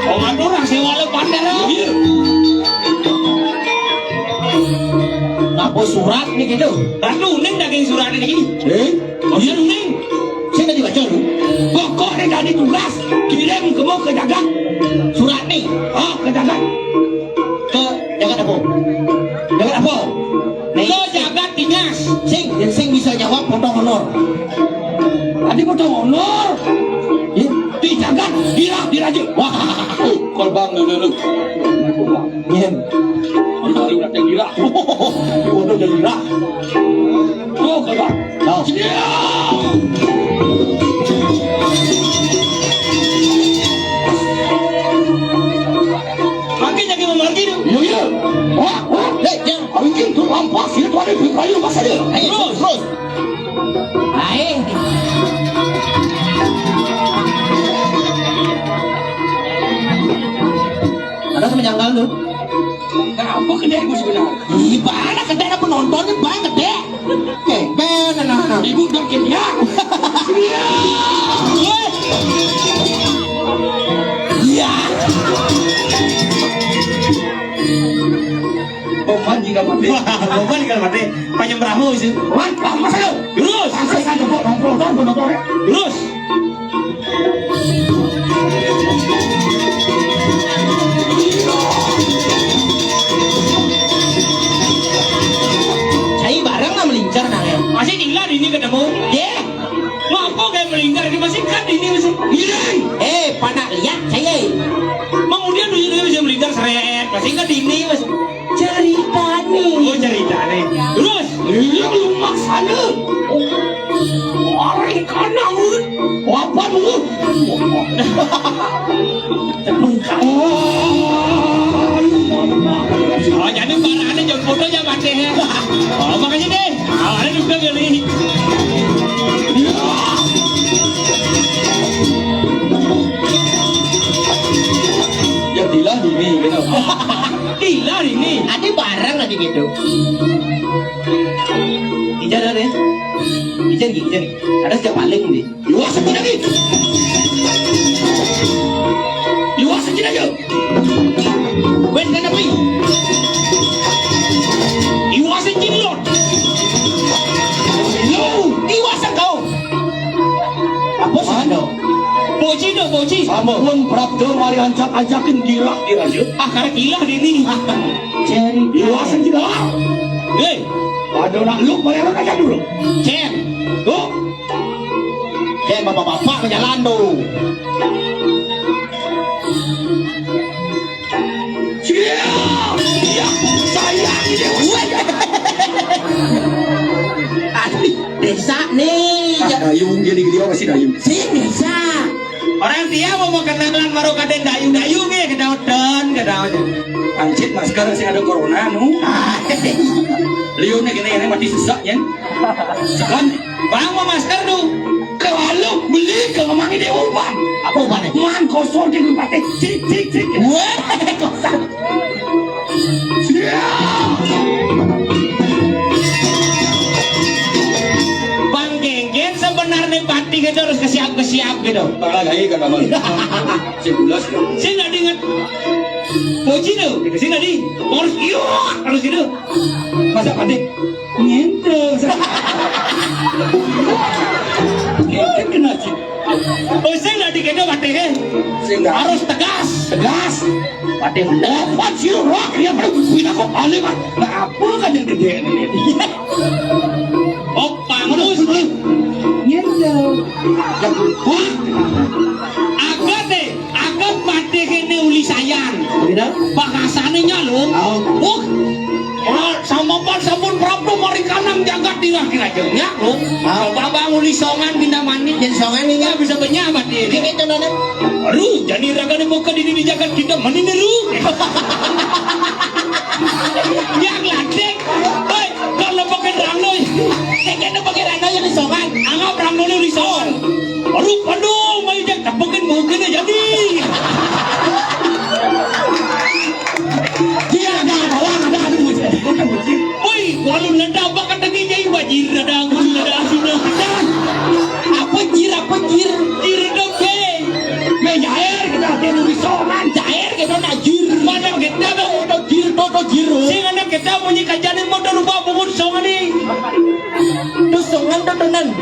[SPEAKER 4] Orang orang sewa lepas darah. Apa surat ni gitu? Ratu neng daging surat ni gini. Oh iya neng. Saya tadi baca lu. Pokok ni dah ditugas kirim ke mau ke jagat surat ni. Oh ke jagat. Ke jagat apa? Jagat apa? Ke jagat dinas. Sing bisa jawab potong honor. Tadi potong honor. Di jagat diraja. Wah,
[SPEAKER 1] Kolbang dulu.
[SPEAKER 4] nyen. Dari udah gila. Udah gila. Oh, kabar. Makin jadi memargi tu. Iya. Wah, yang mungkin tu lampas itu ada di kayu masa dia. Terus. Hai. Ada menyangkal tu. Kenapa kedai ibu sebenarnya? Gimana kedai ada penontonnya banget deh. Benar anak. Ibu dorkin dia. Iya. Oman jika mati. Oman jika mati. Panjang berapa sih? Mantap masa lu. Terus. Saya nonton. Terus. Masih tinggal di ini ketemu? Ya. Ngapa kayak melingkar ini masih kan di ini masih? Panak lihat saya. Kemudian dulu bisa melingkar seret, masih kan di ini masih. Cerita nih. Oh cerita nih. Terus? Iya lu maksana. Orang kanan, apa lu? Tepungkan. Oh jadi para ada jam fotonya mati. Oh makasih deh. Ada juga kali. Ya dilah ini gitu. Dilah ini. Ada barang lagi gitu. Ijar ada. Ijar. Ada setiap paling nih. Luas saja lagi. Luas saja aja. Wes kan apa? Luas saja lor. Iwasan kau. Apa sih anda? Boci. Sama pun berabda mari ajakin gila diraja. Karena gila di ini. Ceri. Iwasan juga. Ada nak lu bayar aja dulu. Cek. Tuh. Cek bapak-bapak berjalan dulu. Siap. Ya, saya ini. Desa nih. Dayung jadi gede apa sih dayung? Si desa. Orang dia mau makan nanglan baru kaden dayung ya ke daun. Anjir masker sih ada corona nu. Liunnya gini mati sesak ya. Sekan bang mau masker nu. Kalau beli ke mangi dia uban. Apa ubannya? Man kosong di tempat cik. Wah kosong. Sebenarnya pati gitu harus kesiap gitu. Malah lagi kan abang. Sebulas. Saya nggak ingat. Poci tuh, saya nggak di. Harus gitu. Masa pati? Nyentuh. Kita kena sih. Oh saya nggak dikena pati kan? Harus tegas. Pati dapat sih rock dia perlu pindah kok aliman. Nah apa kan yang gede ini? Oh pangus. Agak mati kene uli saya pelayan.
[SPEAKER 1] Tidak?
[SPEAKER 4] Bahasane nyalung. Sama pan sampun Prabu mari kanang jagat dirah kira jengnya lu. Coba bangun di songan bina mani jadi songan ini nggak bisa benyamat dia. Ini itu nana. Aduh, jadi raga di muka di jagat kita mani neru. Yang ladek, hei, kalau pakai rangnoy, kayaknya pakai rangnoy yang di songan, anggap rangnoy di songan. Aduh, mai jak tapakin mungkin jadi. Dia ada bawang ada woi, walau nada apa kata dia bajir nada angul nada sudah. Apa jir? Jir doke. Me jair kita tenu bisoman, jair kita nak jir. Mana kita mau jir toto jir. Sing anak kita punya kajian motor lupa bungun songan ni. Tu songan totonan.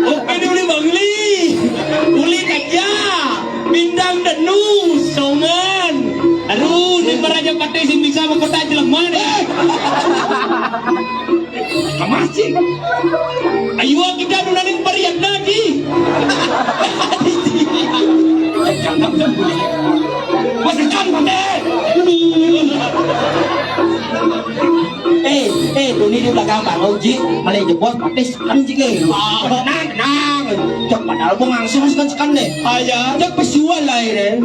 [SPEAKER 4] Oke ni uli bangli. Uli kaja. Bindang denu songan. Aduh, ni meraja pakai sing bisa mengkota jelema ni. Kamasih. Ayo kita nunaning periak lagi. Masukkan pandai. Tuni di belakang Bang Oji, malah jebol pakai sekan jike. Tenang. Cok padahal mau ngangsu sekan deh. Aja, cok pesuan lah ini.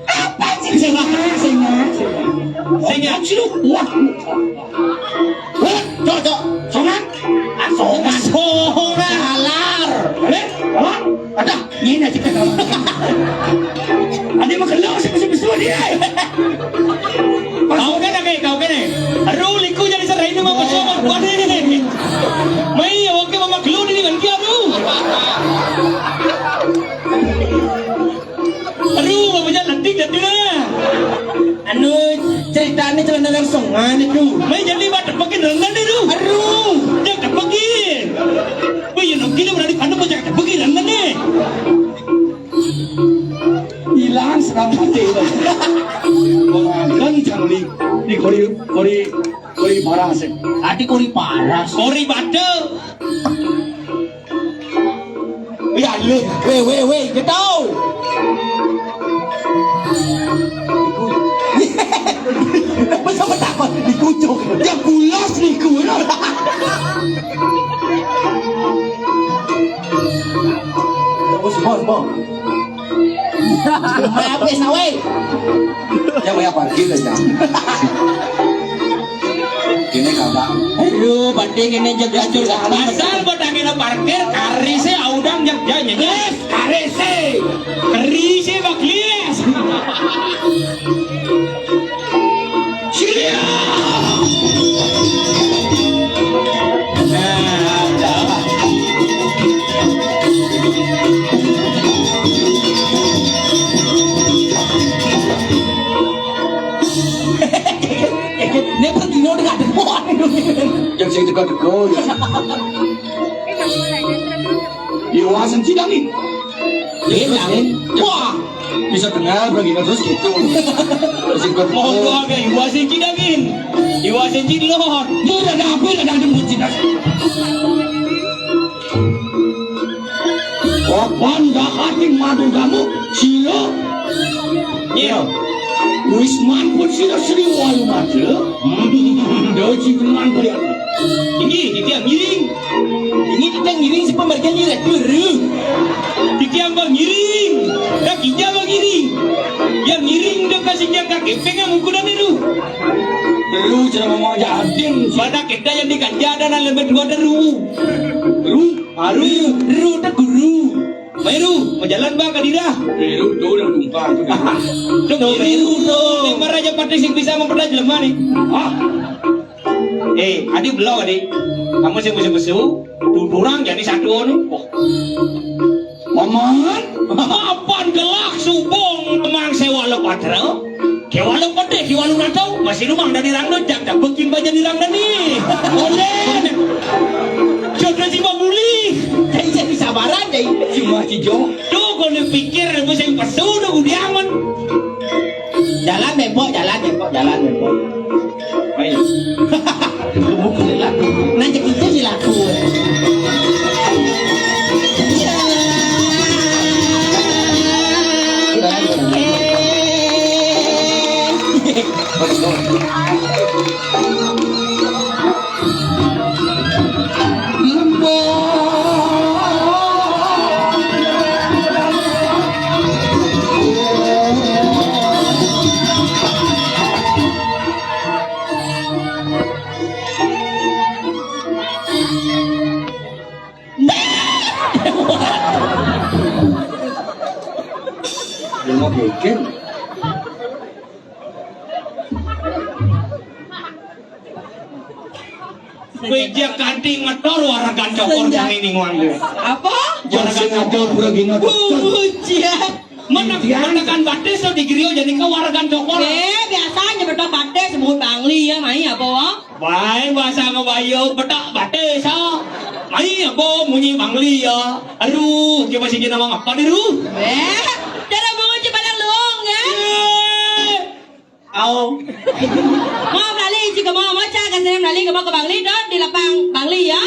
[SPEAKER 4] Apa sih Sengah sih lu. Wah. Cok. Songan. Halar. Ada. Ini aja kan. Ada makan lauk sebesar dia. Kau kan ni. Aduh, liku jadi serai ni mau bersama buat ni. Mai oke mama keluar ni kan kia tu. Aduh, mama jangan lantik jadi na. Anu cerita ni jalan dengan songan itu. Mai jadi baca pakai rendah ni tu. Aduh, jangan pakai. Wei, nak kira berani pandai baca pakai rendah ni. Hilang serang mati tu. Kan jangan di kori paras. Adi kori paras. Kori batu. Ya lu, weh, kita. Bersama takut dikucuk. Yang pulas niku. Bos. Apa sawe? Yang banyak parkir aja. Kini kagak. Aduh, pati kini jaga jur. Asal bodak kena parkir, karise audang jaga nyenyes. Karise baklies. Cia. Dia pergi nol dengan depan. Yang saya dekat. Iwasan sidang ni. Wah, bisa dengar begini terus gitu. Mohon doa biar iwasan sidangin. Iwasan sidang. Mula dah ada muncul. Kapan dah hati madu kamu sila? Iya. Wisman pun sila sering walu madu. Dah ciuman kalian. Ini kita ngiring. Ini kita ngiring si pemergian ni retur. Kita bang ngiring. Dah kita bang ngiring. Yang ngiring dah kasih jaga kepengan ukuran itu. Lu cara mau jadin. Pada kita yang dikanja dan lebih dua deru. Ru tak guru. Meru, jalan bang ke dira. Meru tu dah tumpah tu. Meru tu. Memang raja patri sing bisa memperdaya jelema ni. Adik belum adik. Kamu sih besu. Turang jadi satu ni. Maman, apaan gelak subong memang sewa lepatra. Kewalau pade, kewalau natau masih rumah dari rangda jak dah bikin baja di rangda ni. Boleh. Jodoh si Babuli. Saya bisa barat deh. Cuma cijo. Tuh kau ni pikir mesti pesu dah udiaman. Jalan bebok. Baik. Bukan laku. Nanti kita si laku. geger.
[SPEAKER 5] Wejak kanting ngetor waragan cokor yang ini ngwangge.
[SPEAKER 2] Apa?
[SPEAKER 4] Jangan ngatur pura gini.
[SPEAKER 2] Hujan.
[SPEAKER 5] Menekan batis so digrio jadi ke waragan cokor.
[SPEAKER 2] Biasanya betok batis sebut bangli ya mai apa wa?
[SPEAKER 5] Baik bahasa ngebayo betak batis ha. Mai apa munyi bangli ya. Aduh, coba sih nama apa nih ru?
[SPEAKER 2] Cara bangun cepat luang ya.
[SPEAKER 5] Au.
[SPEAKER 2] Mau balik jika mau cakap saya balik mau ke bangli dong di lapang bangli ya.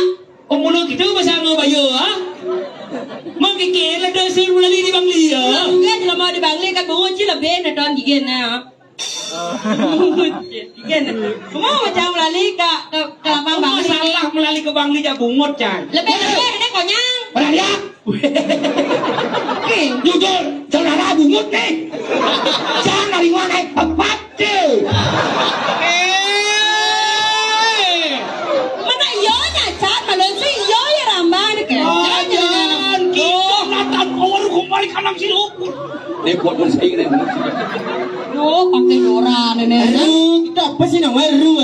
[SPEAKER 5] Umulo gitu bahasa ngebayo ha. Mengkikil ada suruh lali di bangli ya.
[SPEAKER 2] Enggak kalau mau di bangli kan bangun cila ben don jigen ya. Jigen. Mau macam lali ke lapang bangli.
[SPEAKER 5] Salah melalui ke bangli ja bungut cai.
[SPEAKER 2] Lebih ini konyang.
[SPEAKER 4] Berani. Jujur, saudara bungut nih. Jangan dari mana tepat deh.
[SPEAKER 2] Mana iyonya cat malah sih iyo ya ramban ke.
[SPEAKER 5] Jangan kita natan power kembali kanang sirup.
[SPEAKER 4] Ini buat bersih nih.
[SPEAKER 2] Duh, pakai Dora nenek.
[SPEAKER 4] Kita apa sih namanya ru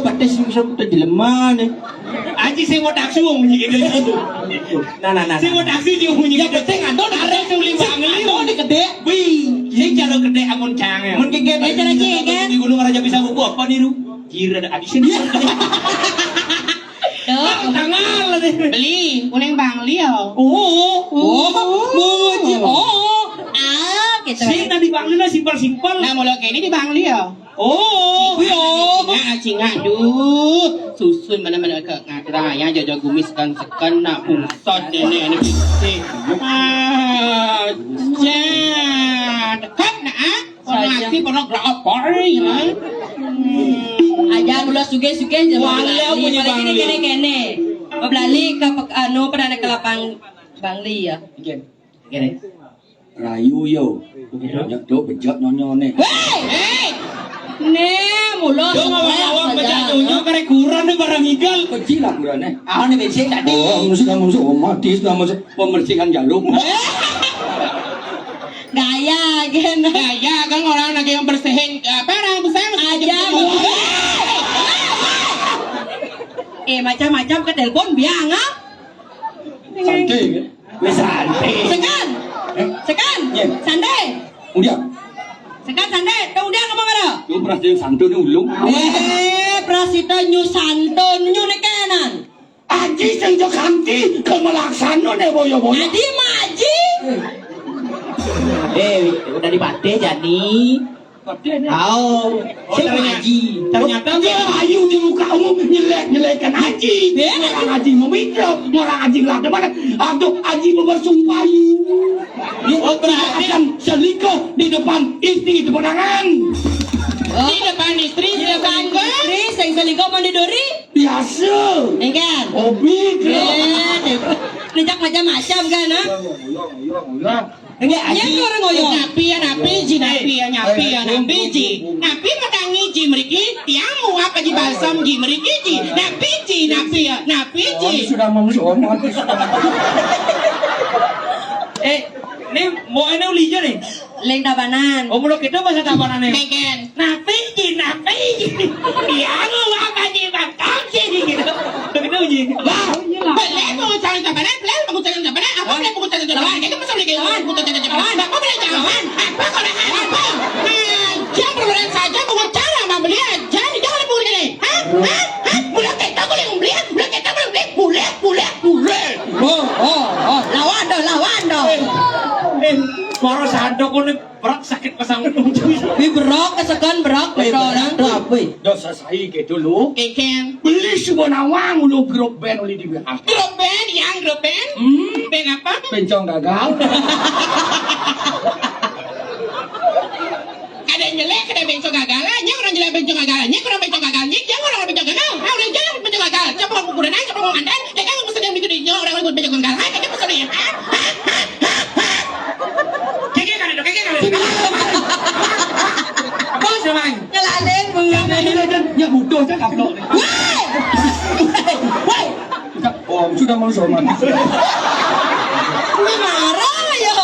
[SPEAKER 4] batas yang kita dilema nih.
[SPEAKER 5] Aji saya mau taksi mau bunyi gitu.
[SPEAKER 4] Nah.
[SPEAKER 5] Saya mau taksi dia bunyi gitu.
[SPEAKER 4] Penting andon
[SPEAKER 5] Ada yang bangli.
[SPEAKER 4] Oh di gede.
[SPEAKER 5] Wih, ini cara gede amun cang ya.
[SPEAKER 4] Mun kege
[SPEAKER 2] Cara cigen.
[SPEAKER 5] Di gunung Raja bisa buku apa nih ru? Kira ada abis ini. Tangan lah deh.
[SPEAKER 4] Beli, kuning bangli ya.
[SPEAKER 2] Gitu.
[SPEAKER 5] Si tadi bangli lah simpel-simpel.
[SPEAKER 4] Nah mulai kayak ini di bangli ya. Cingak duh susun mana-mana ke ngatraya jaja gumis kan sekan nak pusat ini bisik dekat nak nasi pernah berapa ya
[SPEAKER 2] Aja dulu suge-suge je.
[SPEAKER 5] Walau punya Bangli.
[SPEAKER 2] Kene. Belali ke pernah ke lapang Bangli ya.
[SPEAKER 5] Gini.
[SPEAKER 4] Rayu yo banyak tuh bejat nyonya nih.
[SPEAKER 2] Hei. Ne mulo.
[SPEAKER 5] Yo ngawang-ngawang baca tunjuk karek kurang deh barang igal.
[SPEAKER 4] Kecil lah kurangnya. Ini becek tadi. Oh mesti kamu mati kamu membersihkan jarum.
[SPEAKER 2] Gaya gen.
[SPEAKER 4] Ya kan orang lagi yang bersihin apa orang besar
[SPEAKER 2] Aja. Macam-macam ke telepon biang ah.
[SPEAKER 4] santai kan? Santai.
[SPEAKER 2] Sekan.
[SPEAKER 4] Iya.
[SPEAKER 2] Santai.
[SPEAKER 4] Udah.
[SPEAKER 2] Sekan santai. Kemudian kamu mana?
[SPEAKER 4] Lu pernah jadi santun ulung.
[SPEAKER 2] Prasita nyu santun nyu nekenan.
[SPEAKER 4] Aji sing jo kanti ke melaksana ne boyo-boyo.
[SPEAKER 2] Adi maji.
[SPEAKER 4] Udah dipate jadi. Ternyata dia ayu di mukamu nyelek-nyelekan Haji. Orang Haji memikir, orang Haji ngelak mana? Aduh, Haji bersumpah. Akan selingkuh di depan istri di penangan.
[SPEAKER 2] Di depan istri, di depan istri, sing selingkuh mandi dori.
[SPEAKER 4] Biasa.
[SPEAKER 2] Enggak.
[SPEAKER 4] Hobi.
[SPEAKER 2] Nejak macam-macam kan ah.
[SPEAKER 4] Enggak
[SPEAKER 2] Aji orang ngoyo.
[SPEAKER 4] Napi matangi ji meriki tiamu apa di balsam ji meriki ji napi ji sudah mau
[SPEAKER 5] Ini mau ini ulinya nih.
[SPEAKER 2] Leng tabanan.
[SPEAKER 5] Omong kita bahasa tabanan nih.
[SPEAKER 4] pengen
[SPEAKER 5] Napi ji. Tiamu apa ji bakal ji gitu. Begitu uji.
[SPEAKER 4] boleh mau cari tabanan apa boleh mau cari tabanan kita masuk lagi mau cari tabanan apa boleh jangan apa kalau apa jangan berulang saja mau cari sama beliau jangan libur ini boleh kita boleh
[SPEAKER 2] Lawan dong.
[SPEAKER 5] Suara sandok ini berat sakit pasang
[SPEAKER 2] Wi berok kesekan berok
[SPEAKER 4] dosa saya gitu lu beli semua nawang lu grup band oleh di grup band band apa bencong gagal ada nyelek ada bencong gagalnya orang nyelek bencong gagalnya orang bencong gagalnya jangan orang bencong gagal orang jangan bencong gagal siapa mau kuburan siapa mau mandan jangan mesti yang bikin dia orang bencong gagal aja kita mesti ya
[SPEAKER 5] Apa sih bang?
[SPEAKER 2] Nyeladen bunga.
[SPEAKER 4] ya bodoh saya nggak perlu Om sudah mau somat
[SPEAKER 2] Wi marah yo.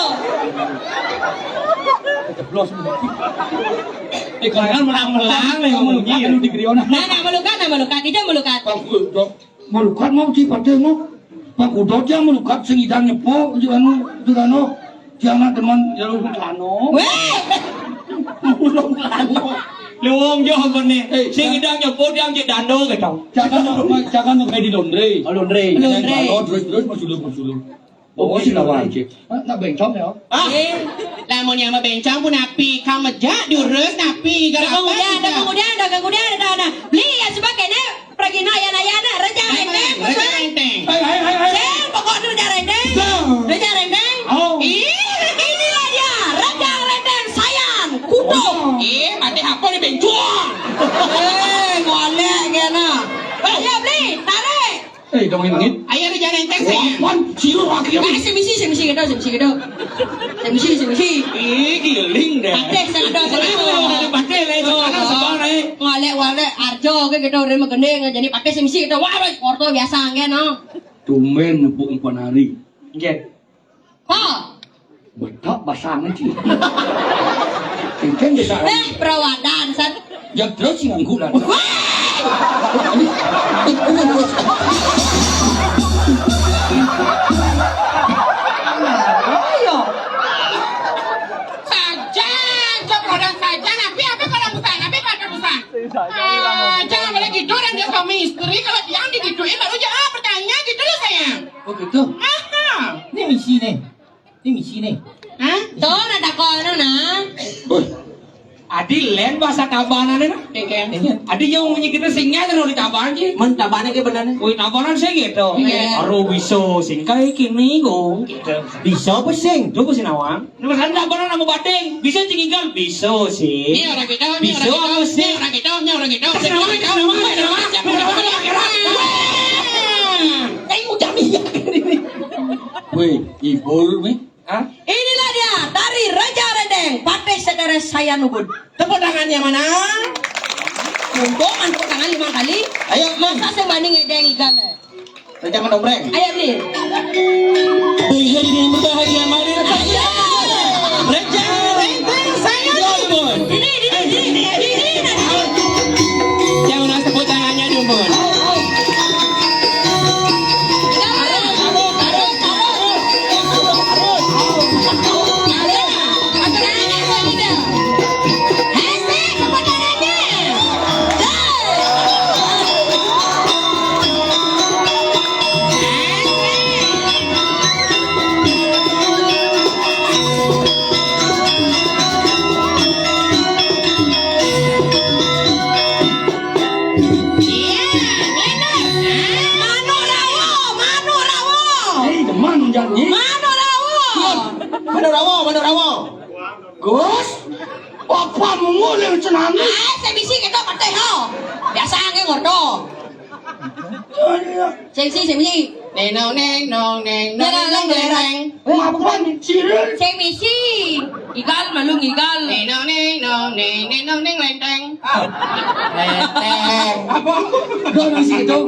[SPEAKER 4] coblos.
[SPEAKER 5] Kan melang-melang nih ngomongnya.
[SPEAKER 4] Lu di kriona.
[SPEAKER 3] Nah, melukat, itu melukat.
[SPEAKER 4] Melukat mau di padhe mau. Pak udah aja melukat sing idan nyepo anu jangan teman jalur plano.
[SPEAKER 3] Weh,
[SPEAKER 5] Luang jo benih. Sing idang nyopo yang jadi dando gitu.
[SPEAKER 4] Jangan pakai di laundry.
[SPEAKER 5] Laundry.
[SPEAKER 4] Oh terus masuk. Oh sih lawan cik. Nak bencong ya.
[SPEAKER 2] Lamun yang bencong pun api kamu jak diurus api
[SPEAKER 3] kemudian, beli ya sebagainya pergi naya-nayana, reja rendeng, Sen, pokoknya reja rendeng, inilah dia, reja rendeng sayang, kudo.
[SPEAKER 2] mati apa ni bencong
[SPEAKER 3] Ngolek kena. Ayo beli, tarik.
[SPEAKER 4] Dong ini.
[SPEAKER 2] ayo reja rendeng saya
[SPEAKER 4] Wan, silu akhirnya.
[SPEAKER 3] Semisi gitu.
[SPEAKER 5] Giling deh.
[SPEAKER 3] Patek sangat
[SPEAKER 5] Dari pakai lah itu karena sebang nih.
[SPEAKER 3] Ngolek arjo ke gitu rema gendeng jadi pakai semisi gitu. Wah, orto biasa no.
[SPEAKER 4] Tumen nepuk empan hari.
[SPEAKER 5] Nggih.
[SPEAKER 3] Pa.
[SPEAKER 4] Betak basahnya sih. Kenceng desa.
[SPEAKER 3] Perawadan san.
[SPEAKER 4] Ya terus sih nganggulan.
[SPEAKER 2] saja coblosan saja tapi kalau bukan jangan boleh gitu dan dia suami istri kalau yang digituin baru jangan bertanya gitu loh sayang
[SPEAKER 4] Oh gitu.
[SPEAKER 5] Ini misi nih.
[SPEAKER 2] hah
[SPEAKER 3] Tuh ada kono nah.
[SPEAKER 5] Adi len bahasa tabanan nih. Adi yang punya kita singnya kan di tabanan sih.
[SPEAKER 2] men tabahannya kayak benar
[SPEAKER 5] Wih tabanan sih gitu.
[SPEAKER 3] Iya.
[SPEAKER 5] Aru bisa sing kayak kini go. Bisa apa sing? Coba sih nawang. Nomor kan tabanan nama badeng. Bisa tinggal bisa sih.
[SPEAKER 2] ini orang kita
[SPEAKER 5] Bisa apa sih?
[SPEAKER 2] orang kita
[SPEAKER 4] Weh, ibul weh.
[SPEAKER 5] Hah?
[SPEAKER 3] Inilah dia dari Raja Rendeng, Patek Saudara saya nubun.
[SPEAKER 2] tepuk tangannya mana
[SPEAKER 3] Untuk tepuk tangan 5 kali.
[SPEAKER 2] ayo
[SPEAKER 3] Masa saya banding edeng ikan.
[SPEAKER 2] reja mendombreng
[SPEAKER 3] Ayo beli.
[SPEAKER 2] Bisa ini berbahagia mari
[SPEAKER 3] Ayo.
[SPEAKER 2] reja rendeng saya dumbun
[SPEAKER 3] Ini.
[SPEAKER 2] jangan langsung tepuk tangannya dumbun
[SPEAKER 4] Deman janji.
[SPEAKER 2] mana rawo
[SPEAKER 4] Gus. Apa mengulil cenami?
[SPEAKER 3] Saya bisi kita patek ho. Biasa nge ngordo. Saya bisi.
[SPEAKER 2] neng
[SPEAKER 4] Apa nih ciril?
[SPEAKER 3] Saya bisi. Igal malung igal.
[SPEAKER 2] neng lenteng
[SPEAKER 4] Dari situ.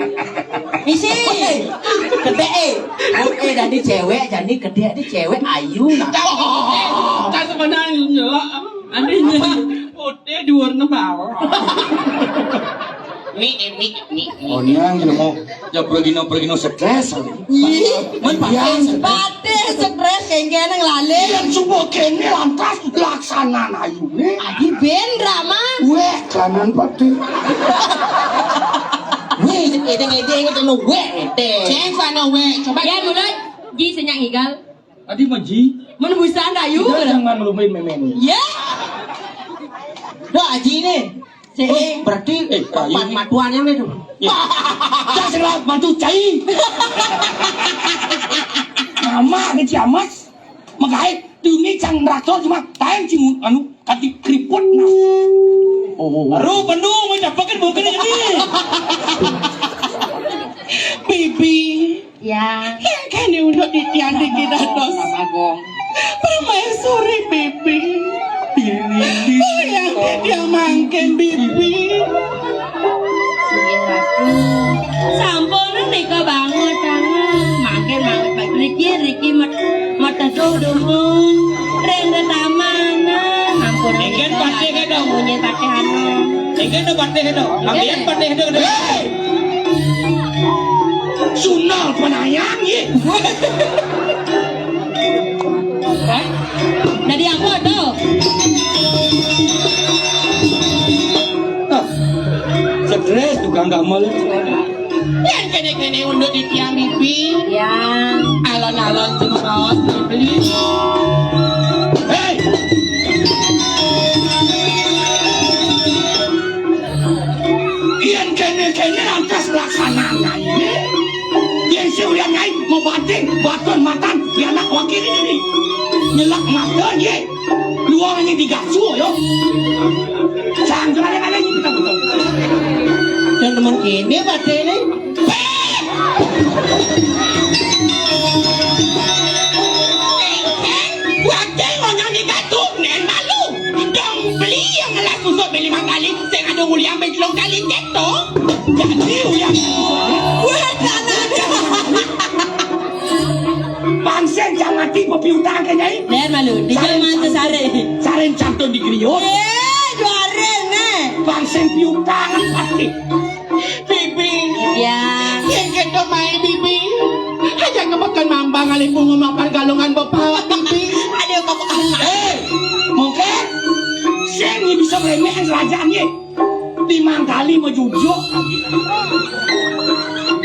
[SPEAKER 3] Bisi.
[SPEAKER 2] gede dari cewek jadi gede di cewek ayu nah
[SPEAKER 5] Kan sebenarnya adanya putih di warna bawah.
[SPEAKER 4] Oh niang kita mau ya pergi no stres.
[SPEAKER 2] men pakai
[SPEAKER 3] Patek stres kengkene nglale.
[SPEAKER 4] Yang semua kene lantas laksana ayu nih.
[SPEAKER 3] Adi ben drama.
[SPEAKER 4] Weh kanan pati.
[SPEAKER 2] weh edeng itu no weh ceng sana weh coba
[SPEAKER 3] Ya mulai ji senyang igal.
[SPEAKER 4] Adi maji.
[SPEAKER 3] Menebusan dayu.
[SPEAKER 4] Jangan lumain memen.
[SPEAKER 3] Ya.
[SPEAKER 2] doa aji nih
[SPEAKER 3] Sih.
[SPEAKER 2] berarti
[SPEAKER 4] ayu.
[SPEAKER 2] matuannya itu
[SPEAKER 4] Jangan selalu bantu cai. Mama ke ciamas. Makanya ini cang raktor cuma tayang cingun anu kati keriput.
[SPEAKER 5] Aru penuh mencapakan bukan ini.
[SPEAKER 2] bibi
[SPEAKER 3] Ya.
[SPEAKER 2] kan ini udah ditiandi kita dos permaisuri bibi yang dia mangken bibi
[SPEAKER 3] Sampun nika bangun tangan. Makin Pak Riki mata tuh dulu. Renda tamana.
[SPEAKER 5] kena bate hedo. Ambian bate hedo.
[SPEAKER 4] Sunal penayang ye.
[SPEAKER 3] Dari aku tuh.
[SPEAKER 5] Stres tukang gamal.
[SPEAKER 4] Yang kene-kene undut di tiang bibi.
[SPEAKER 3] Yang
[SPEAKER 4] Alon-alon cemos beli. Hei. Yang kene-kene lantas laksanaan ini. Yang seorang ngai mau batin, baton matan, yang anak wakil ini. Nyelak mata ye. Luarnya digasu yo. Jangan ada lagi betul-betul. Dan teman kene batin ini. Wakil ngonyong digatuk, nen malu. Dong beli yang ngelas susuk beli 5 kali, saya ada uliang beli 3 kali teto. Jadi uliang. Bangsen jangan tipe piutang kayaknya ini.
[SPEAKER 3] dan malu di zaman sesare.
[SPEAKER 4] Saren cantun di griot.
[SPEAKER 2] Juaren nih.
[SPEAKER 4] Bangsen piutangan pasti. Bibi.
[SPEAKER 3] Yang
[SPEAKER 4] Yang kita main bibi. Aja ngebekan mambang alih pun ngomong galungan bapak bibi.
[SPEAKER 2] Ada kok.
[SPEAKER 4] Mungkin saya ini bisa meremehin kerajaan ye. 5 kali mau jujuk.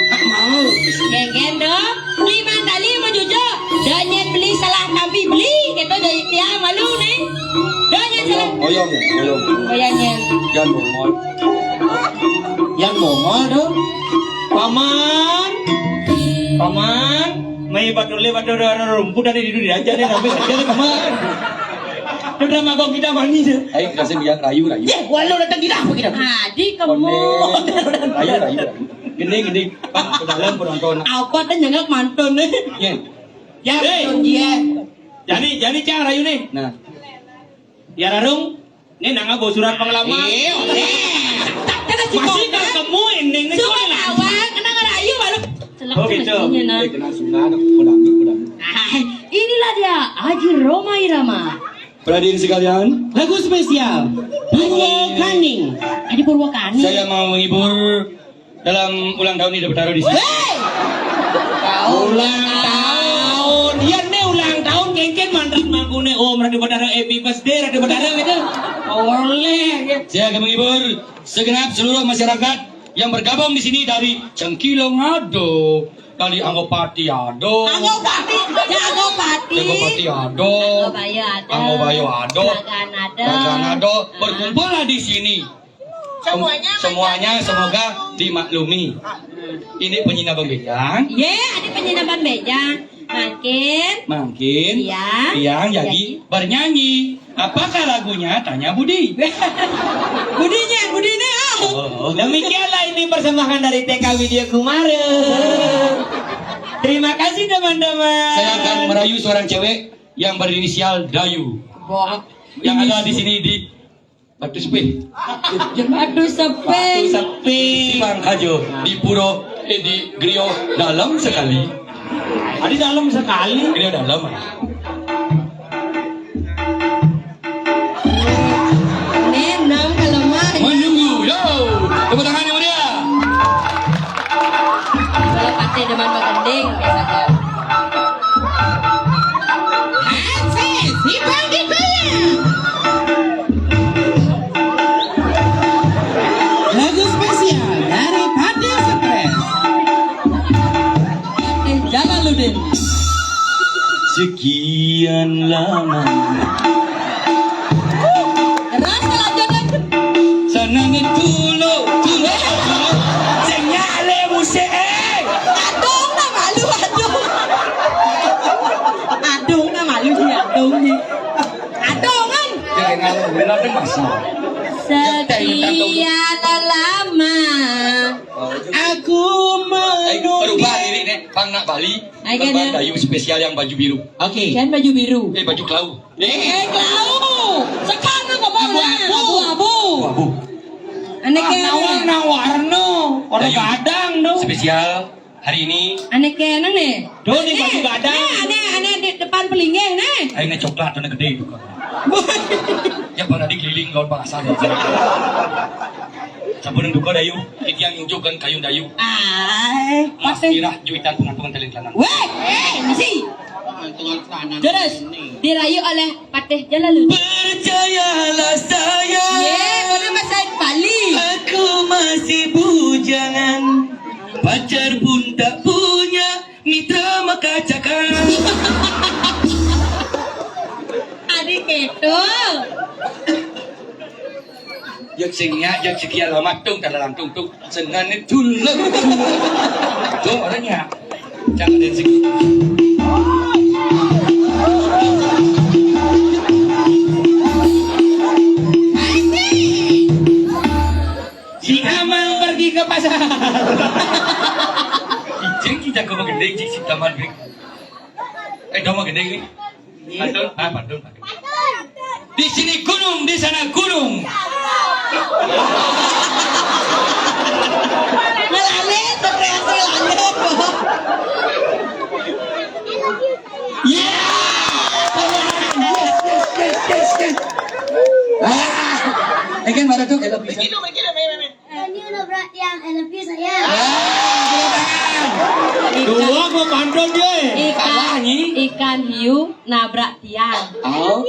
[SPEAKER 4] Tak mau.
[SPEAKER 3] Geng dong. 5 kali mau jujur. Danyen beli salah kami beli. Kita dari dia malu nih. Danyen salah.
[SPEAKER 1] Oyong ya, oyong.
[SPEAKER 3] Oh ya nyen.
[SPEAKER 1] Jangan bongol.
[SPEAKER 5] Yang mongol dong. Paman. Paman. May batule rumput dari di dunia aja deh habis aja deh paman. Udah magong kita mani deh.
[SPEAKER 1] Ayo kasih biar rayu.
[SPEAKER 4] Ye, walau datang tidak apa kita.
[SPEAKER 3] Adik kamu.
[SPEAKER 1] Rayu. Gede. Pak, ke dalam penonton.
[SPEAKER 3] Apa tuh nyengak mantun nih.
[SPEAKER 1] Yen.
[SPEAKER 4] Ya,
[SPEAKER 5] Hey.
[SPEAKER 4] ye.
[SPEAKER 5] Jadi cang rayu nih.
[SPEAKER 1] Nah,
[SPEAKER 5] Ya Rarung. Ini nangga bawa surat pengalaman. Masih tak kamu ending nih
[SPEAKER 3] Suka awak kena ngerayu baru.
[SPEAKER 5] Oh, gitu.
[SPEAKER 1] kena sunat, kodam.
[SPEAKER 3] Inilah dia Haji Roma Irama.
[SPEAKER 1] Hadirin sekalian,
[SPEAKER 5] Lagu spesial.
[SPEAKER 4] Purwokaning.
[SPEAKER 3] Di Purwokani.
[SPEAKER 1] saya mau menghibur dalam ulang tahun ini bertaruh di sini.
[SPEAKER 5] Ulang tahun. Iya nih ulang tahun kengken mandrat mangkune. Oh, mereka berdarah happy birthday, mereka berdarah gitu. Oleh.
[SPEAKER 1] Saya akan menghibur segenap seluruh masyarakat yang bergabung di sini dari Cengkilong ado, kali Anggopati ado,
[SPEAKER 2] Anggopati.
[SPEAKER 1] Anggopati ado, Anggobayo ado, Bagan ado, berkumpullah di sini. Semuanya semoga dimaklumi. Ini penyina bejang,
[SPEAKER 3] Ye, ada penyinaban beja. Makin. Iya.
[SPEAKER 1] yang jadi bernyanyi. Apakah lagunya? Tanya Budi.
[SPEAKER 2] Budinya.
[SPEAKER 1] Oh,
[SPEAKER 5] Demikianlah ini persembahan dari TK Widya Kumaran. Terima kasih teman-teman.
[SPEAKER 1] saya akan merayu seorang cewek yang berinisial Dayu. Yang ada di sini di Batu Sepe.
[SPEAKER 3] Aduh sepe.
[SPEAKER 5] Sepi.
[SPEAKER 1] Bang Kajo di Puro di Grio dalam sekali.
[SPEAKER 5] Ada dalam sekali.
[SPEAKER 1] Grio dalam.
[SPEAKER 3] Nenam kalau mah.
[SPEAKER 1] Menunggu, yo, tepuk tangan yang mulia.
[SPEAKER 3] Kalau pakai deman magending biasanya.
[SPEAKER 4] Lagu spesial dari Padil Stres.
[SPEAKER 3] Jalaluddin.
[SPEAKER 1] Sekian lama
[SPEAKER 3] Terus lanjutkan.
[SPEAKER 1] senangin tulo.
[SPEAKER 4] Senyale musik.
[SPEAKER 2] Adung na malu. Adung na malu sih adung sih. Adung kan.
[SPEAKER 1] Jangan ngalah, benar masih.
[SPEAKER 3] Sekian lama.
[SPEAKER 4] Aku
[SPEAKER 1] Berubah diri nih, Bang nak Bali.
[SPEAKER 3] Ayo,
[SPEAKER 1] Bang
[SPEAKER 3] Nen.
[SPEAKER 1] Dayu spesial yang baju biru.
[SPEAKER 5] Oke.
[SPEAKER 3] Kan baju biru.
[SPEAKER 1] Baju klau.
[SPEAKER 3] Klau. Sekarang kok mau lah. Abu-abu.
[SPEAKER 1] Abu.
[SPEAKER 3] Aneh
[SPEAKER 5] Warna warna. Orang
[SPEAKER 1] Dayu.
[SPEAKER 5] kadang dong.
[SPEAKER 1] Spesial hari ini.
[SPEAKER 3] Aneh kenang nih.
[SPEAKER 5] Duh nih baju kadang.
[SPEAKER 3] Aneh di depan pelingge nih.
[SPEAKER 1] Ayo coklat dan gede itu kan. Ya pada dikeliling lawan pasar.
[SPEAKER 5] Sabeneung duka dayu, kikiang nyungjukeun kayun dayu.
[SPEAKER 2] Ai,
[SPEAKER 5] Mas
[SPEAKER 2] pasti.
[SPEAKER 5] irah juitan pengan-pengan talin lanang.
[SPEAKER 2] Weh, misi.
[SPEAKER 3] Terus dirayu oleh Patih Jalaluddin.
[SPEAKER 5] Percayalah saya,
[SPEAKER 2] Ye, mana bahasa Bali?
[SPEAKER 5] aku masih bujangan. Pacar pun tak punya, mitra maka cakap.
[SPEAKER 3] Adik itu.
[SPEAKER 5] Yang singnya, yang sekian lama tung tak dalam tung sengan itu lek. Tung orangnya, jangan ada segi. Si Amal pergi ke pasar. Ijeng kita ke gede, ijeng si Taman Brik. Doma gede ini. Pantun. Di sini gunung, di sana gunung.
[SPEAKER 2] Ngelalit, kreasi langit.
[SPEAKER 1] Ikan pada tuh kalau bisa.
[SPEAKER 6] Ini nabrak yang LP saya.
[SPEAKER 5] Dua gua pantun dia.
[SPEAKER 3] Ikan hiu nabrak tiang.
[SPEAKER 1] Oh.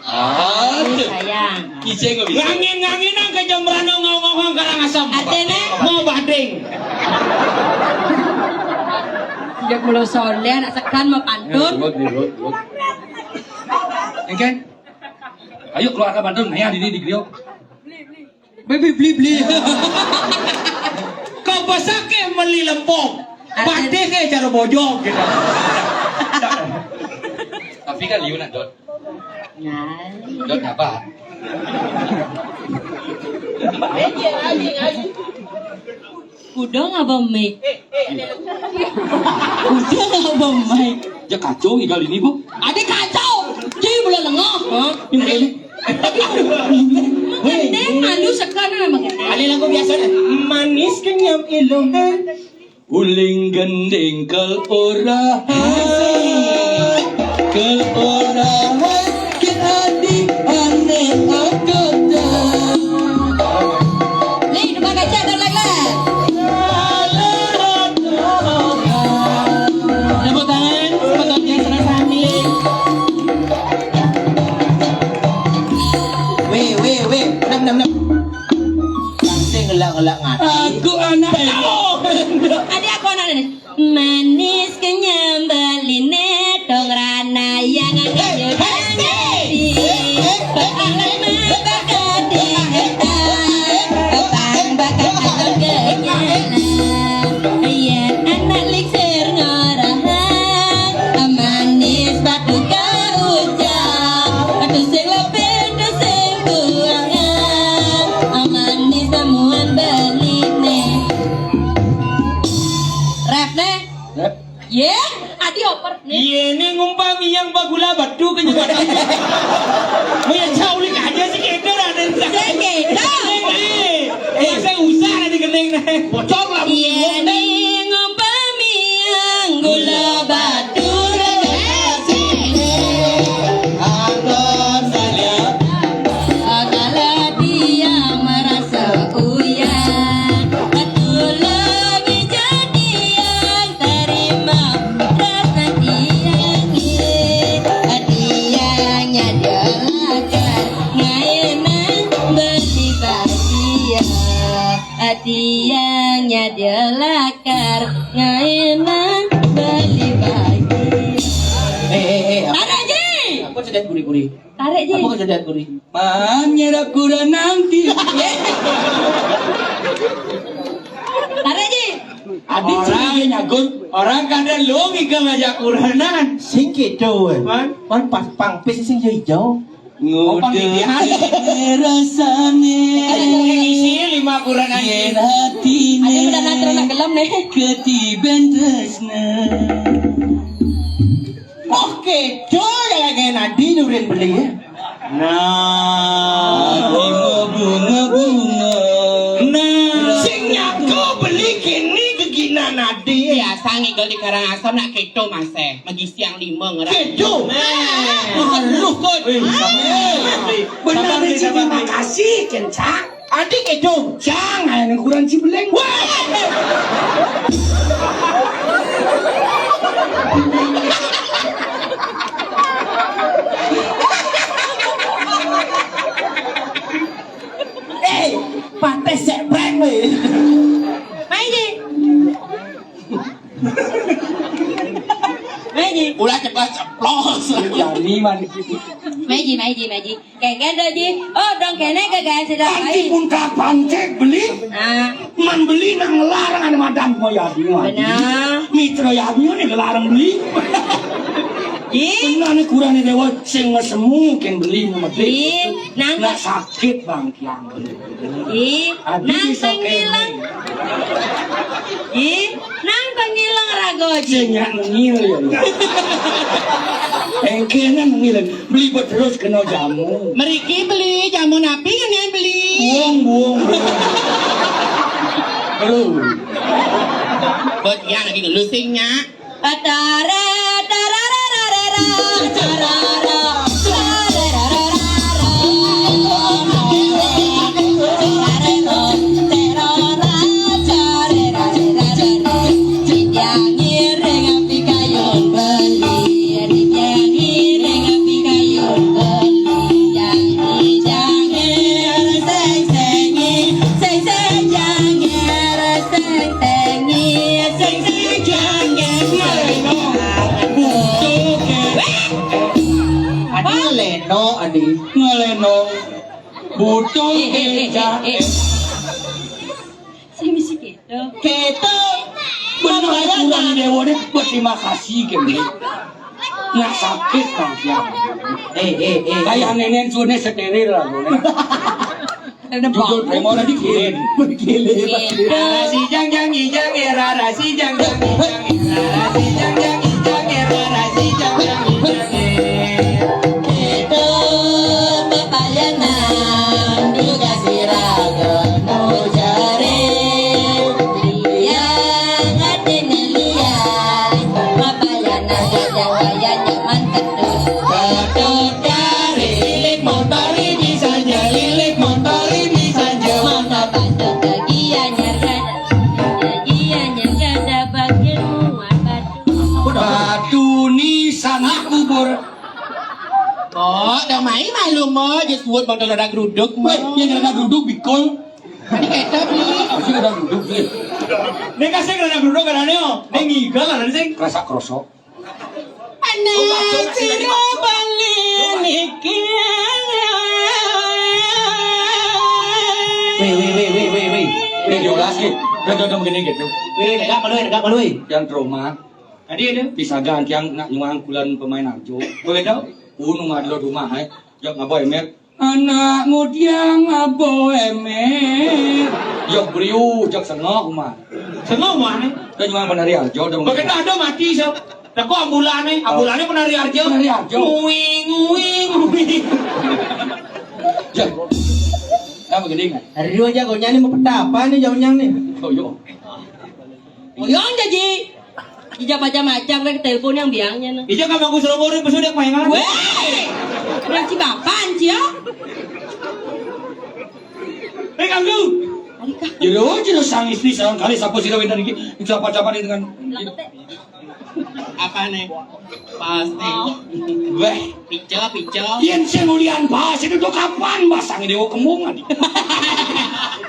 [SPEAKER 3] Sayang.
[SPEAKER 5] Kisah nggak bisa. Ngangin ke Jembrano ngomong karang asam.
[SPEAKER 3] Artinya
[SPEAKER 5] Mau bading.
[SPEAKER 3] sejak mulu sore anak sekan mau pantun.
[SPEAKER 1] Ikan. Ayo keluar ke pantun, naya di grill. Beli.
[SPEAKER 5] Kau pasake meli lempong. Bading kayak cara bojong gitu. Tapi kan liu nak dot. Dot apa?
[SPEAKER 3] Kuda ngabang mic. Kuda ngabang mic.
[SPEAKER 1] Ya kacau tinggal ini bu.
[SPEAKER 3] Adik kacau. Jadi boleh lengah. Gede malu sekarang nama gede.
[SPEAKER 5] Ada lagu biasa deh. Manis kenyam ilungan. Uling gending kel orahan. Kel orahan. Ken adik aneh akota.
[SPEAKER 3] Nih, depan kaca dan lagi.
[SPEAKER 5] Tepuk tangan, sepatutnya senang sami. Weh, nam. Langsung ngelak ngati. Aku anak
[SPEAKER 3] Adik aku anak ini. Manis kenyam beline dong rana yang ada di pengalaman bakal dihetan petang bakal akan kenyalan ya anak liksir ngorahan manis batu kaucap aduh sing lebih aduh sing buangan manis temuan beline ref nih ye adi oper nih
[SPEAKER 5] Ini ngumpami yang bagula batu ke juga. Mau jauh lagi aja sih kita ada.
[SPEAKER 3] Kita.
[SPEAKER 5] Saya usah nanti kening nih. Bocor lah.
[SPEAKER 3] Iya nih ngumpami yang gula batu
[SPEAKER 5] Angkor saya.
[SPEAKER 3] Kalau dia merasa uyan aku lebih jadi yang terima rasa diangnya delakan ngainan beli bahagia tiangnya delakar ngainan beli bahagia tarik Ji
[SPEAKER 5] Aku sedang guri-guri.
[SPEAKER 3] tarik Ji
[SPEAKER 5] Aku sedang guri. Menyerap kurang nanti.
[SPEAKER 3] tarik Ji
[SPEAKER 5] Adik orang nyagun. Orang kadang lu ngikal ngajak kuranan. Sing gitu. Man pas pangpis sing hijau. Ngude rasane isi 5 kuranan yen hatine
[SPEAKER 3] ada udah natro nak gelam nih
[SPEAKER 5] ketiben tresna. Oke, coy lagi nadi nurin beli ya. Nah, bunga-bunga. Nah, sing nyaku beli kini kegina nadi.
[SPEAKER 4] Biasa ngigol di Karangasem nak keto maseh. Magi siang 5 ngerak.
[SPEAKER 5] Kedo. Lu kok.
[SPEAKER 4] Benar terima kasih kencang. Adik itu jangan ukuran Cibleng. Pantai sebrang weh.
[SPEAKER 2] Mai gì? Mai gì?
[SPEAKER 4] Ulah ceplos.
[SPEAKER 1] Jadi man.
[SPEAKER 3] Mấy gì kèn cái đó gì dong kene kagak sudah
[SPEAKER 4] Panci pun kapan cek beli?
[SPEAKER 3] ah
[SPEAKER 4] Man beli nang ngelarang ada madam mau ya
[SPEAKER 3] benar
[SPEAKER 4] Mitra ya nih ngelarang beli. Benar nih kurang nih dewa sing semu mungkin beli mau beli.
[SPEAKER 3] nang
[SPEAKER 4] Nggak sakit bang tiang beli.
[SPEAKER 3] nang pengilang nang pengilang ragoji
[SPEAKER 4] Jenyak ngil ya. Engkena ngil beli buat terus kena jamu.
[SPEAKER 2] Meriki beli jamu napi yang beli.
[SPEAKER 4] Buang. Aduh.
[SPEAKER 2] Buat yang lagi ngelusingnya.
[SPEAKER 3] Atara
[SPEAKER 4] Ngeleno butuh keja
[SPEAKER 3] si misi gitu
[SPEAKER 4] keto benar kurang dewa deh berterima kasih kembali nggak sakit bang tiang kayak nenek sudah steril lah judul premo lagi kirim
[SPEAKER 1] Rasi jang jang ijang era rasi jang jang ijang era rasi jang jang ijang era rasi jang jang ijang
[SPEAKER 3] itu pepayanan juga siragan mujare liang hatinya liang pepayanan gajah gaya nyaman kedut
[SPEAKER 1] dari lilik motor ini saja lilik motor ini saja
[SPEAKER 3] motor bantu gagianya gada bagian muat batu
[SPEAKER 4] batu nisan kubur
[SPEAKER 2] Có, đâu máy mai luôn mơ, jadi suốt bang kalau ada geruduk mơ.
[SPEAKER 4] yang kena duduk bikol
[SPEAKER 2] Ini kayak tapi.
[SPEAKER 4] masih kena duduk sih
[SPEAKER 5] Nek kasih kerana duduk kerana neo. Nek ngigal kerana sih.
[SPEAKER 4] rasa krosok
[SPEAKER 2] Anak ciro balik
[SPEAKER 4] Weh, jelas sih. Udah begini gitu.
[SPEAKER 5] Weh, negak malui.
[SPEAKER 4] Yang trauma,
[SPEAKER 5] Adi ada.
[SPEAKER 4] bisa ganti yang nak nyuang kulan pemain arjo.
[SPEAKER 5] Boleh tahu?
[SPEAKER 4] Nunggu di rumah, Jok ngabo emer. Anakmu dia ngabo emer. Jok beriu, jok sengok rumah.
[SPEAKER 5] Semua mana?
[SPEAKER 4] Dan nyuang penari arjo.
[SPEAKER 5] Bagaimana ada mati sih? Tak kau ambulannya penari arjo.
[SPEAKER 4] Penari arjo.
[SPEAKER 5] Nguing.
[SPEAKER 4] Jok. Nah begini kan?
[SPEAKER 2] Hari dua jagonya nih mau petapa nih jagonya nih.
[SPEAKER 4] Oh yo.
[SPEAKER 3] Yang jadi ijab macam-macam kan telepon yang biangnya nih.
[SPEAKER 5] Ija kamu aku suruh murid besok dia main kan?
[SPEAKER 3] Weh, yang cibapan cia.
[SPEAKER 5] Hei kamu.
[SPEAKER 4] Jadi sang istri seorang kali sapu sih dari siapa-siapa dengan.
[SPEAKER 2] Apa nih? Pasti.
[SPEAKER 4] Weh.
[SPEAKER 2] Pico.
[SPEAKER 4] Yang semulian bahas itu kapan basang dewa kembung adi.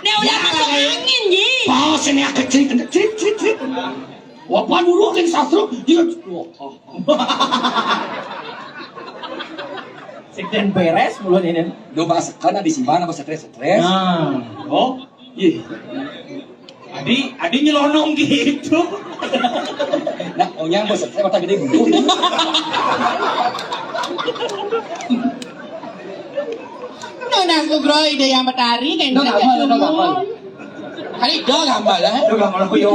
[SPEAKER 3] Dia udah masuk angin ji.
[SPEAKER 4] Bahas ini kecil. Wapa dulu kan sastro dia.
[SPEAKER 5] Sekjen beres mulut ini.
[SPEAKER 4] Do bahasa karena di mana bahasa stres.
[SPEAKER 5] Nah. Oh. Ih. Adi nyelonong gitu.
[SPEAKER 4] Nah, onyang bahasa stres mata gede gunung.
[SPEAKER 2] Nona sugro ide yang betari kan?
[SPEAKER 4] No gamal.
[SPEAKER 2] Hari do gambar lah.
[SPEAKER 5] Itu gak malah yo.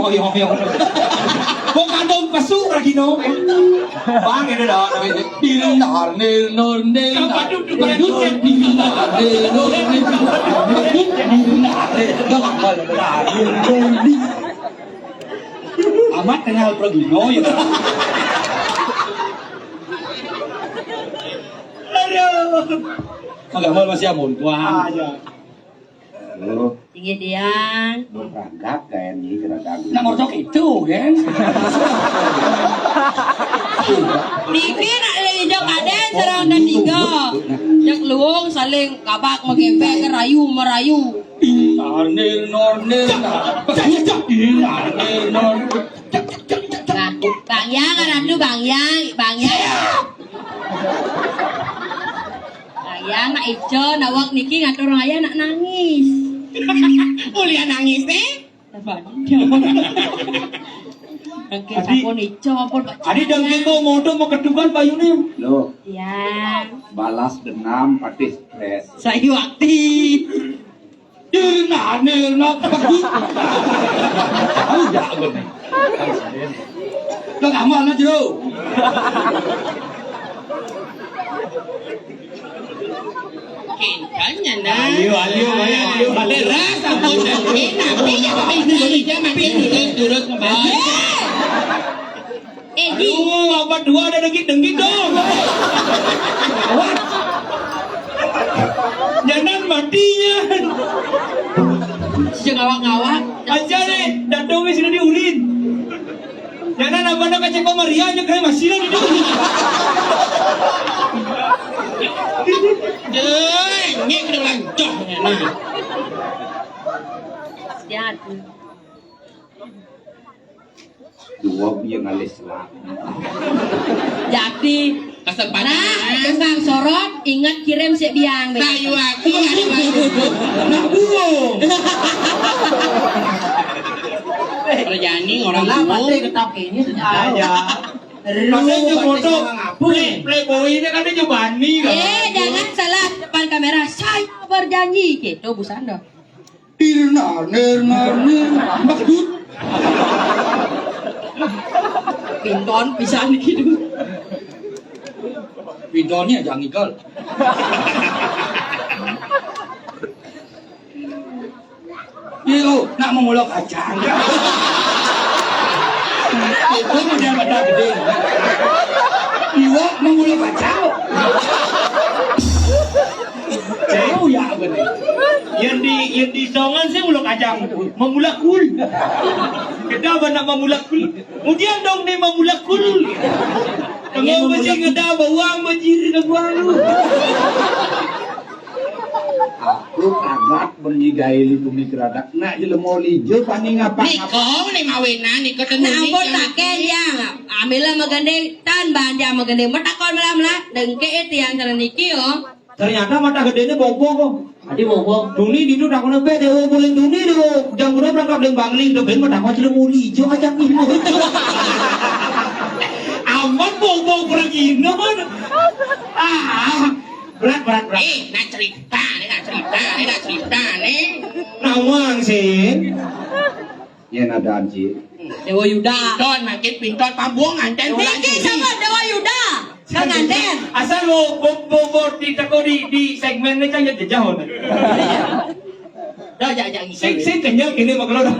[SPEAKER 5] Bukan dong pasuk lagi no. Bang itu dah.
[SPEAKER 4] Nil nor.
[SPEAKER 5] Tempat duduk pada duduk.
[SPEAKER 4] Amat kenal Progino ya.
[SPEAKER 5] Aduh.
[SPEAKER 4] Magamal masih amun. Wah.
[SPEAKER 5] Aja.
[SPEAKER 4] Lo
[SPEAKER 3] Tinggi tiang.
[SPEAKER 4] berangkat kayak ini kerajaan.
[SPEAKER 5] Nak ngorok itu kan?
[SPEAKER 3] Niki nak hijau kaden serang dan tiga. Jak luung saling kabak mengempek merayu.
[SPEAKER 5] Nornil.
[SPEAKER 3] Nah, Bang Yang ada tu Bang Yang. Bang Yang nak hijau nawak Niki ngatur orang ayah nak nangis.
[SPEAKER 4] Ulian nangis nih.
[SPEAKER 3] Oke, sapon hijau pun
[SPEAKER 5] Adi dangke ko moto mau kedukan payune.
[SPEAKER 4] Lo
[SPEAKER 3] Ya,
[SPEAKER 4] balas dendam pakai stres.
[SPEAKER 3] saya waktu.
[SPEAKER 5] Nornil. Tahu jak gini. Lo kamu anak jero.
[SPEAKER 4] Kentanya nah.
[SPEAKER 5] Alio.
[SPEAKER 4] Rasa pun tapi ya ini dia makin turut kembali.
[SPEAKER 3] Di
[SPEAKER 5] Apa dua ada dengki dong. Jangan matinya.
[SPEAKER 3] sejak ngawak-ngawak.
[SPEAKER 5] Aja nih, datang wis sini diulin. Jangan apa nak cek Maria nya kayak masih di situ.
[SPEAKER 4] Ini kena lancong nah.
[SPEAKER 3] Sehat.
[SPEAKER 4] Dua yang alis lah.
[SPEAKER 3] Jadi
[SPEAKER 4] Kesempatan.
[SPEAKER 3] Bang Sorot ingat kirim si biang.
[SPEAKER 4] Sayu aku ada
[SPEAKER 5] Nak buang.
[SPEAKER 4] Rejani orang
[SPEAKER 2] Kenapa
[SPEAKER 4] dulu.
[SPEAKER 2] sih ketok ini sudah
[SPEAKER 5] Aja. Masa itu foto playboy ini kan dia bani kan.
[SPEAKER 3] Jangan salah depan kamera. Saya berjanji gitu Bu Sando.
[SPEAKER 5] Nir. Maksud
[SPEAKER 3] Pinton bisa gitu.
[SPEAKER 5] Pintonnya jangan ngikal. Yo, nak mengulok kacang. Itu udah pada gede. Iwak mengulok kacang. Jauh ya bener. Yang di songan sih mengulok kacang. Memulak kul. Kita apa nak memulak kul? Kemudian dong nih memulak kul. Tengah masih kita bawang majir ke gua lu.
[SPEAKER 4] Aku kagat menyigai bumi keradak. Nak jelemo lijo pani ngapa? Niko nih mawena niko tenu.
[SPEAKER 3] Nah, ampun taken yang ambillah magandeng tan banja magandeng matakon malam dengke itu yang sana niki yo.
[SPEAKER 5] Ternyata mata gedenya bobo kok. Adi bobo. Duni di tak kena pe dewo boleh duni dewo. Jam udah berangkat dengan bangling deben mata kau jelemo lijo aja ini. Amat bobo pergi naman. Berat.
[SPEAKER 4] Nak cerita nih.
[SPEAKER 5] Nawang sih.
[SPEAKER 4] Ya nadaan sih.
[SPEAKER 3] Dewa Yuda.
[SPEAKER 4] Pinton pambuangan dan
[SPEAKER 3] Niki sama Dewa Yuda. Kang Anden.
[SPEAKER 5] Asal bobo di segmen ini kan jadi jauh.
[SPEAKER 3] Dah jangan
[SPEAKER 5] Sing kenyal kini mau keluar.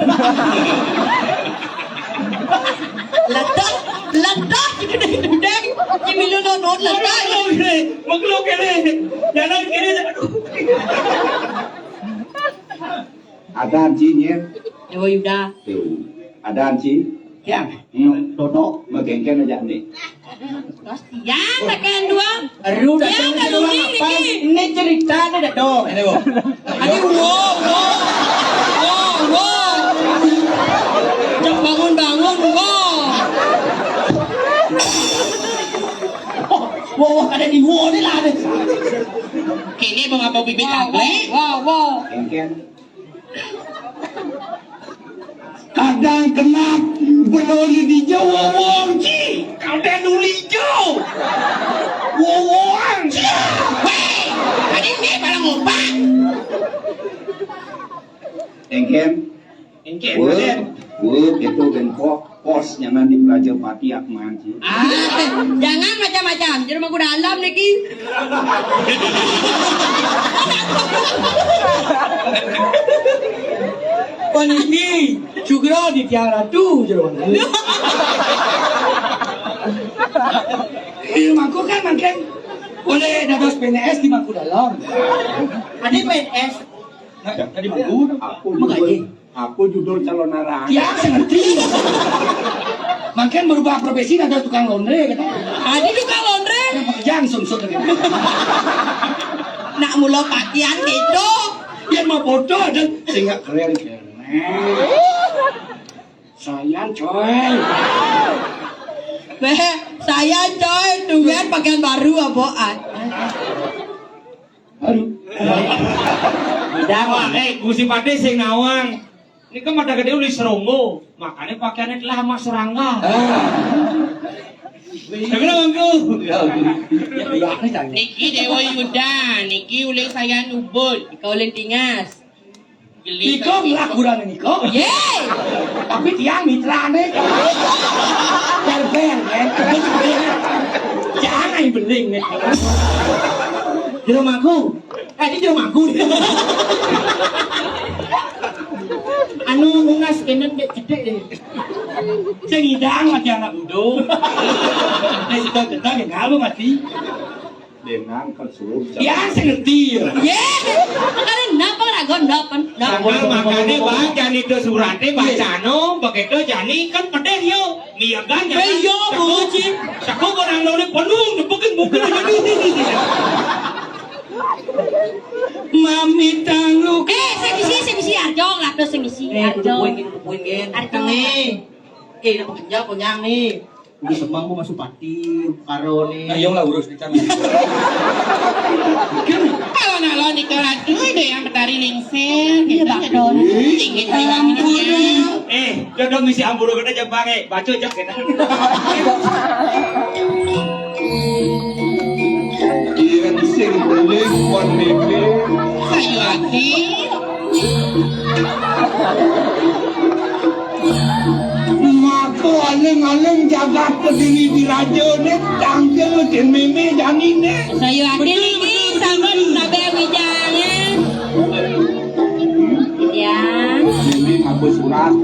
[SPEAKER 3] Ledak gede-gede. Cimilu nonton ledak.
[SPEAKER 5] Maklum kini. Jangan kini.
[SPEAKER 4] Adaan sih nyer.
[SPEAKER 3] Dewa Yuda.
[SPEAKER 4] Adaan sih.
[SPEAKER 5] Yang
[SPEAKER 4] Dono magengken aja nih.
[SPEAKER 3] Yang tekan dua.
[SPEAKER 5] Aduh,
[SPEAKER 3] Yang kalau Niki.
[SPEAKER 5] Ini ceritanya dah dong. Ini bu.
[SPEAKER 3] Adi wow. Cek bangun wow.
[SPEAKER 5] Wow, ada di wow ni lah.
[SPEAKER 4] Kini mau ngapa bibit angle?
[SPEAKER 3] Wow.
[SPEAKER 4] Gengken.
[SPEAKER 5] Kadang kena berlari di Jawa Wongci. Kadang nuli jauh. Wong.
[SPEAKER 4] Hei, tadi ini pada ngumpat. Gengken. Itu kan pos jangan di Praja Pati Akman sih.
[SPEAKER 3] Jangan macam-macam. Jadi rumah dalam Niki.
[SPEAKER 5] Paniki, Sugro di tiang ratu jeron. Ilmaku kan makin oleh dados PNS di Maku Dalam.
[SPEAKER 2] Adi PNS.
[SPEAKER 4] Tadi malu. Aku judul calon arang. Tiang saya ngerti. Makin berubah profesi ada tukang laundry kata.
[SPEAKER 2] Adi tukang laundry.
[SPEAKER 4] Pekerjaan sungsut.
[SPEAKER 2] Nak mula pakaian gitu.
[SPEAKER 4] Yang mau bodoh dan sehingga keren. Sayang coy.
[SPEAKER 2] Saya coy, tungguan pakaian baru apaan?
[SPEAKER 4] Aduh.
[SPEAKER 5] Wah, Gusti Pade sing nawang. Ini kan mata gede uli seronggo, makanya pakaiannya telah sama serangga. Tapi bangku.
[SPEAKER 4] Niki Dewa Yuda, Niki uleng saya nubul,
[SPEAKER 2] Kau lentingas.
[SPEAKER 4] Niko melakukan Niko.
[SPEAKER 2] Yeay!
[SPEAKER 4] Tapi tiang mitra nih. Terbang kan, jangan bening nih.
[SPEAKER 5] Di rumahku. Ini di rumahku.
[SPEAKER 3] Anu nungas kenen dek cedek deh.
[SPEAKER 4] Saya ngidang mati anak udo. Saya sudah tentang yang halu mati. Dengan kesuruh. Ya, saya ngerti.
[SPEAKER 2] Yeay!
[SPEAKER 3] Makanya napa ragon dapan.
[SPEAKER 5] Makanya bang jani itu suratnya bacano, begitu jani kan pedih yo. Niagan ya.
[SPEAKER 2] Yo, buci.
[SPEAKER 5] Saku orang lalu penuh, bukan jadi.
[SPEAKER 4] Mami tanglu.
[SPEAKER 3] Saya misi arjong lah tuh saya misi arjong.
[SPEAKER 2] Arjong nih. Nak bekerja konyang nih.
[SPEAKER 5] Udah semang mau masuk pati, karo nih.
[SPEAKER 1] Ayo lah urus di sana.
[SPEAKER 4] Kalau nalo di kerat deh yang petari lingser.
[SPEAKER 3] Iya bakdon.
[SPEAKER 4] Ingin hilang.
[SPEAKER 5] Jodoh misi amburu kita jepang baca jak kita.
[SPEAKER 1] Yang sing beling wanita.
[SPEAKER 4] Sayu hati. Maka aleng-aleng jaga kediri di raja ni, tangkel dan meme jani ni.
[SPEAKER 3] Saya ada lagi sambal nabe wijangan. Ya.
[SPEAKER 4] Meme aku surat.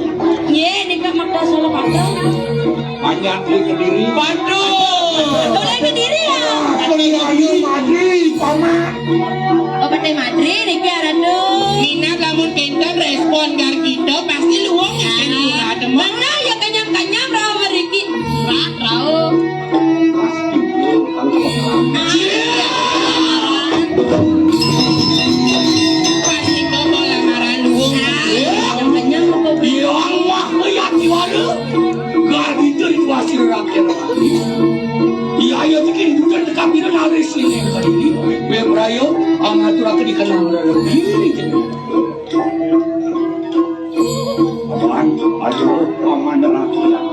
[SPEAKER 3] Ye, ni kan makda solo padang.
[SPEAKER 4] Banyak di kediri.
[SPEAKER 5] Waduh.
[SPEAKER 3] Boleh ke diri ya.
[SPEAKER 4] Ayo Madrid, paman.
[SPEAKER 3] Obat teh Madrid ni ke arado.
[SPEAKER 4] Mina lamun kenton respon gar kita pasti luang kan murah teman.
[SPEAKER 3] Mana ya kanyang-kanyang rawa meriki. Rawa.
[SPEAKER 4] Pasti kau bola marah luang.
[SPEAKER 3] Kanyang-kanyang kau beli.
[SPEAKER 4] Ya Allah, lihat di mana? Gar itu situasi rakyat. Iya, ya bikin bukan dekat bila nari sini kali ini. Berayo, angatur aku di kanan ini. Paman, aduh, paman rakyat.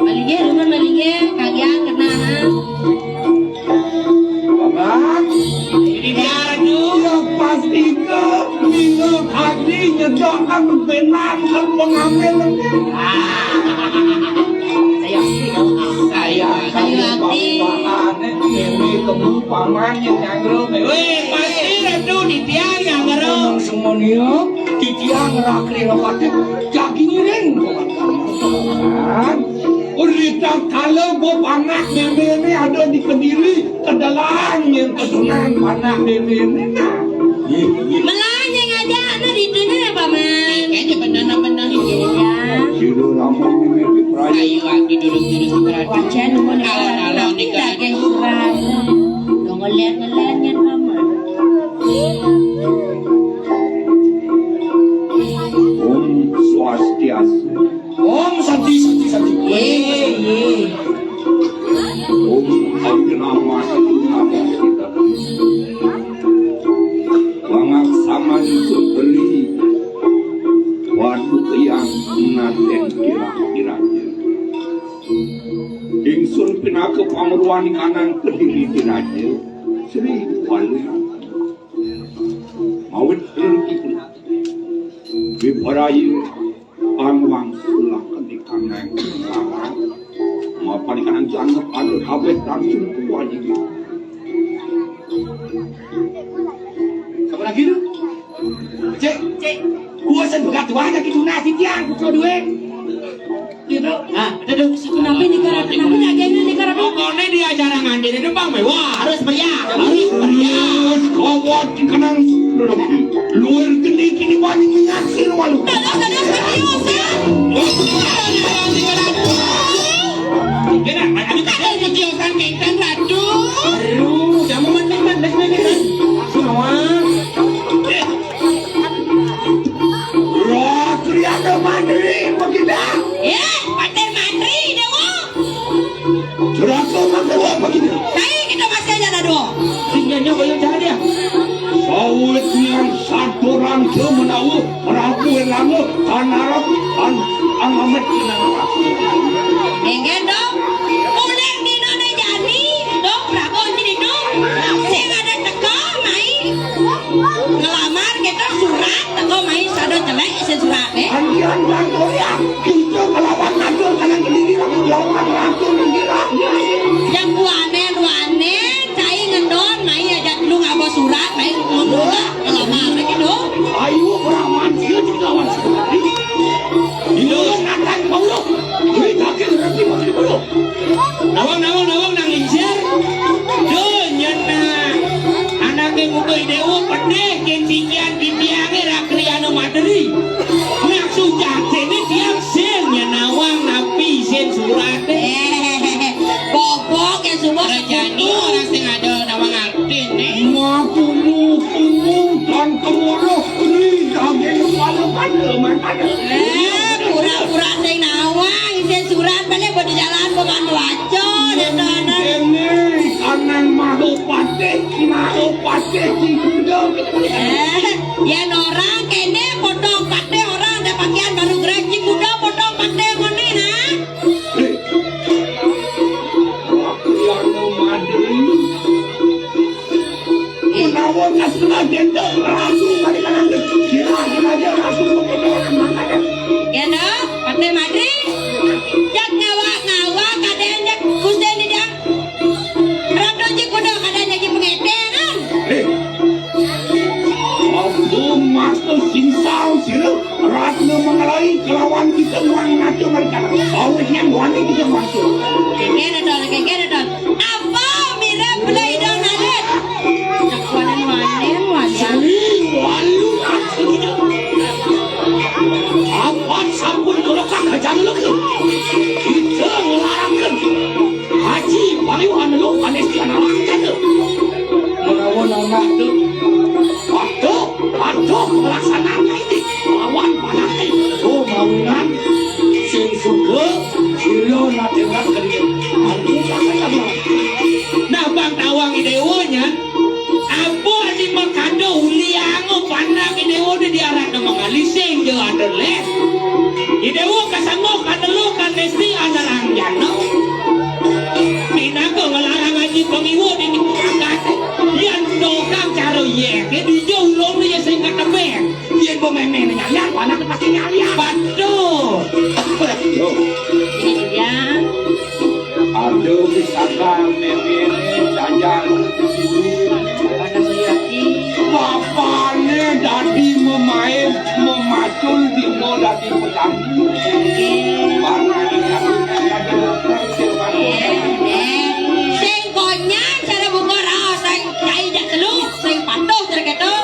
[SPEAKER 3] Malinge, rumah malinge, kagian kena.
[SPEAKER 4] Paman,
[SPEAKER 5] Ini biar tuh.
[SPEAKER 4] ya pasti ke minum hati nyedokan benar ke pengambil. Saya ini temu paman yang nyangro.
[SPEAKER 5] Weh, pasti ratu di tiang yang baru.
[SPEAKER 4] Semuanya di tiang rakri lewat jagi ngiring. Urita kalau bob anak nenek ada di Kediri, kedalang yang kesunan anak nenek.
[SPEAKER 3] Melanyang aja anak di dunia paman.
[SPEAKER 4] Kayaknya benar-benar
[SPEAKER 3] Ya.
[SPEAKER 4] Judul ramai mimpi perayaan. Ayo lagi duduk-duduk sekarang.
[SPEAKER 3] Wajan nunggu nih.
[SPEAKER 4] Alon-alon nih, guys.
[SPEAKER 3] Kayak kurang. Dong ngeliat-ngeliatnya paman.
[SPEAKER 4] Om Swastiastu. Om Santi. Om Agnama Satuhama kita. Wangak sama beli. Waduh yang naten kira-kira. Ingsun pinaka pamruan kanan Kediri di raja Sri Wali. Mawit rezeki pun. Bibarayu pangwang sulah ketika naik lawan. Mapan ikan jangan ada kabeh langsung wajib. Siapa lagi tu? Cek. Gua sen begat aja gitu nasi tiang putra duit. Gitu.
[SPEAKER 3] Duduk si kenapa di karat kenapa jaganya di karat.
[SPEAKER 5] Pokoknya di acara ngandiri itu bang mewah.
[SPEAKER 3] Harus meriah.
[SPEAKER 4] Harus kau buat kenang duduk. luar gede kini bani mengasir walu.
[SPEAKER 2] Dados ketiusan.
[SPEAKER 5] Kira ada
[SPEAKER 4] Keciosan kengkang ratu.
[SPEAKER 5] aduh kamu mandes kan semua
[SPEAKER 4] Roh kriada mandiri begitu.
[SPEAKER 2] Paten Madri dewo.
[SPEAKER 4] Rasa makan begitu.
[SPEAKER 2] Kai kita masih aja dado.
[SPEAKER 5] singgahnya boleh jalan dia
[SPEAKER 4] Sawit yang satu orang semenawu merapu elamu tanarap an amat kenal.
[SPEAKER 2] Engen dong. Udah dino ne jadi. Dong prago jadi dong. Sing ada teko mai. Ngelamar kita surat teko mai sado jelek isi surat
[SPEAKER 4] Anjian bantoria kita melawan natur kanan kediri lawan natur mengira.
[SPEAKER 2] Yang duane cai ngendon mai aja lu ngabo surat mai mundur ngelamar gitu.
[SPEAKER 4] Ayu beraman dia lawan sekali. Dia nakan baulo. Kita kira nanti masih baulo.
[SPEAKER 5] nawang nang incer duh nyana anaknya muka idewo pedeh kendikian bibiange rakriano maderi ngaksu jatene tiang sen nyanawang napi sen surate
[SPEAKER 2] Bobok yang semua
[SPEAKER 5] rajani orang sing ada nawang artin
[SPEAKER 4] Mapulu dan kemoro ini daging walau kada mana.
[SPEAKER 2] pura-pura sing nawang isi surat balik buat di jalan pemandu aja dan
[SPEAKER 4] Ini kanan mahu pate kuda.
[SPEAKER 2] ya orang kene potong pate orang ada pakaian baru gereji kuda potong pate mana nah
[SPEAKER 4] Rakriano madri. Menawan asal agenda ratu kali kanan kira aja ratu begitu.
[SPEAKER 2] ya dong pate madri jak ngawa kadenya kusten di dia rado ji kuda kadenya ji pengetengan
[SPEAKER 4] Aku masuk sinsang siru ratna mengalai kelawan kita orang nato mereka. Awak yang wanita kita masuk.
[SPEAKER 2] kene dong apa mirip belai dong nalet wanen
[SPEAKER 4] Walu nato kita. Apa sampun kalau kakak jangan lu. Kita ngelarangkan. Haji paliwan lu Palestina ngelarangkan. Melawan anak tu. Aduh, melaksanakan ini lawan panai. Oh, maunan sing suka silo nanti nggak kerja. Aku pakai
[SPEAKER 5] nah bang tawang idewonya apa di makado uliango pandang idewo di diarah na mga liseng jo adole idewo kasangok adalo kanesti adalang jano pinako ngelarang aji pengiwo di nikakate yan dokang caro yeke di jauh lom dia sehingga tebeng
[SPEAKER 4] Iya, gue main-main nyalian, anak pasti nyalian.
[SPEAKER 5] betul
[SPEAKER 2] ini dia
[SPEAKER 4] Aduh, misalkan memilih jajan.
[SPEAKER 2] pada suyaki
[SPEAKER 4] Bapaknya jadi memacul di mau jadi petani.
[SPEAKER 2] sing konya cara buka raos sing cai dak telu sing patuh terketo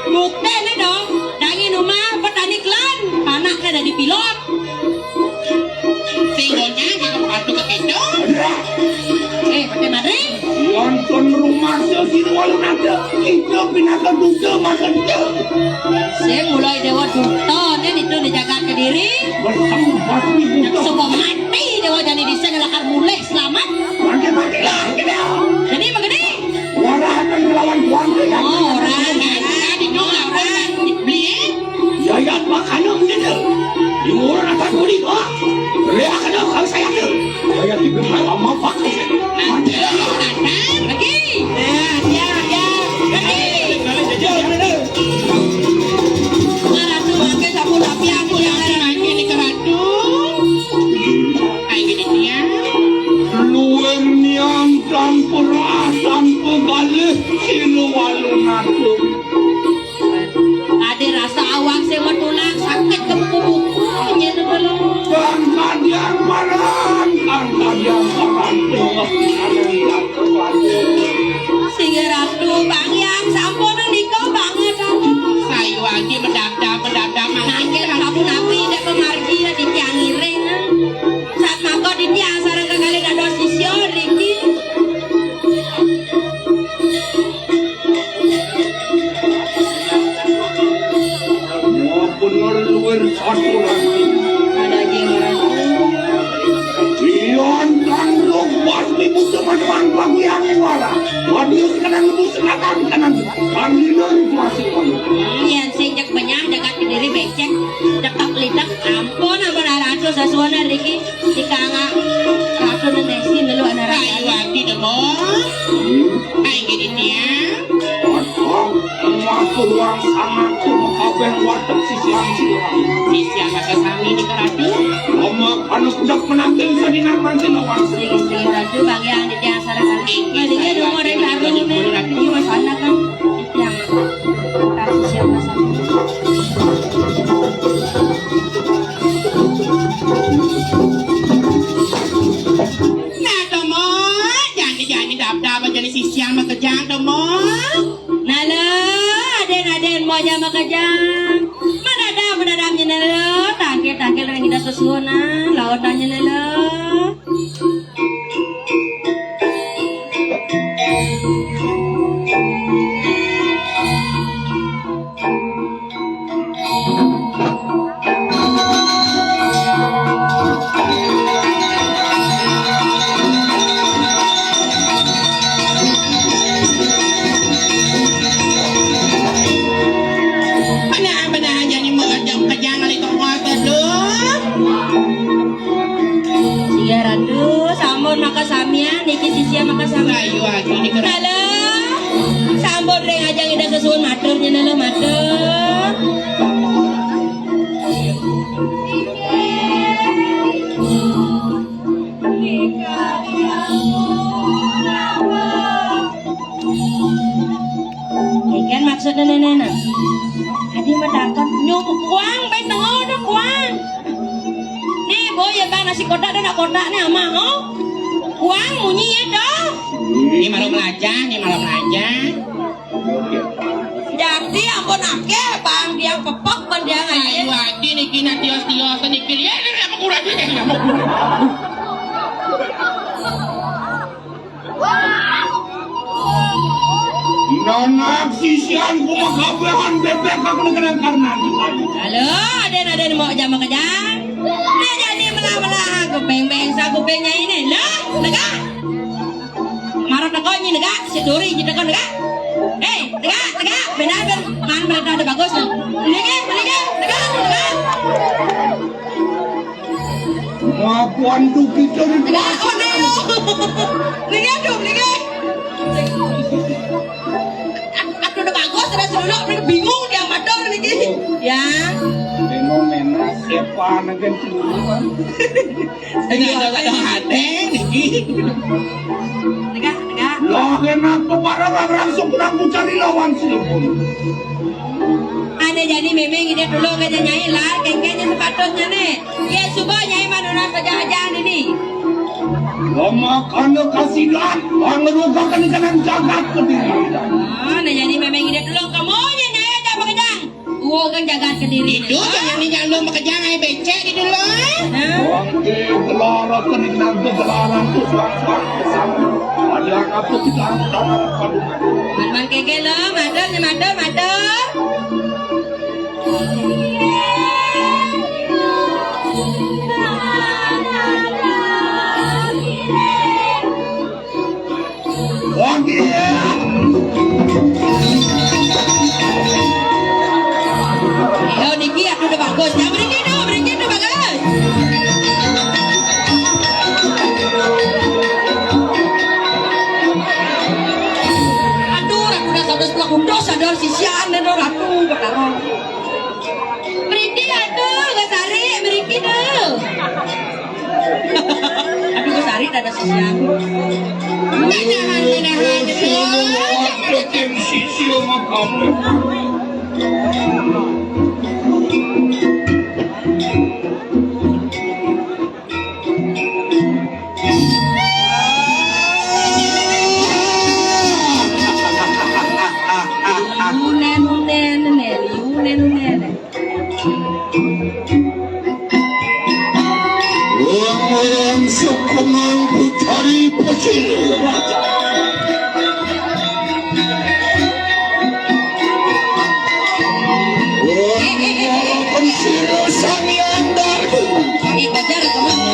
[SPEAKER 2] buktene dong dangi rumah petani klan anaknya ada di pilot
[SPEAKER 5] singgonya kita patu ke kedo
[SPEAKER 2] pakai madri
[SPEAKER 4] Nonton rumah sesir walau ada kita pindah duda makan dia
[SPEAKER 2] sing mulai dewa duton itu dijaga ke diri
[SPEAKER 4] bersama pasti butuh
[SPEAKER 2] semua mati dewa jadi bisa ngelakar mulai selamat
[SPEAKER 4] mati lah kita
[SPEAKER 2] jadi begini
[SPEAKER 4] warahan melawan tuan kita
[SPEAKER 2] orang di orang beli
[SPEAKER 4] Yayat makanan dia di murah atas budi kok lihat ada kalau saya tu Yayat di bawah lama pakai
[SPEAKER 2] lagi ya lagi Ngaratu pakai sapu tapi aku yang lagi di keratu kayak gini dia
[SPEAKER 4] luar niang campur tanpa galih silo walu natu
[SPEAKER 2] ada rasa awang sewa tulang sakit kebuk-kebuk nyata belum
[SPEAKER 4] dan kadian marang tuh yang
[SPEAKER 2] sehingga ratu bang yang sampun niko banget
[SPEAKER 5] sayo
[SPEAKER 4] Adios kanan lubus selatan kanan. Panggilnya itu asik koyo.
[SPEAKER 3] Yan sejak banyak jaga diri becek cekap lidak ampun ratu sasuana Riki dikanga ratu nenesi nelu anak
[SPEAKER 4] Ayo hati demo. Ayo gini dia. Waktu luang sangat kabeh watak sisian siluang. Sisian masa sami di keratu. Omak anu kudak menanggil sadinan mantin lawan.
[SPEAKER 3] Sigi ratu bagian di jasa kali malinya rumah orang ratu nih ratu masana kan yang ratu siapa sama
[SPEAKER 4] Nah demo, jangan dap jadi sisian mah kejang demo.
[SPEAKER 3] nala aden mau jama kejang menadam nelo tangkil yang kita susunan lautannya nelo
[SPEAKER 4] Benar jadi mengadam kejang kali kau
[SPEAKER 3] Siga ratu sambon maka samia niki sisia maka samia
[SPEAKER 4] Ayo aku ini kerana.
[SPEAKER 3] nala sambon reng aja kita susun maturnya nala matur ikan maksudnya nenek adi mendapat nyup kuang baik tengok udah kuang nih boy ya bang nasi kotak dan nak kotak nih ama oh kuang munyi ya dong
[SPEAKER 4] Ini malam belajar, ini malam belajar.
[SPEAKER 2] Jadi ampun ake bang dia pepok bang dia
[SPEAKER 4] Ayo
[SPEAKER 2] ngaji.
[SPEAKER 4] hati nih kina tios sedikit ya ini apa kurang ini apa Nanak sisian kumakabehan bebek aku dengan karena
[SPEAKER 3] halo aden mau jam kejang nih jadi melah kupeng sa kupengnya ini lah negak marah tekonya negak si duri jadi tekan negak negak benar man mereka ada bagus negak
[SPEAKER 4] Mapuan tuh kita
[SPEAKER 2] Negak oh neo. Negak dong negak. Aku udah bagus terus dulu mereka bingung dia mador lagi. Ya.
[SPEAKER 4] fenomena siapa nagan ciluan dengan ada hati
[SPEAKER 3] negak
[SPEAKER 4] lah enak kepada langsung aku cari lawan silipun
[SPEAKER 3] ada jadi memang dia dulu kerja nyai lah kengkengnya sepatutnya nih ya subuh nyai manunan penjajahan ini
[SPEAKER 4] lama karena kasihan mengerugakan kanan jagat kediri
[SPEAKER 3] nah jadi memang dia dulu kamu nyai aja pekerjaan gua kan jaga kediri
[SPEAKER 4] itu yang ini jangan lu makejang ay becek di dulu Wangke gelara keninang kegelaran tu suang-suang bersama ada apa kita antara padungan
[SPEAKER 3] man keke lo mador
[SPEAKER 4] Wangke
[SPEAKER 3] oh Niki aku udah bagus ya beri gitu bagus aduh aku udah sadar pelaku dosa dari sisian dan ratu betaro beriki aduh gak sari beriki tuh aduh gak sari ada sisian
[SPEAKER 4] menahan Ketim sisil makamu
[SPEAKER 3] Unen.
[SPEAKER 4] Orang sukungan putari pecil Orang pensir sami andar
[SPEAKER 3] Bajar kamu.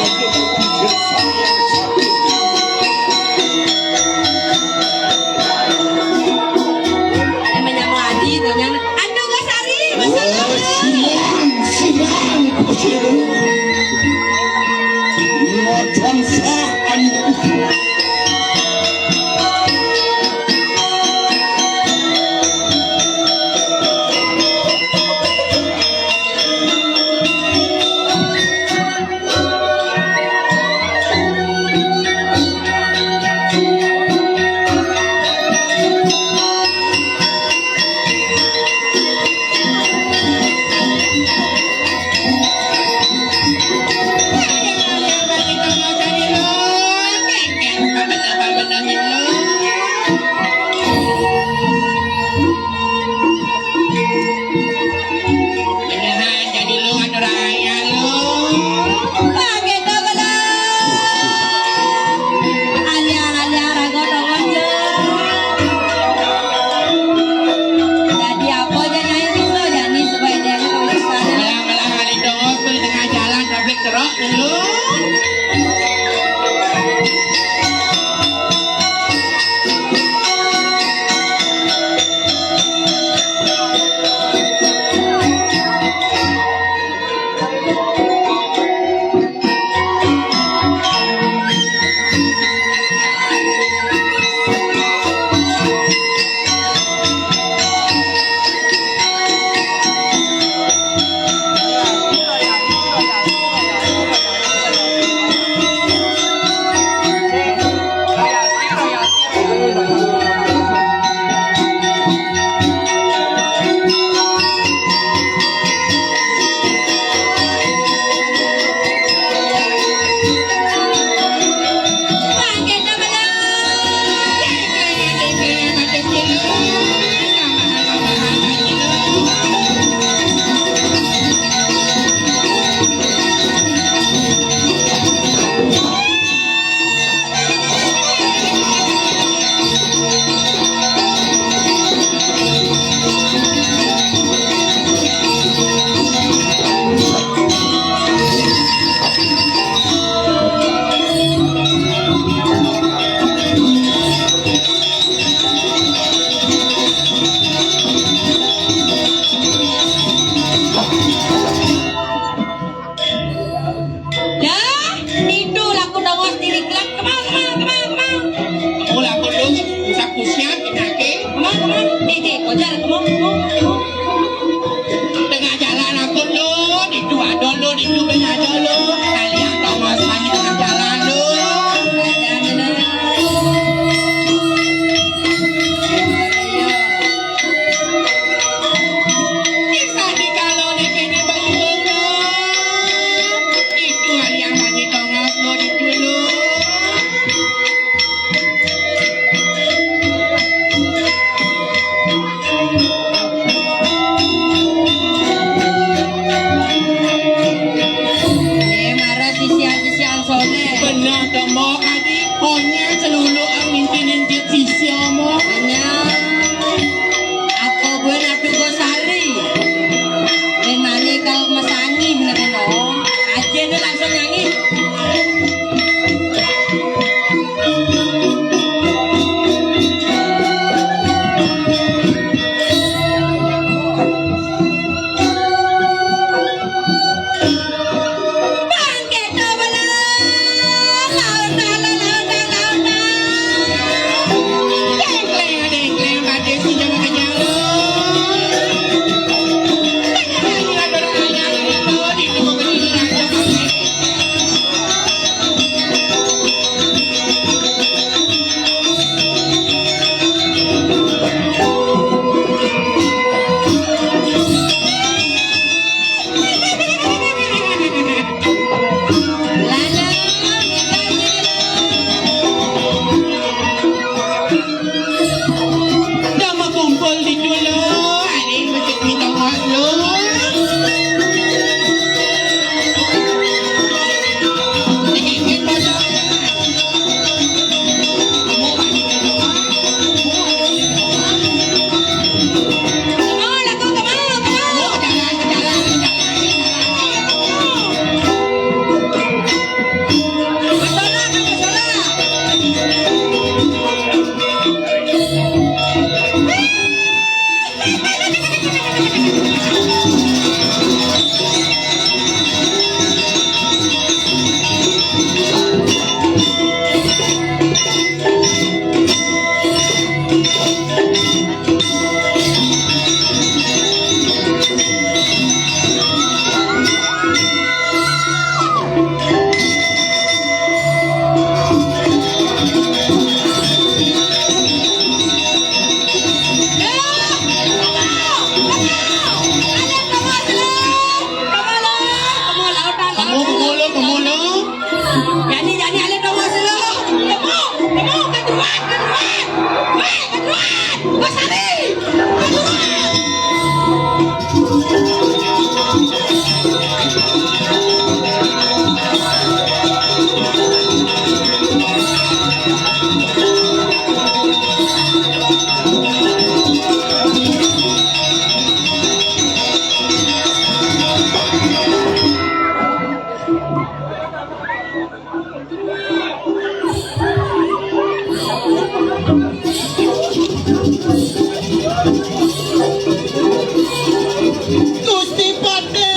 [SPEAKER 4] Gusti Pade.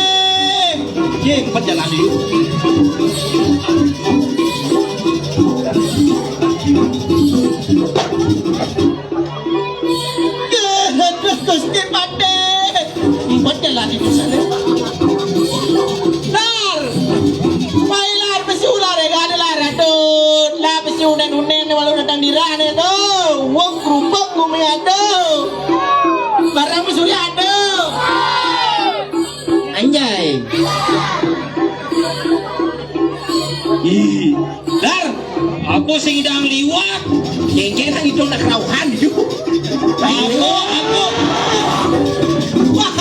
[SPEAKER 4] Ye, perjalanan dulu. Gusti Pade. Perjalanan di sana. Lar. Mailar pesular ya gak ada lar aduh. Lah pesu dan unen walau datang di rane tuh. Wong kerupuk ngomong aduh. Barang pesu ya aduh. Anjay.
[SPEAKER 5] Ih, Dar, aku sing idang liwat.
[SPEAKER 4] Gengge nang itu nak rauhan yuk.
[SPEAKER 5] Aku.
[SPEAKER 4] Wah.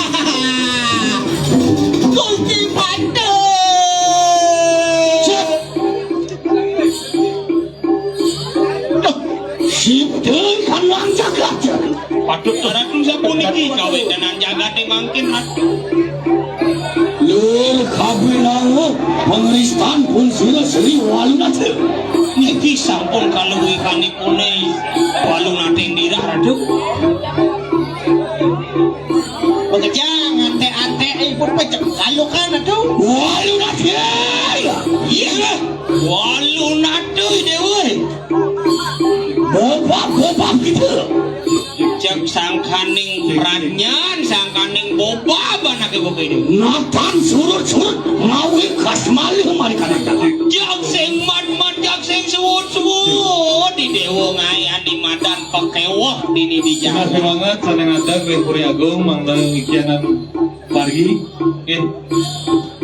[SPEAKER 4] Gusti Pade. Sip deui kan lang jagat.
[SPEAKER 5] Patut ratu sapuniki gawe tenan jagate mangkin ratu.
[SPEAKER 4] Lur kabilang pengeristan pun sudah seri walunat.
[SPEAKER 5] Niki sampun kaluwi kanipune walung nating dirah ratu.
[SPEAKER 4] Pengejang ante-ante pun pecek kalukan atuh. Walunat ya.
[SPEAKER 5] Iya, walung natu dewe.
[SPEAKER 4] Bobak gitu.
[SPEAKER 5] Cek sangkaning ranyan, sangkaning boba banake begini.
[SPEAKER 4] Natan surut-surut ngawi kasmali mari kana.
[SPEAKER 5] Jak sing mat-mat, jak sing suwut-suwut di dewo ngayan di madan pakewah dini
[SPEAKER 1] Terima
[SPEAKER 5] bijak.
[SPEAKER 1] kasih banget saneng ada Puri Agung mangdang ikianan pargi.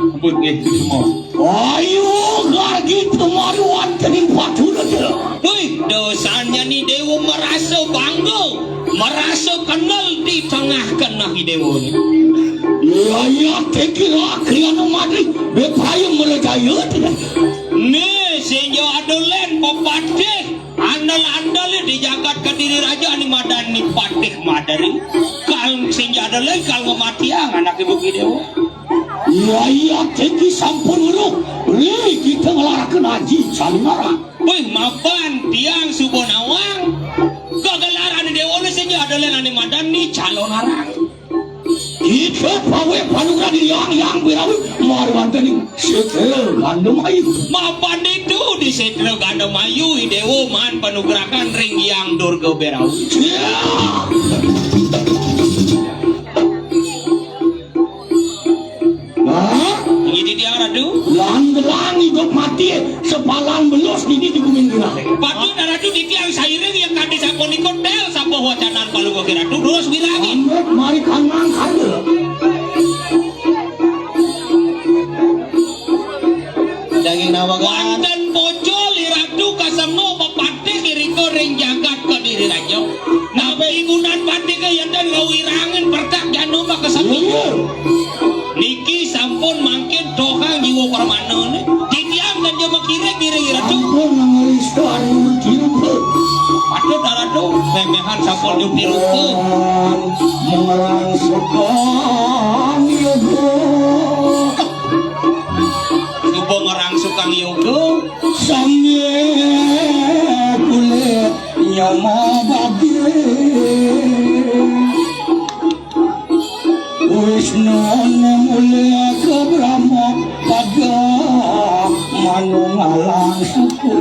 [SPEAKER 1] Ampun semua.
[SPEAKER 4] Ayo lagi temari wantening patuh aja.
[SPEAKER 5] Wih, dosanya nih dewo merasa bangga, merasa kenal di tengah-tengah dewo ini.
[SPEAKER 4] Ya tekira kriana madri bepayang melejayut.
[SPEAKER 5] Nih, senjo adolen popatih, andal-andal di jagat kediri raja ni madan ni patih madari. Kal senjo adolen kal ngematiang anak ibu dewo.
[SPEAKER 4] Ya teki sampun uruh. Kita ngelarakan haji salimara.
[SPEAKER 5] Wih, mapan tiang subonawang. Kegelaran dewo ni senjo adolen ani madan ni calon arang.
[SPEAKER 4] Kita pawe panuran yang berawi mari wantening setel gandum ayu.
[SPEAKER 5] Mapan itu di setro gandom ayu dewo man panugrakan ring yang durga berau. Ini dia radu.
[SPEAKER 4] Lang hidup mati sepalang belus di gumin gila.
[SPEAKER 5] Patut radu di tiang sairing yang kadi sapon ikut del sapo wacanan palu go radu terus bilagi.
[SPEAKER 4] Ambek mari kanang kade.
[SPEAKER 1] Daging nawagan.
[SPEAKER 5] Wanten bojo liradu kasemo bapati kiriko ring jagat ke diri raja. Nabe igunan pati ke yandan ngawirangan pertak janu makasabi. Niki sampun mangkin dohang jiwa permana ni. Ditiam dan dia makire kiri radu.
[SPEAKER 4] Ampun nangaristan kirupa.
[SPEAKER 5] Patut radu memehan sampun nyupi rupa.
[SPEAKER 4] Mengarang sekang yogo.
[SPEAKER 5] Coba ngerang sukang yoga.
[SPEAKER 4] Samye kulit nyama bagi. Wisnu mulia ke Brahma pada manungalang suku.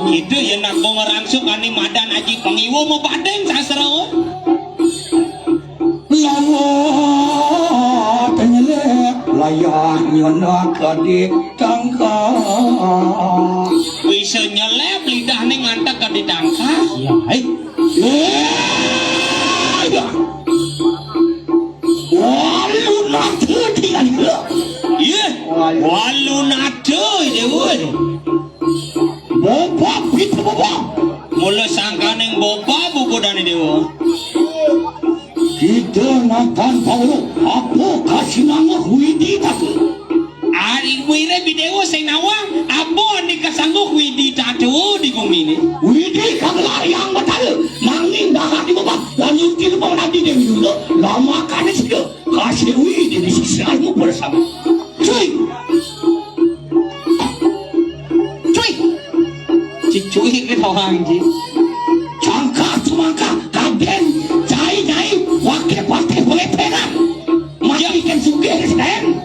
[SPEAKER 5] Itu ya nak ngerang sukani madan aji pengiwo mau badan sastra.
[SPEAKER 4] Lawa tenyelek layak nyona kadik tangka.
[SPEAKER 5] Bisa nyelep lidah ning ngantek ke didangka.
[SPEAKER 4] Ya, ya. Walu nate dengan dia.
[SPEAKER 5] Iya, walu nado dewe.
[SPEAKER 4] Boba pit boba.
[SPEAKER 5] Mula sangkaning boba buku dani dewa.
[SPEAKER 4] Kita natan paulo apa kasih nama huidi tak. Hari wire video saya nawang, abon di kasangguk widi tatu di bumi ini. Widi kagak yang betul, nangin dah di bawah, lanjut di bawah nanti dia dulu, lama kan sudah kasih widi di sisi almu bersama. Cuy, cuy ke orang ji, cangkah cumangkah, kaben, jai, wakil partai boleh pegang, macam ikan suge sen.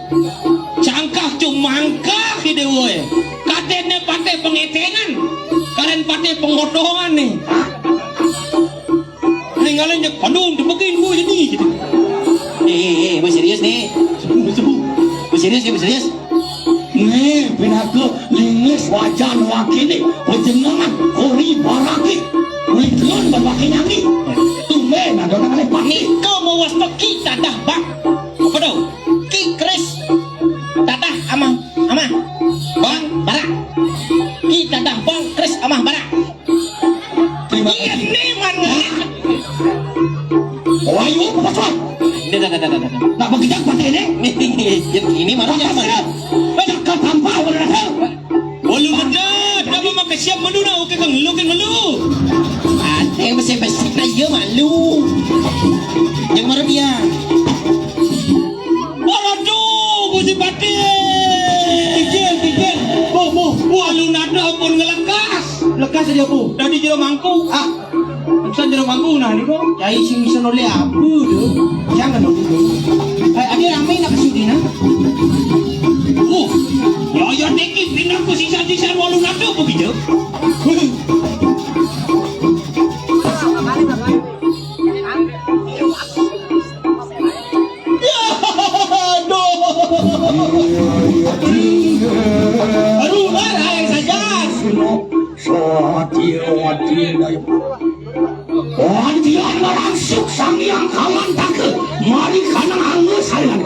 [SPEAKER 4] Cangkah cumangkah ide woy. Katene partai pengetengan. Kalian partai penggotongan nih. Tinggalin jak pandung dibekin gue jadi gitu.
[SPEAKER 5] Gue serius nih. Gue serius.
[SPEAKER 4] Nih, pinaku linges wajan wakini, wajengan kori baraki. Ulikan babaki nyangi. Tumen ada orang lepas nih. Kau mau wastok kita dah bang. Apa dah? Ki Kris. Tatah amah bang barak kita dah bang Kris amah barak terima kasih ini mana ayo pasal nak begitu pakai ini marunya mana banyak tanpa bolu bedat apa mak siap melu dah oke kang lu kan melu ada masih aja malu yang marah dia waduh gusi pati Kijel, wah lu nada pun lekas aja bu, dari jero mangkuk, bisa jero mangkuk nah ni kok, cai sing bisa noleh abu tu, jangan noleh, ada ramai nak kesudi nah, ya deki pindah ku sisa walu nada begitu, aduh marah saja. Wadian merangsuk sang yang kawan tak mari kanang anggur sayang.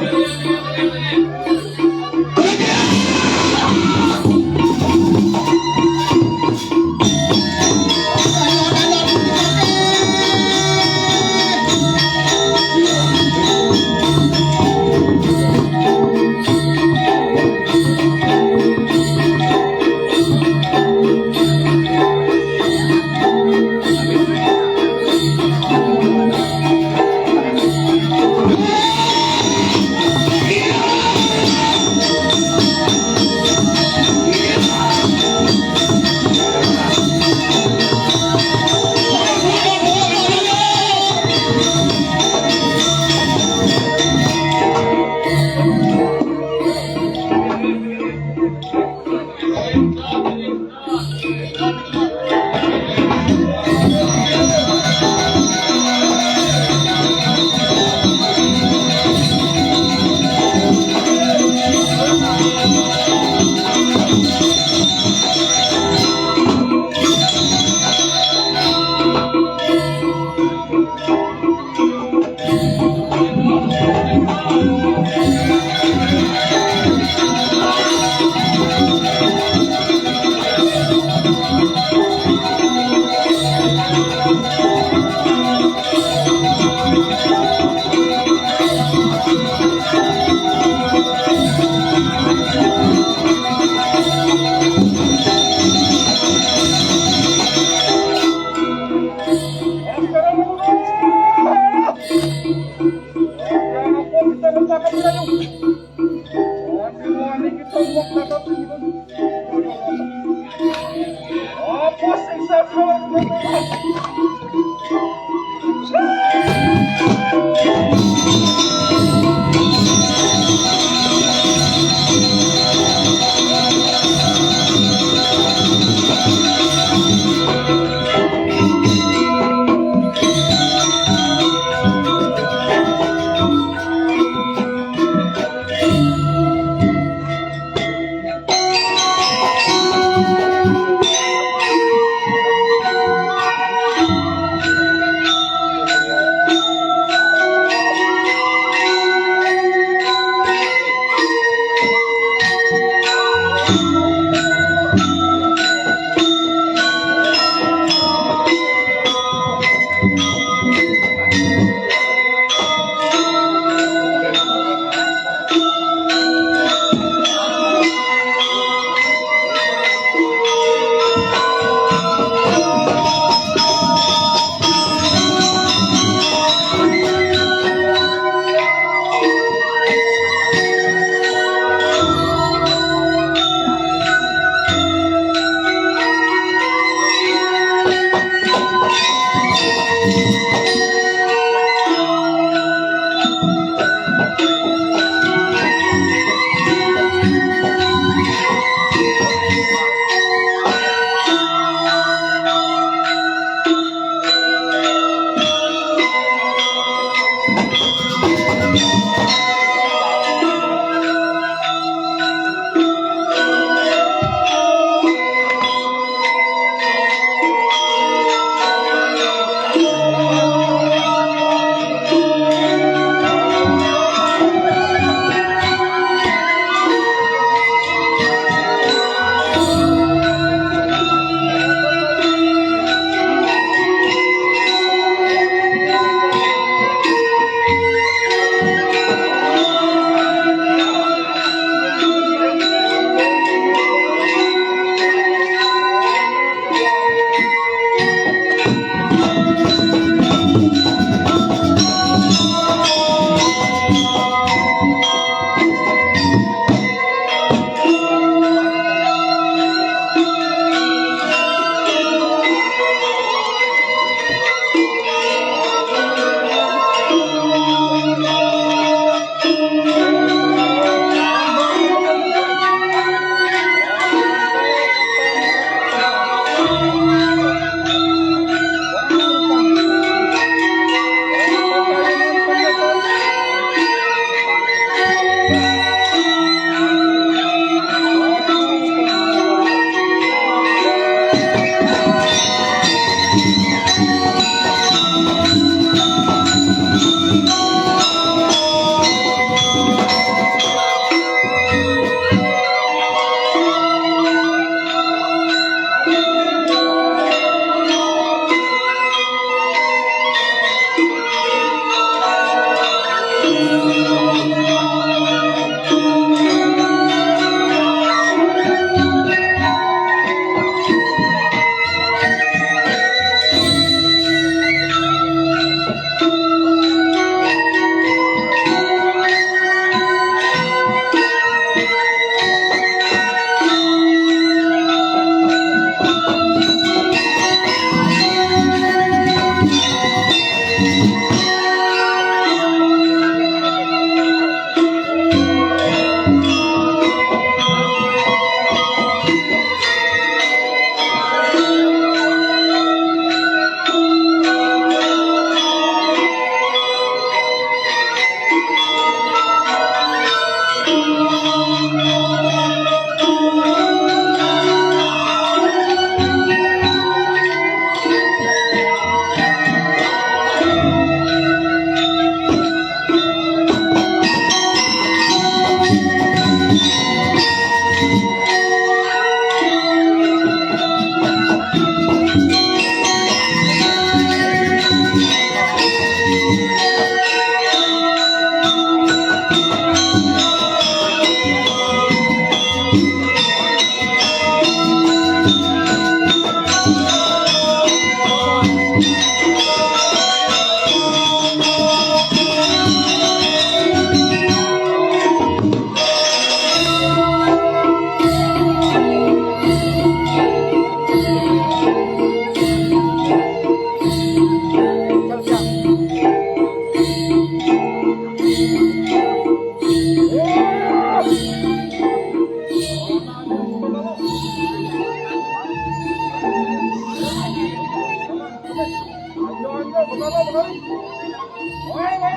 [SPEAKER 4] Woi, woi,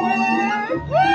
[SPEAKER 4] woi, woi.